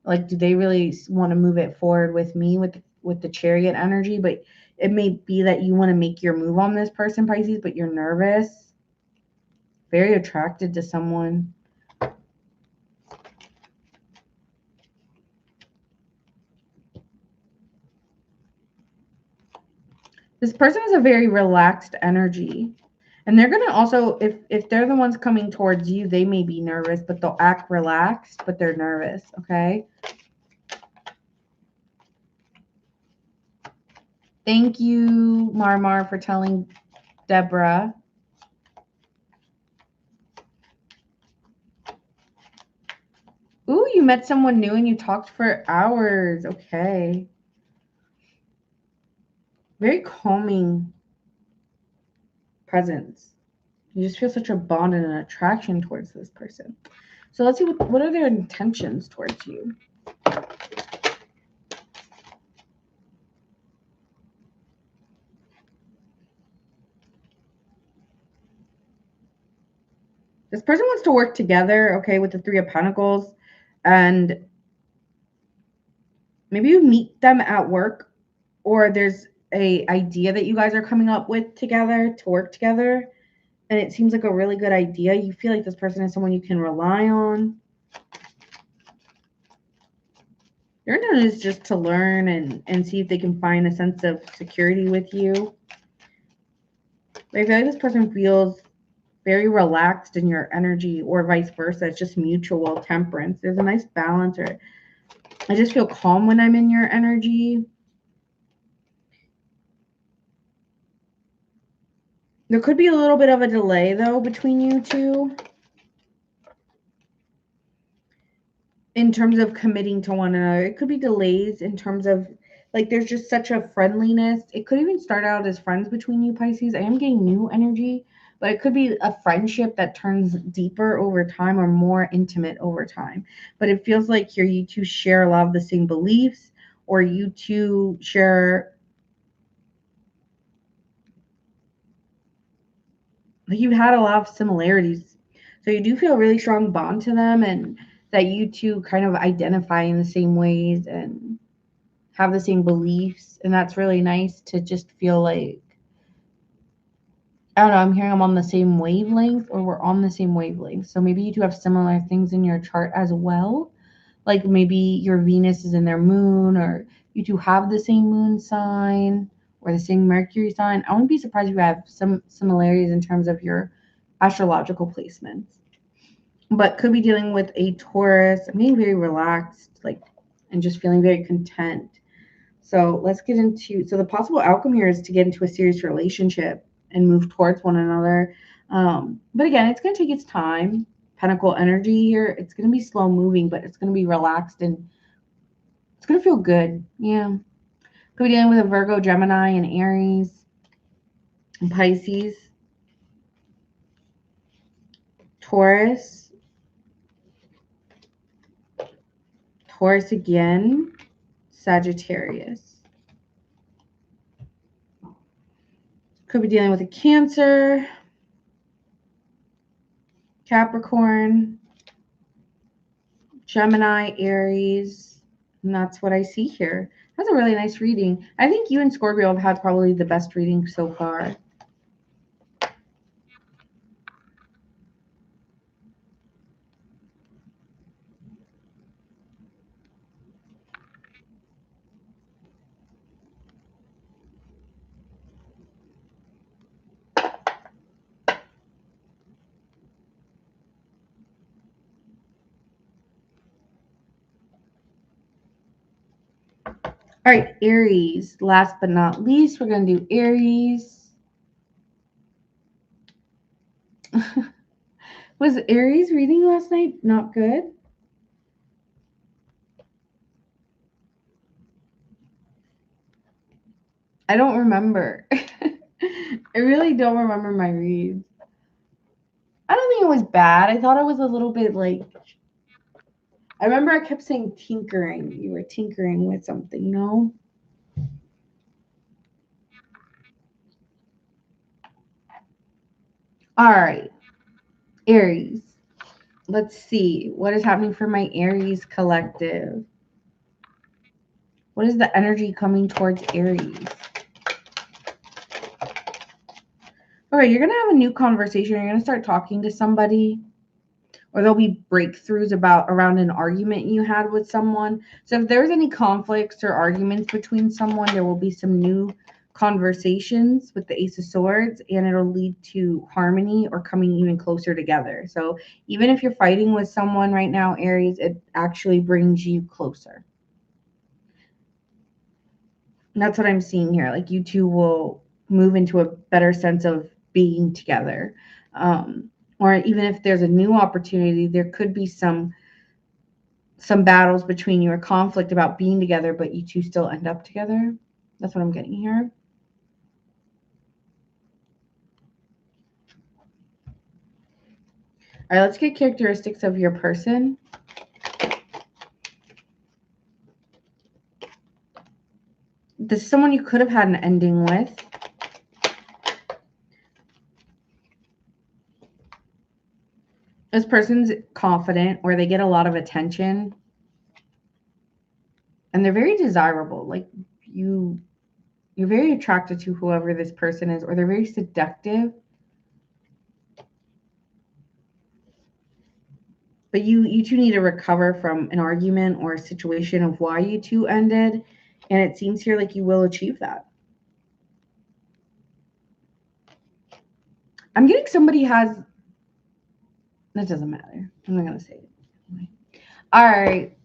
Like, do they really want to move it forward with me with the chariot energy? But it may be that you want to make your move on this person, Pisces, but you're nervous. Very attracted to someone. This person has a very relaxed energy. And they're going to also, if they're the ones coming towards you, they may be nervous, but they'll act relaxed, but they're nervous, okay? Thank you, Marmar, for telling Deborah. Ooh, you met someone new and you talked for hours. Okay. Very calming presence. You just feel such a bond and an attraction towards this person. So let's see, what are their intentions towards you? This person wants to work together, okay, with the Three of Pentacles. And maybe you meet them at work, or there's a idea that you guys are coming up with together to work together. And it seems like a really good idea. You feel like this person is someone you can rely on. Your intention is just to learn and see if they can find a sense of security with you. I feel like this person feels very relaxed in your energy, or vice versa. It's just mutual temperance. There's a nice balance, or I just feel calm when I'm in your energy. There could be a little bit of a delay, though, between you two in terms of committing to one another. It could be delays in terms of, like, there's just such a friendliness. It could even start out as friends between you, Pisces. I am getting new energy, but it could be a friendship that turns deeper over time or more intimate over time. But it feels like here you two share a lot of the same beliefs, or you two share like you had a lot of similarities. So you do feel a really strong bond to them, and that you two kind of identify in the same ways and have the same beliefs. And that's really nice to just feel like, I don't know, I'm hearing I'm on the same wavelength, or we're on the same wavelength. So maybe you do have similar things in your chart as well. Like maybe your Venus is in their moon, or you two have the same moon sign or the same Mercury sign. I wouldn't be surprised if you have some similarities in terms of your astrological placements. But could be dealing with a Taurus. I'm getting very relaxed, like, and just feeling very content. So let's get into, so the possible outcome here is to get into a serious relationship and move towards one another. But again, it's going to take its time. Pentacle energy here, it's going to be slow moving, but it's going to be relaxed and it's going to feel good. Yeah. Could be dealing with a Virgo, Gemini, and Aries, and Pisces, Taurus, Taurus again, Sagittarius. Could be dealing with a Cancer, Capricorn, Gemini, Aries, and that's what I see here. That's a really nice reading. I think you and Scorpio have had probably the best reading so far. All right, Aries. Last but not least, we're going to do Aries. Was Aries reading last night not good? I don't remember. I really don't remember my reads. I don't think it was bad. I thought it was a little bit like, I remember I kept saying tinkering. You were tinkering with something, no? All right, Aries. Let's see. What is happening for my Aries collective? What is the energy coming towards Aries? All right, you're going to have a new conversation. You're going to start talking to somebody, or there'll be breakthroughs around an argument you had with someone. So if there's any conflicts or arguments between someone, there will be some new conversations with the Ace of Swords, and it'll lead to harmony or coming even closer together. So even if you're fighting with someone right now, Aries, it actually brings you closer. And that's what I'm seeing here. Like you two will move into a better sense of being together. Or even if there's a new opportunity, there could be some battles between you or conflict about being together, but you two still end up together. That's what I'm getting here. All right, let's get characteristics of your person. This is someone you could have had an ending with. This person's confident, or they get a lot of attention. And they're very desirable. Like you're very attracted to whoever this person is, or they're very seductive. But you two need to recover from an argument or a situation of why you two ended. And it seems here like you will achieve that. I'm getting somebody has, that doesn't matter. I'm not going to say it. All right.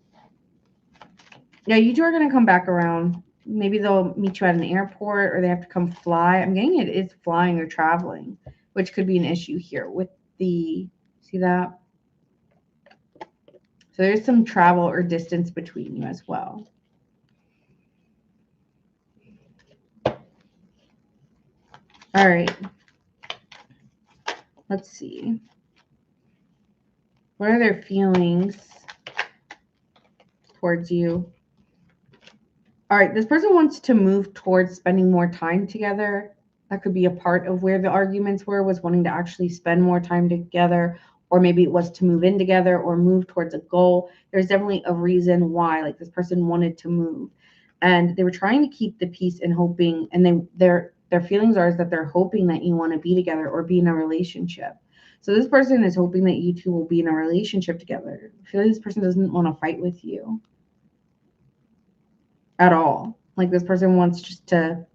Yeah, you two are going to come back around. Maybe they'll meet you at an airport, or they have to come fly. I'm getting it is flying or traveling, which could be an issue here with the, see that? So there's some travel or distance between you as well. All right. Let's see. What are their feelings towards you? All right. This person wants to move towards spending more time together. That could be a part of where the arguments were, was wanting to actually spend more time together, or maybe it was to move in together or move towards a goal. There's definitely a reason why, like, this person wanted to move, and they were trying to keep the peace and hoping, and their feelings are is that they're hoping that you want to be together or be in a relationship. So this person is hoping that you two will be in a relationship together. I feel like this person doesn't want to fight with you at all. Like, this person wants just to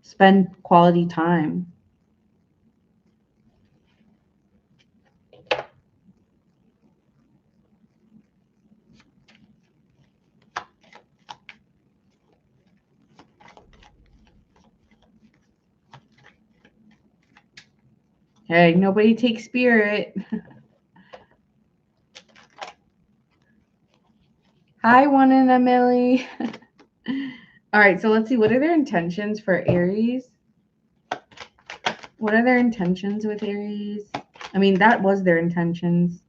spend quality time. Hey, nobody takes spirit. Hi, one and a Millie. All right, so let's see. What are their intentions for Aries? What are their intentions with Aries? I mean, that was their intentions,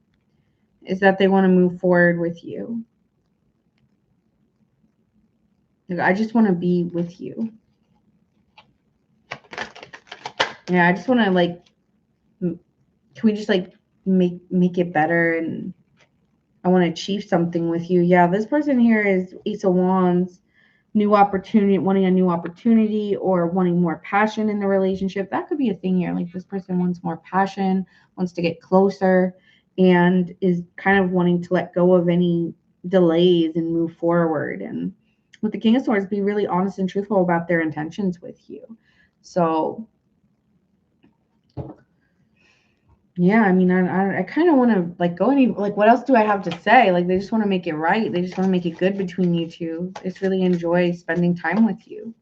is that they want to move forward with you. Like, I just want to be with you. Yeah, I just want to, like, can we just, like, make it better, and I want to achieve something with you. Yeah, this person here is Ace of Wands. New opportunity, wanting a new opportunity, or wanting more passion in the relationship. That could be a thing here. Like, this person wants more passion, wants to get closer, and is kind of wanting to let go of any delays and move forward. And with the King of Swords, be really honest and truthful about their intentions with you. So yeah, I mean, I kind of want to, like, go any, like, what else do I have to say? Like, they just want to make it right. They just want to make it good between you two. They just really enjoy spending time with you.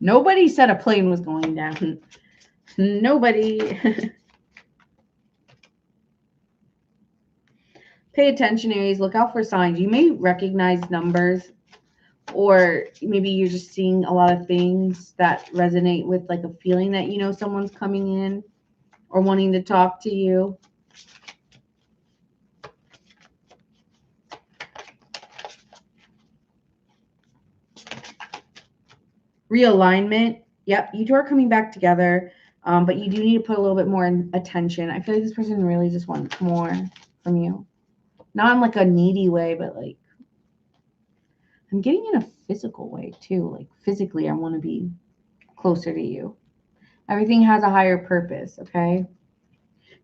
Nobody said a plane was going down. Nobody. Pay attention, Aries. Look out for signs. You may recognize numbers, or maybe you're just seeing a lot of things that resonate with, like, a feeling that, you know, someone's coming in or wanting to talk to you. Realignment. Yep, you two are coming back together, but you do need to put a little bit more attention. I feel like this person really just wants more from you. Not in, like, a needy way, but, like, I'm getting in a physical way too. Like, physically, I want to be closer to you. Everything has a higher purpose, okay?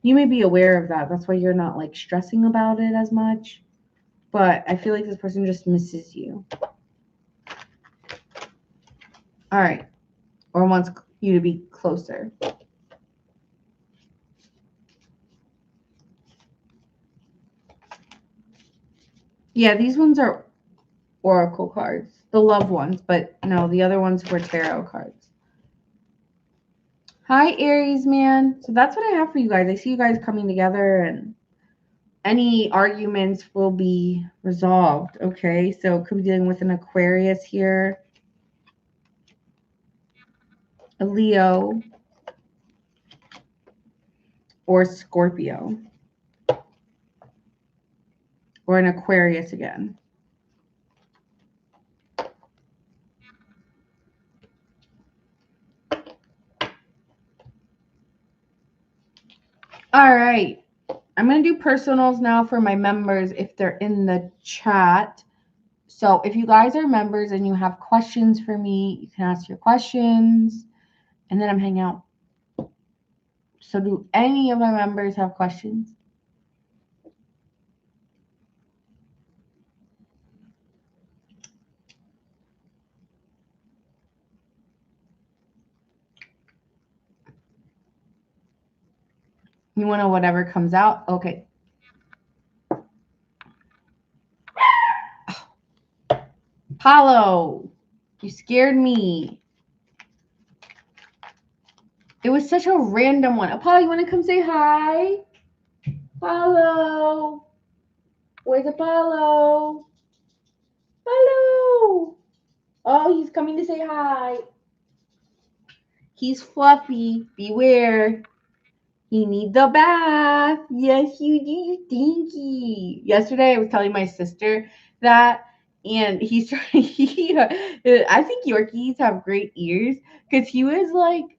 You may be aware of that. That's why you're not, like, stressing about it as much. But I feel like this person just misses you. All right. Or wants you to be closer. Yeah, these ones are oracle cards. The love ones, but no, the other ones were tarot cards. Hi, Aries, man. So that's what I have for you guys. I see you guys coming together, and any arguments will be resolved. Okay, so could be dealing with an Aquarius here, a Leo, or Scorpio, or an Aquarius again. All right, I'm going to do personals now for my members if they're in the chat. So if you guys are members and you have questions for me, you can ask your questions, and then I'm hanging out. So do any of my members have questions? You want to whatever comes out? Okay. Paulo, you scared me. It was such a random one. Apollo, you want to come say hi? Apollo. Where's Apollo? Apollo. Oh, he's coming to say hi. He's fluffy. Beware. You need the bath. Yes, you do, you stinky. Yesterday, I was telling my sister that, and he's trying. I think Yorkies have great ears because he was like,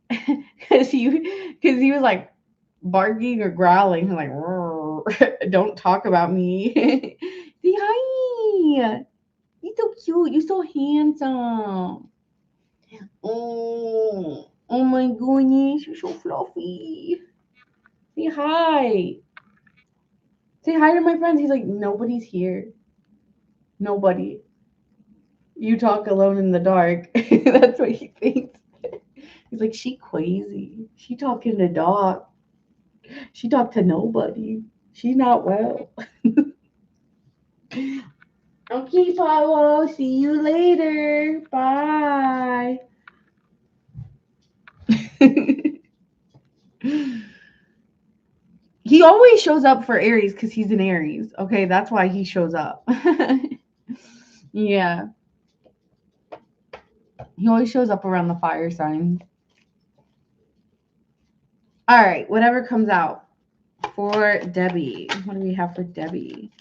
because he was like barking or growling, like, don't talk about me. Say hi. You're so cute. You're so handsome. Oh my goodness, you're so fluffy. Say hi. Say hi to my friends. He's like, nobody's here. Nobody. You talk alone in the dark. That's what he thinks. He's like, she crazy. She talking to dog. She talked to nobody. She's not well. Okay, Paulo. See you later. Bye. He always shows up for Aries because he's an Aries. Okay, that's why he shows up. Yeah. He always shows up around the fire signs. All right, whatever comes out for Debbie. What do we have for Debbie?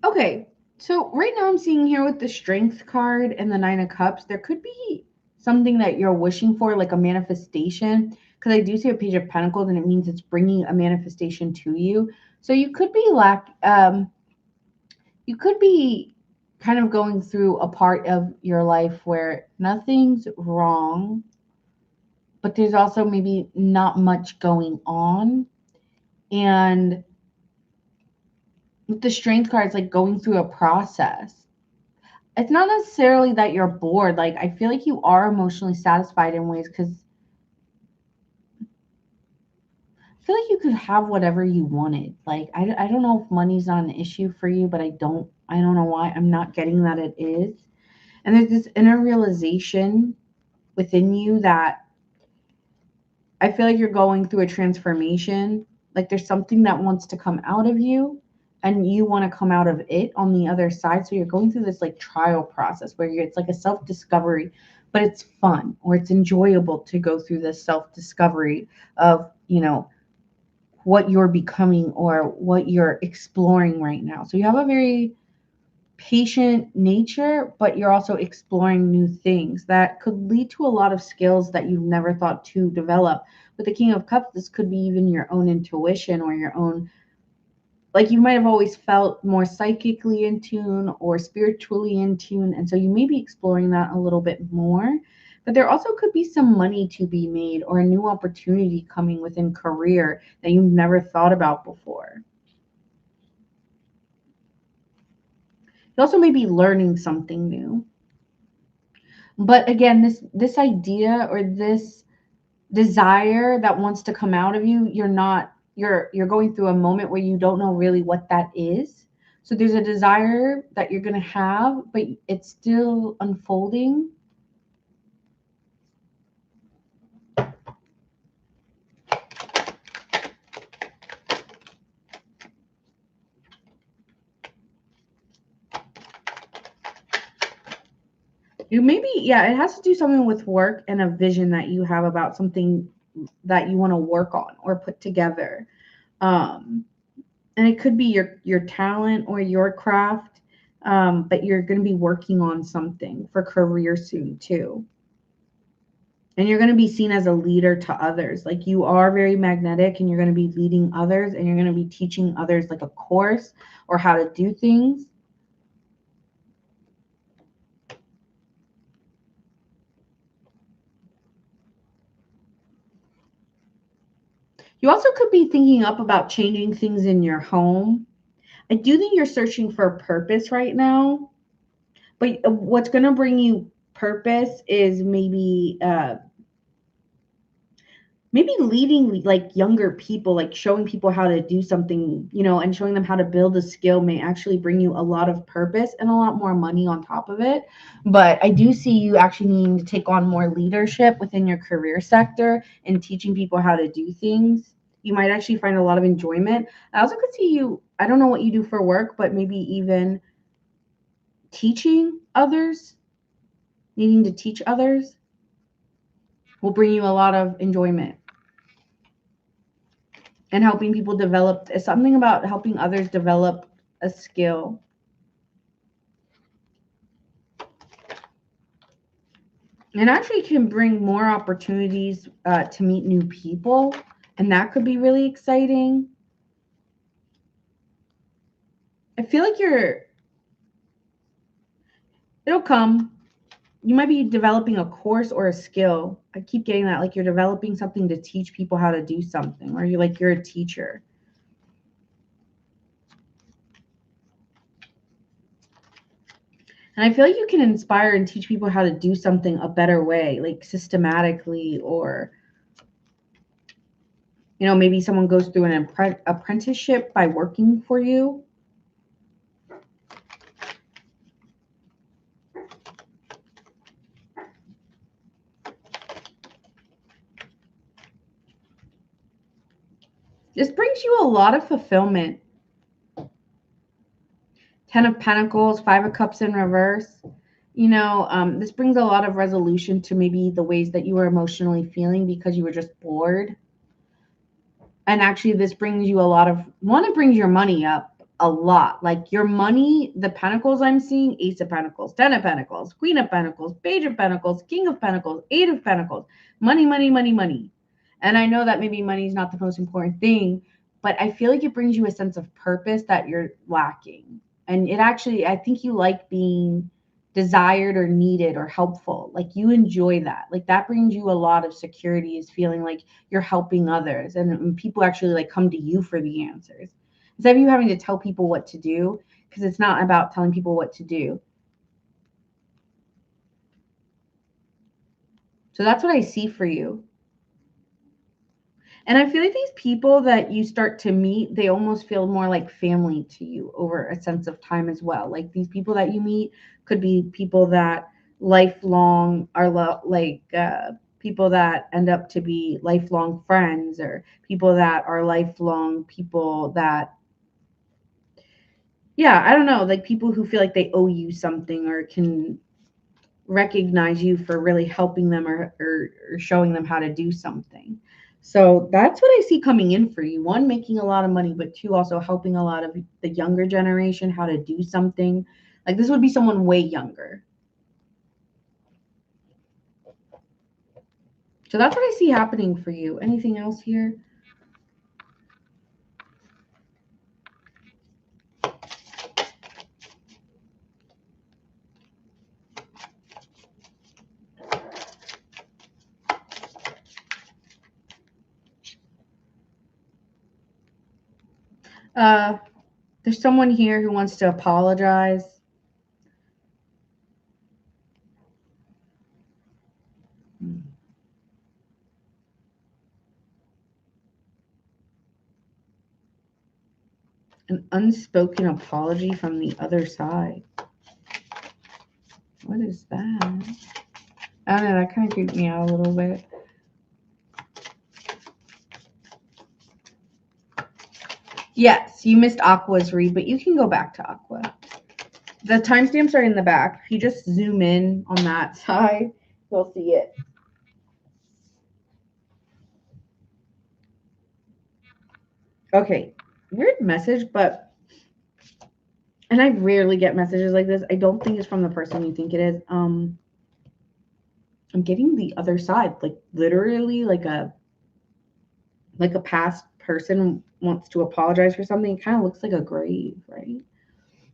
Okay, so right now I'm seeing here with the Strength card and the Nine of Cups, there could be something that you're wishing for, like a manifestation. Because I do see a Page of Pentacles, and it means it's bringing a manifestation to you. So you could be you could be kind of going through a part of your life where nothing's wrong, but there's also maybe not much going on. And with the Strength card, it's like going through a process. It's not necessarily that you're bored. Like, I feel like you are emotionally satisfied in ways because I feel like you could have whatever you wanted. Like, I don't know if money's not an issue for you, but I don't know why I'm not getting that it is. And there's this inner realization within you that I feel like you're going through a transformation. Like there's something that wants to come out of you and you want to come out of it on the other side. So you're going through this like trial process where it's like a self discovery, but it's fun or it's enjoyable to go through this self discovery of, what you're becoming or what you're exploring right now. So you have a very patient nature, but you're also exploring new things that could lead to a lot of skills that you've never thought to develop. With the King of Cups, this could be even your own intuition or your own, like you might have always felt more psychically in tune or spiritually in tune. And so you may be exploring that a little bit more. But there also could be some money to be made or a new opportunity coming within career that you've never thought about before. You also may be learning something new. But again, this idea or this desire that wants to come out of you, you're going through a moment where you don't know really what that is. So there's a desire that you're going to have, but it's still unfolding. You maybe, yeah, it has to do something with work and a vision that you have about something that you want to work on or put together. Um, and it could be your talent or your craft, but you're going to be working on something for career soon too. And you're going to be seen as a leader to others. Like you are very magnetic and you're going to be leading others and you're going to be teaching others like a course or how to do things. You also could be thinking up about changing things in your home. I do think you're searching for a purpose right now, but what's going to bring you purpose is maybe leading like younger people, like showing people how to do something, and showing them how to build a skill may actually bring you a lot of purpose and a lot more money on top of it. But I do see you actually needing to take on more leadership within your career sector and teaching people how to do things. You might actually find a lot of enjoyment. I also could see you, I don't know what you do for work, but maybe even teaching others, needing to teach others will bring you a lot of enjoyment. And helping people develop, something about helping others develop a skill. And actually can bring more opportunities to meet new people. And that could be really exciting. I feel like it'll come. You might be developing a course or a skill. I keep getting that, like you're developing something to teach people how to do something, or you're a teacher. And I feel like you can inspire and teach people how to do something a better way, like systematically, or maybe someone goes through an apprenticeship by working for you. This brings you a lot of fulfillment. 10 of Pentacles, 5 of Cups in reverse. This brings a lot of resolution to maybe the ways that you were emotionally feeling because you were just bored. And actually, this brings you a lot of, it brings your money up a lot. Like your money, the Pentacles I'm seeing, Ace of Pentacles, 10 of Pentacles, Queen of Pentacles, Page of Pentacles, King of Pentacles, 8 of Pentacles. Money, money, money, money. And I know that maybe money is not the most important thing, but I feel like it brings you a sense of purpose that you're lacking. And it actually, I think you like being desired or needed or helpful. Like you enjoy that. Like that brings you a lot of security, is feeling like you're helping others, and people actually like come to you for the answers instead of you having to tell people what to do, because it's not about telling people what to do. So that's what I see for you. And I feel like these people that you start to meet, they almost feel more like family to you over a sense of time as well. Like these people that you meet could be people that lifelong are people that end up to be lifelong friends, or people that are lifelong people that, yeah, I don't know, like people who feel like they owe you something or can recognize you for really helping them, or showing them how to do something. So that's what I see coming in for you. One, making a lot of money, but two, also helping a lot of the younger generation how to do something. Like this would be someone way younger. So that's what I see happening for you. Anything else here? Uh, there's someone here who wants to apologize. An unspoken apology from the other side. What is that? I don't know. That kind of creeped me out a little bit. Yes, you missed Aqua's read, but you can go back to Aqua. The timestamps are in the back. If you just zoom in on that side, you'll see it. Okay, weird message, and I rarely get messages like this. I don't think it's from the person you think it is. I'm getting the other side, like literally like a past person wants to apologize for something. It kind of looks like a grave, right?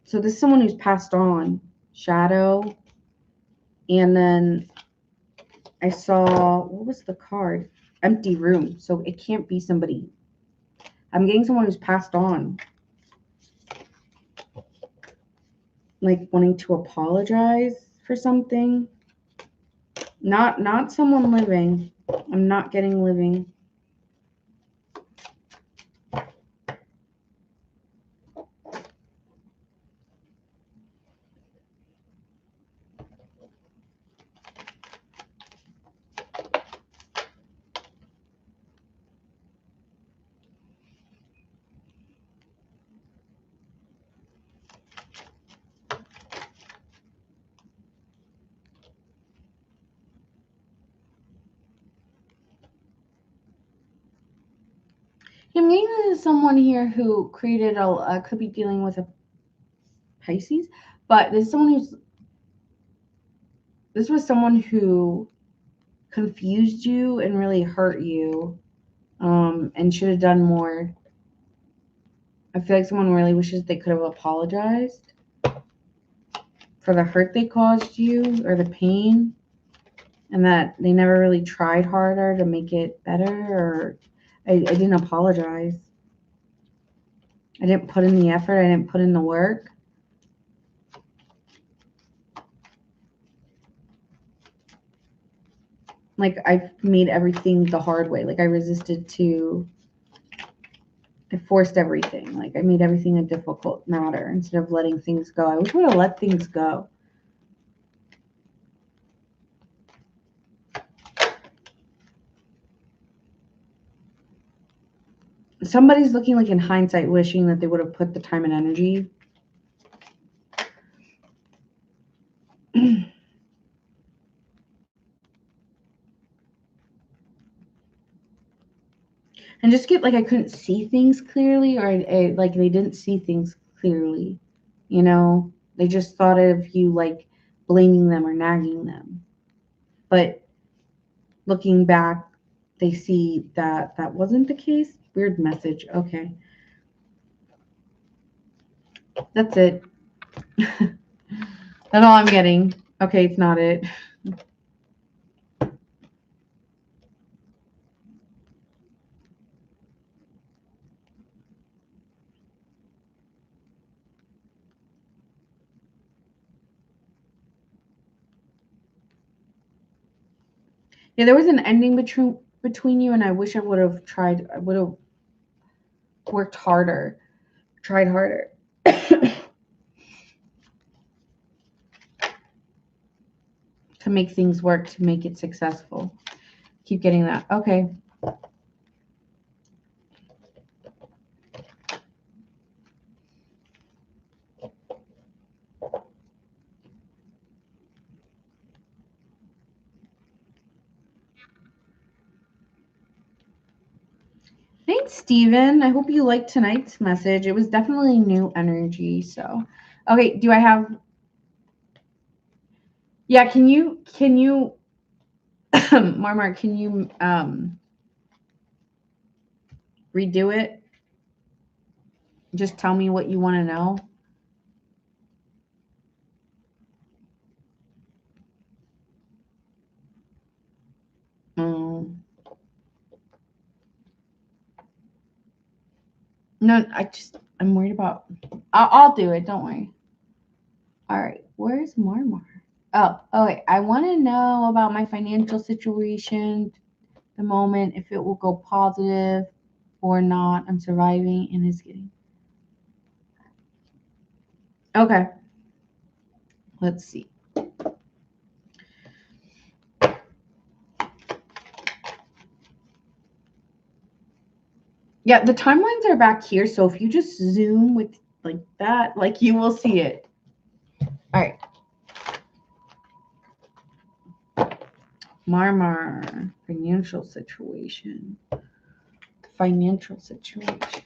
So this is someone who's passed on, shadow, and then I saw, what was the card? Empty room. So it can't be somebody I'm getting someone who's passed on. Like wanting to apologize for something. Not someone living. I'm not getting living. I'm getting this is someone here who created could be dealing with a Pisces, but this was someone who confused you and really hurt you, and should have done more. I feel like someone really wishes they could have apologized for the hurt they caused you or the pain, and that they never really tried harder to make it better, or I didn't apologize. I didn't put in the effort. I didn't put in the work. Like, I made everything the hard way. Like, I forced everything. Like, I made everything a difficult matter instead of letting things go. I wish I would have let things go. Somebody's looking like in hindsight, wishing that they would have put the time and energy. And just get like I couldn't see things clearly, or like they didn't see things clearly. You know, they just thought of you like blaming them or nagging them. But looking back, they see that that wasn't the case. Weird message. Okay. That's it. That's all I'm getting. Okay, it's not it. Yeah, there was an ending between you, and I wish I would have tried. I would have worked harder, tried harder. To make things work, to make it successful. Keep getting that. Okay. Thanks, Steven. I hope you liked tonight's message. It was definitely new energy. So, okay, do I have... Yeah, can you Marmar, can you redo it? Just tell me what you want to know. No, I'm worried about... I'll do it. Don't worry. All right, where's Marmar? Oh, wait. I want to know about my financial situation, the moment, if it will go positive or not. I'm surviving and is getting... Okay. Let's see. Yeah, the timelines are back here, so if you just zoom with like that, like you will see it. All right. Marmar, financial situation. Financial situation.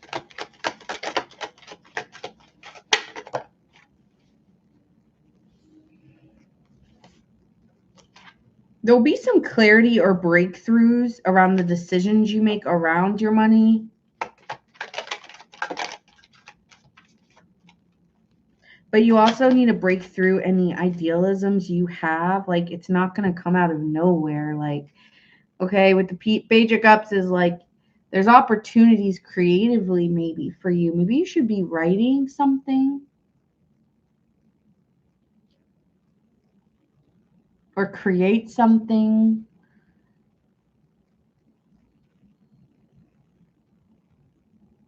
There'll be some clarity or breakthroughs around the decisions you make around your money. But you also need to break through any idealisms you have. Like, it's not going to come out of nowhere. Like, okay, with the Page of Cups is like, There's opportunities creatively maybe for you. Maybe you should be writing something or create something.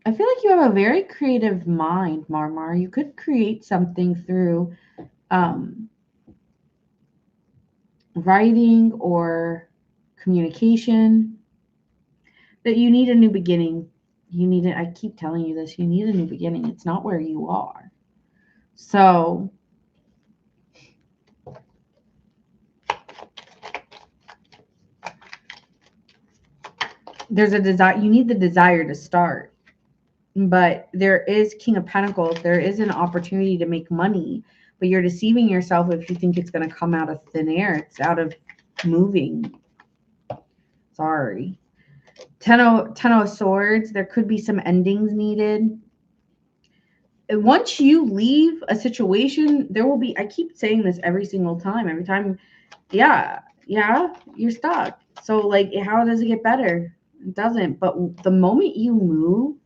I feel like you have a very creative mind, Marmar. You could create something through writing or communication. That you need a new beginning. You need it. I keep telling you this. You need a new beginning. It's not where you are. So there's a desire. You need the desire to start. But there is King of Pentacles. There is an opportunity to make money. But you're deceiving yourself if you think it's going to come out of thin air. It's out of moving. Sorry. Ten of Swords. There could be some endings needed. Once you leave a situation, there will be, I keep saying this every single time. Every time, yeah, you're stuck. So, like, how does it get better? It doesn't. But the moment you move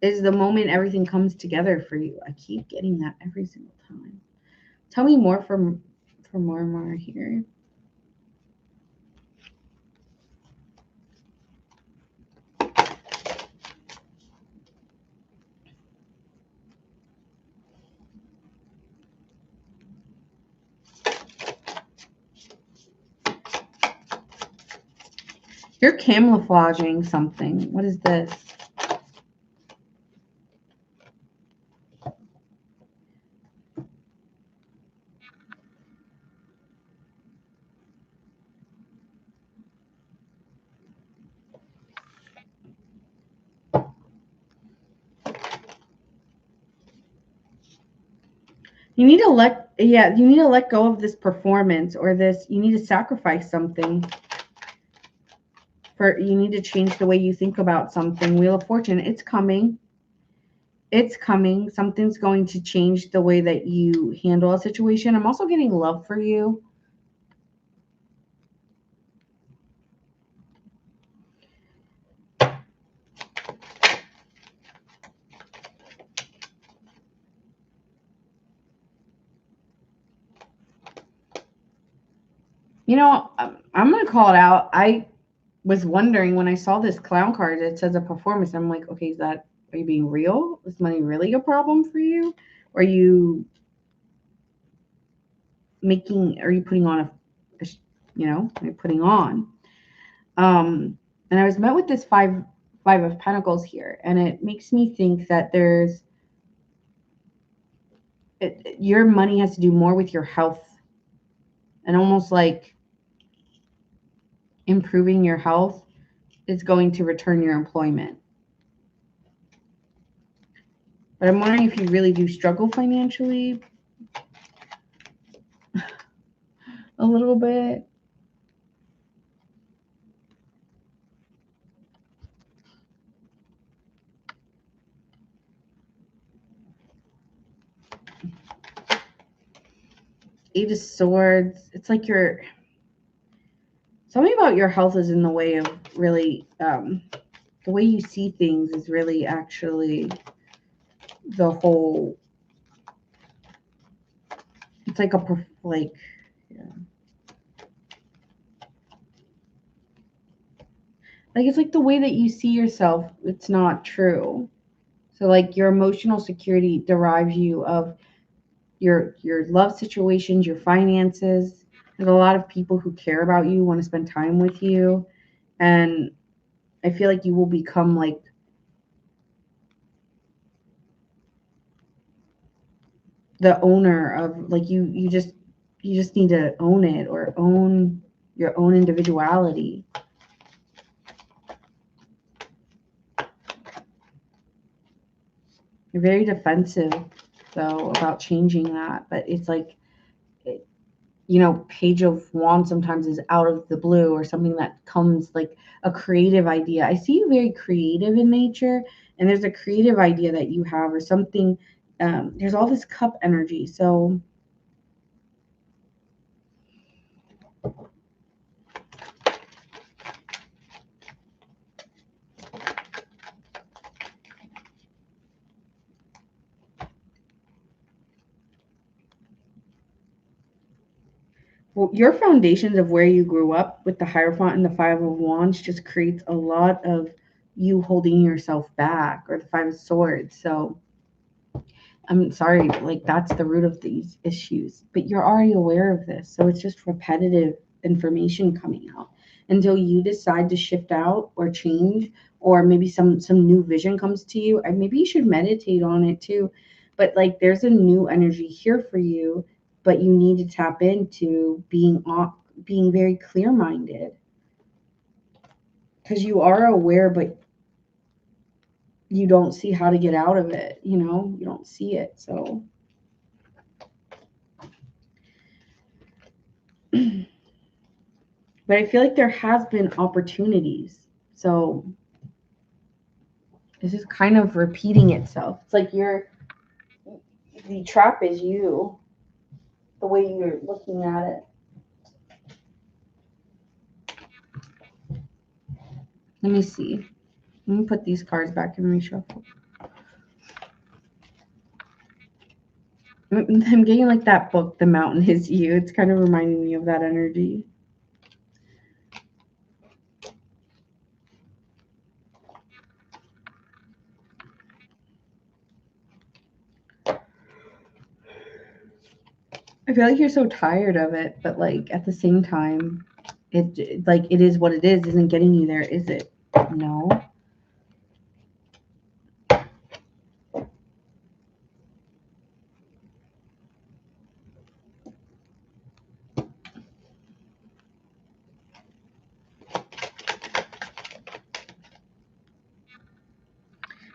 is the moment everything comes together for you. I keep getting that every single time. Tell me more for more and more here. You're camouflaging something. What is this? You need to you need to let go of this performance or this, you need to sacrifice something. You need to change the way you think about something. Wheel of Fortune, it's coming. It's coming. Something's going to change the way that you handle a situation. I'm also getting love for you. You know, I'm going to call it out. I was wondering when I saw this clown card, it says a performance. I'm like, okay, are you being real? Is money really a problem for you? Or are you putting on are you putting on? And I was met with this five of Pentacles here, and it makes me think that your money has to do more with your health, and almost like improving your health is going to return your employment. But I'm wondering if you really do struggle financially a little bit. Eight of Swords. It's like something about your health is in the way of really, the way you see things is really actually the whole, it's like yeah. Like, it's like the way that you see yourself, it's not true. So like your emotional security derives you of your love situations, your finances. There's a lot of people who care about you, want to spend time with you. And I feel like you will become like the owner of, like, you just need to own it, or own your own individuality. You're very defensive though about changing that, but it's like, Page of Wands sometimes is out of the blue, or something that comes like a creative idea. I see you very creative in nature, and there's a creative idea that you have, or something. There's all this cup energy. So Well, your foundations of where you grew up with the Hierophant and the Five of Wands just creates a lot of you holding yourself back, or the Five of Swords. So I'm sorry, like that's the root of these issues. But you're already aware of this. So it's just repetitive information coming out until you decide to shift out or change, or maybe some new vision comes to you. And maybe you should meditate on it too. But like there's a new energy here for you, but you need to tap into being very clear-minded, because you are aware, but you don't see how to get out of it. You don't see it. So but I feel like there has been opportunities. So this is kind of repeating itself. It's like the trap is you, the way you're looking at it. Let me see. Let me put these cards back and reshuffle. I'm getting like that book, The Mountain Is You. It's kind of reminding me of that energy. I feel like you're so tired of it, but like at the same time, it like it is what it is. Isn't getting you there, is it? No.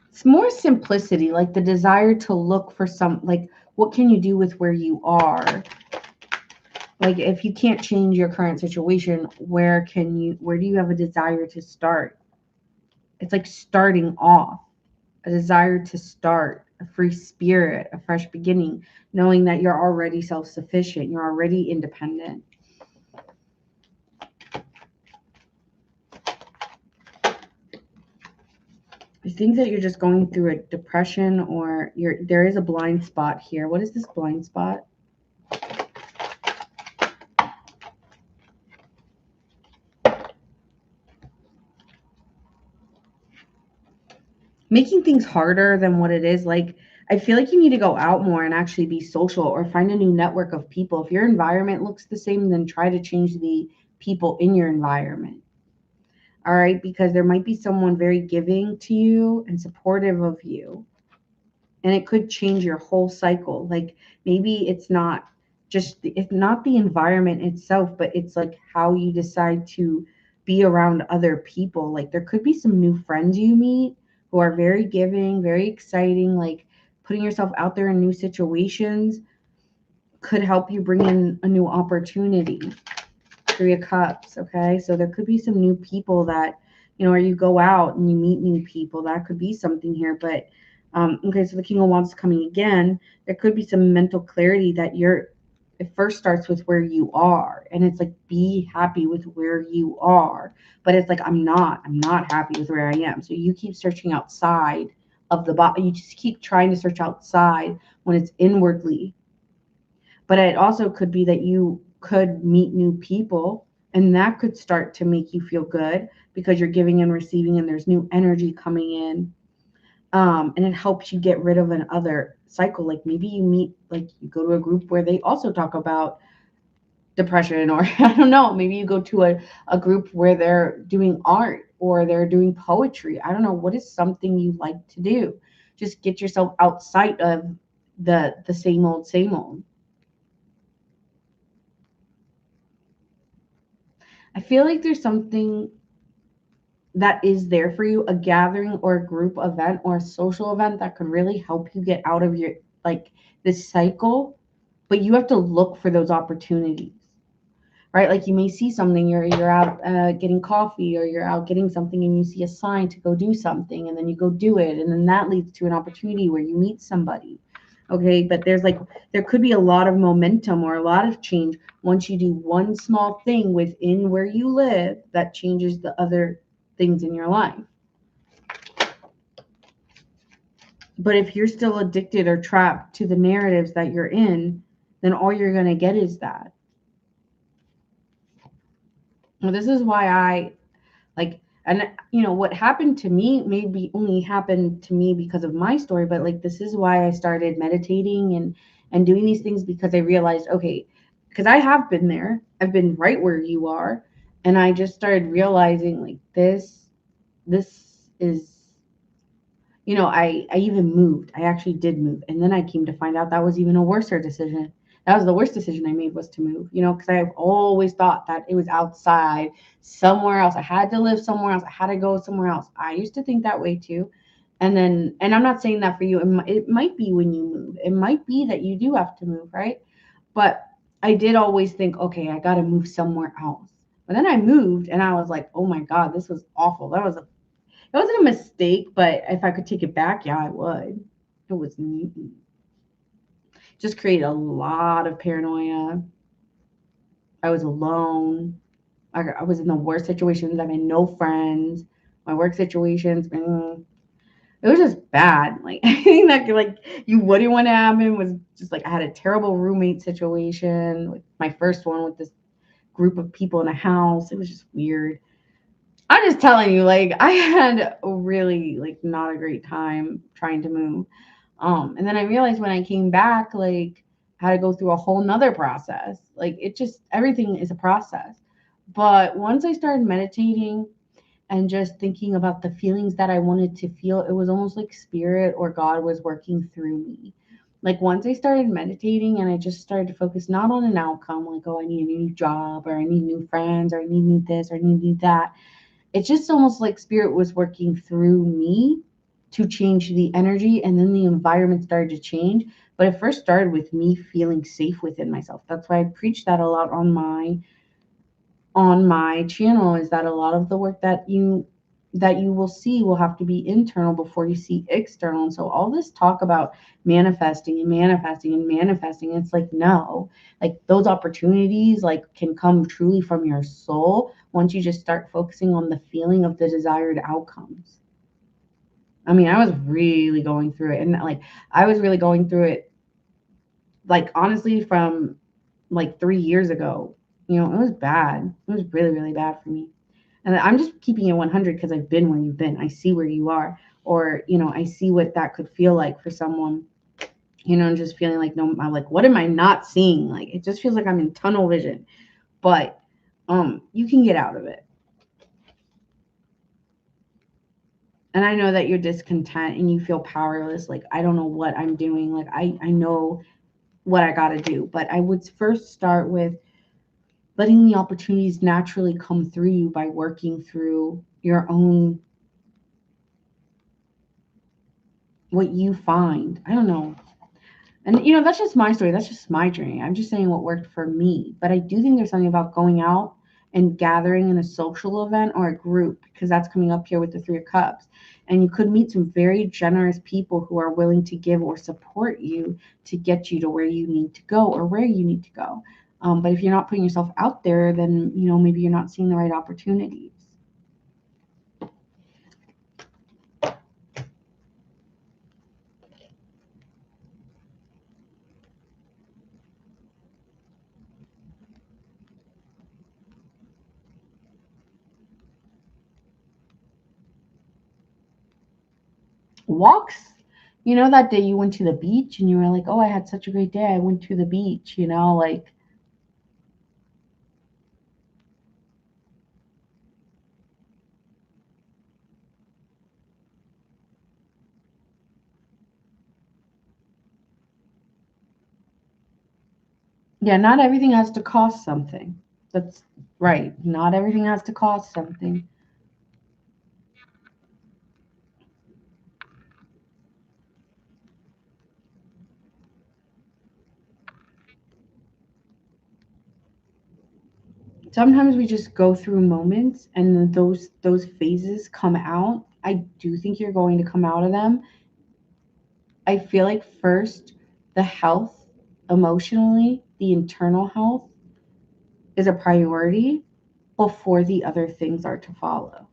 It's more simplicity, like the desire to look for like what can you do with where you are? Like if you can't change your current situation, where do you have a desire to start? It's like starting off, a desire to start, a free spirit, a fresh beginning, knowing that you're already self-sufficient, you're already independent. I think that you're just going through a depression, or there is a blind spot here. What is this blind spot? Making things harder than what it is. Like I feel like you need to go out more and actually be social, or find a new network of people. If your environment looks the same, then try to change the people in your environment. All right, because there might be someone very giving to you and supportive of you, and it could change your whole cycle. Like maybe it's not the environment itself, but it's like how you decide to be around other people. Like there could be some new friends you meet who are very giving, very exciting. Like putting yourself out there in new situations could help you bring in a new opportunity. Three of Cups. Okay, so there could be some new people that or you go out and you meet new people. That could be something here. But okay, so the King of Wands is coming again. There could be some mental clarity that it first starts with where you are, and it's like be happy with where you are. But it's like I'm not happy with where I am. So you keep searching outside of the body. You just keep trying to search outside when it's inwardly. But it also could be that you could meet new people, and that could start to make you feel good because you're giving and receiving, and there's new energy coming in. And it helps you get rid of an other cycle. Like maybe you go to a group where they also talk about depression, or I don't know, maybe you go to a group where they're doing art or they're doing poetry. I don't know, what is something you like to do? Just get yourself outside of the same old. I feel like there's something that is there for you, a gathering or a group event or a social event that could really help you get out of your like this cycle, but you have to look for those opportunities. Right? Like you may see something, you're out getting coffee, or you're out getting something and you see a sign to go do something, and then you go do it, and then that leads to an opportunity where you meet somebody. Okay, but there could be a lot of momentum or a lot of change once you do one small thing within where you live that changes the other things in your life. But if you're still addicted or trapped to the narratives that you're in, then all you're going to get is that. Well, this is why I like, and what happened to me maybe only happened to me because of my story, but like this is why I started meditating and doing these things, because I realized, okay, because I have been there, I've been right where you are, and I just started realizing like this is, I even moved. I actually did move. And then I came to find out that was even a worse decision. That was the worst decision I made, was to move, because I've always thought that it was outside somewhere else. I had to live somewhere else. I had to go somewhere else. I used to think that way too. And I'm not saying that for you. It might be when you move. It might be that you do have to move, right? But I did always think, okay, I got to move somewhere else. But then I moved and I was like, oh my God, this was awful. It wasn't a mistake, but if I could take it back, yeah, I would. It was just created a lot of paranoia. I was alone. I was in the worst situations. I had no friends. My work situations, it was just bad. Like anything that could, like, you wouldn't want to happen was just like I had a terrible roommate situation. With my first one with this group of people in a house. It was just weird. I'm just telling you, like, I had a really, like, not a great time trying to move. And then I realized when I came back, like, I had to go through a whole nother process. Like, it just, everything is a process. But once I started meditating and just thinking about the feelings that I wanted to feel, it was almost like spirit or God was working through me. Like, once I started meditating and I just started to focus not on an outcome, like, oh, I need a new job, or I need new friends, or I need new this, or I need new that. It's just almost like spirit was working through me to change the energy, and then the environment started to change. But it first started with me feeling safe within myself. That's why I preach that a lot on my channel, is that a lot of the work that you will see will have to be internal before you see external. And so all this talk about manifesting and manifesting and manifesting, it's like, no, like those opportunities like can come truly from your soul once you just start focusing on the feeling of the desired outcomes. I mean, I was really going through it, and like I was really going through it, like honestly, from like 3 years ago. It was bad. It was really, really bad for me. And I'm just keeping it 100 because I've been where you've been. I see where you are, or I see what that could feel like for someone. Just feeling like, no, I'm like, what am I not seeing? Like, it just feels like I'm in tunnel vision. But you can get out of it. And I know that you're discontent and you feel powerless. Like, I don't know what I'm doing. Like, I know what I got to do. But I would first start with letting the opportunities naturally come through you by working through your own, what you find. I don't know. And that's just my story. That's just my journey. I'm just saying what worked for me. But I do think there's something about going out and gathering in a social event or a group, because that's coming up here with the Three of Cups. And you could meet some very generous people who are willing to give or support you to get you to where you need to go or where you need to go. But if you're not putting yourself out there, then maybe you're not seeing the right opportunities. Walks. That day you went to the beach and you were like, oh, I had such a great day. I went to the beach, like, yeah, not everything has to cost something. That's right. Not everything has to cost something. Sometimes we just go through moments and those phases come out. I do think you're going to come out of them. I feel like first, the health, emotionally, the internal health is a priority before the other things are to follow.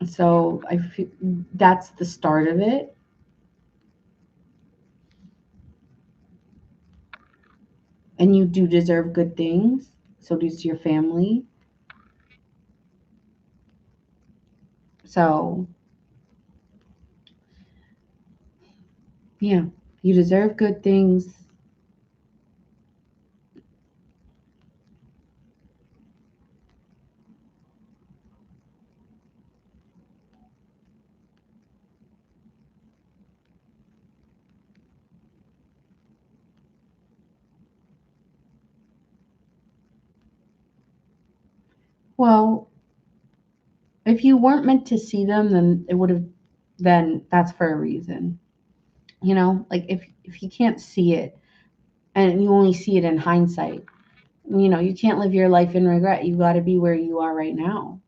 So I feel that's the start of it. And you do deserve good things. So does your family. So, yeah, you deserve good things. Well, if you weren't meant to see them, then it would have, then that's for a reason. You know, like if you can't see it and you only see it in hindsight, you know, you can't live your life in regret. You got to be where you are right now.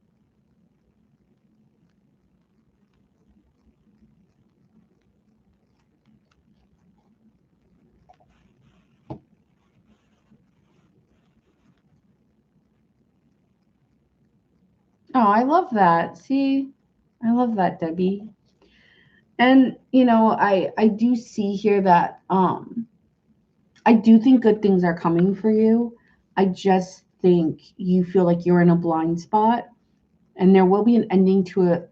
Oh, I love that. See, I love that, Debbie. And you know, I do see here that I do think good things are coming for you. I just think you feel like you're in a blind spot, and there will be an ending to it.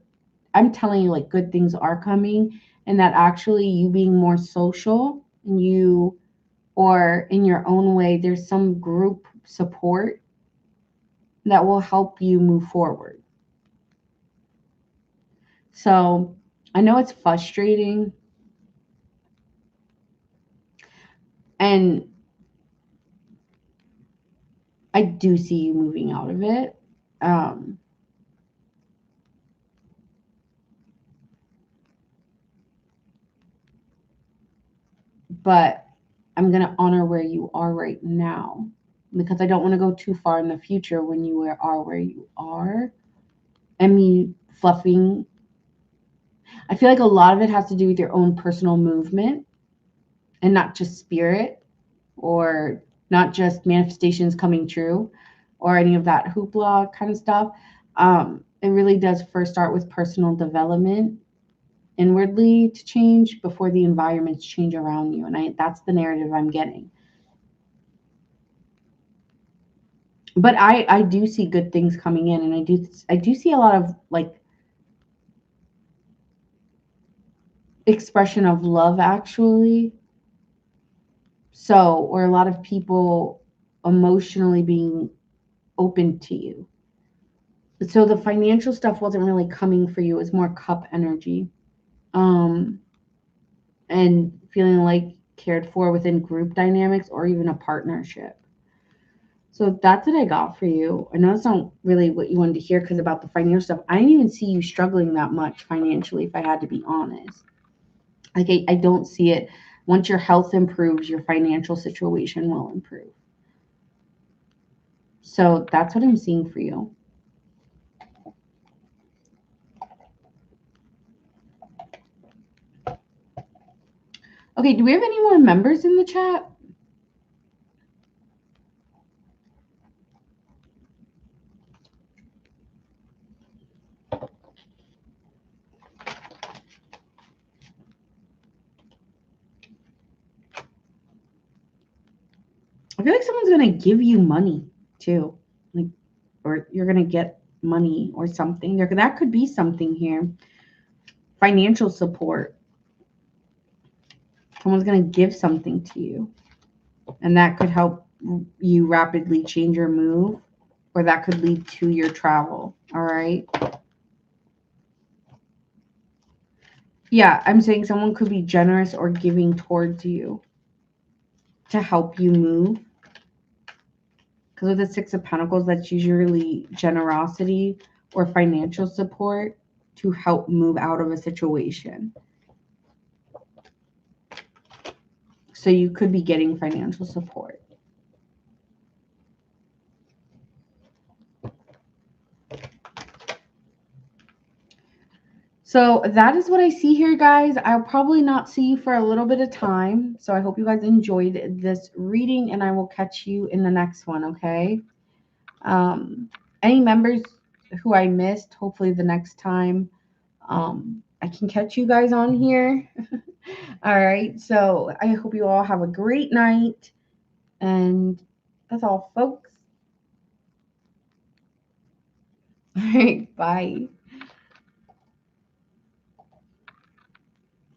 I'm telling you, like, good things are coming, and that actually you being more social and you, or in your own way, there's some group support that will help you move forward. So I know it's frustrating, and I do see you moving out of it. Um, but I'm going to honor where you are right now because I don't want to go too far in the future when you are where you are. And me fluffing, I feel like a lot of it has to do with your own personal movement and not just spirit or not just manifestations coming true or any of that hoopla kind of stuff. It really does first start with personal development inwardly to change before the environments change around you. And that's the narrative I'm getting. But I do see good things coming in, and I do see a lot of like expression of love actually. So, or a lot of people emotionally being open to you. So the financial stuff wasn't really coming for you. It was more cup energy. Um and feeling like cared for within group dynamics or even a partnership. So that's what I got for you. I know it's not really what you wanted to hear because about the financial stuff. I didn't even see you struggling that much financially, if I had to be honest. Like I don't see it. Once your health improves, your financial situation will improve. So that's what I'm seeing for you. Okay, do we have any more members in the chat? I feel like someone's gonna give you money too, like, or you're gonna get money or something. That could be something here. Financial support. Someone's gonna give something to you, and that could help you rapidly change your move, or that could lead to your travel. All right. Yeah, I'm saying someone could be generous or giving towards you to help you move. Because with the Six of Pentacles, that's usually generosity or financial support to help move out of a situation. So you could be getting financial support. So that is what I see here, guys. I'll probably not see you for a little bit of time. So I hope you guys enjoyed this reading, and I will catch you in the next one, okay? Any members who I missed, hopefully the next time I can catch you guys on here. All right. So I hope you all have a great night. And that's all, folks. All right, bye.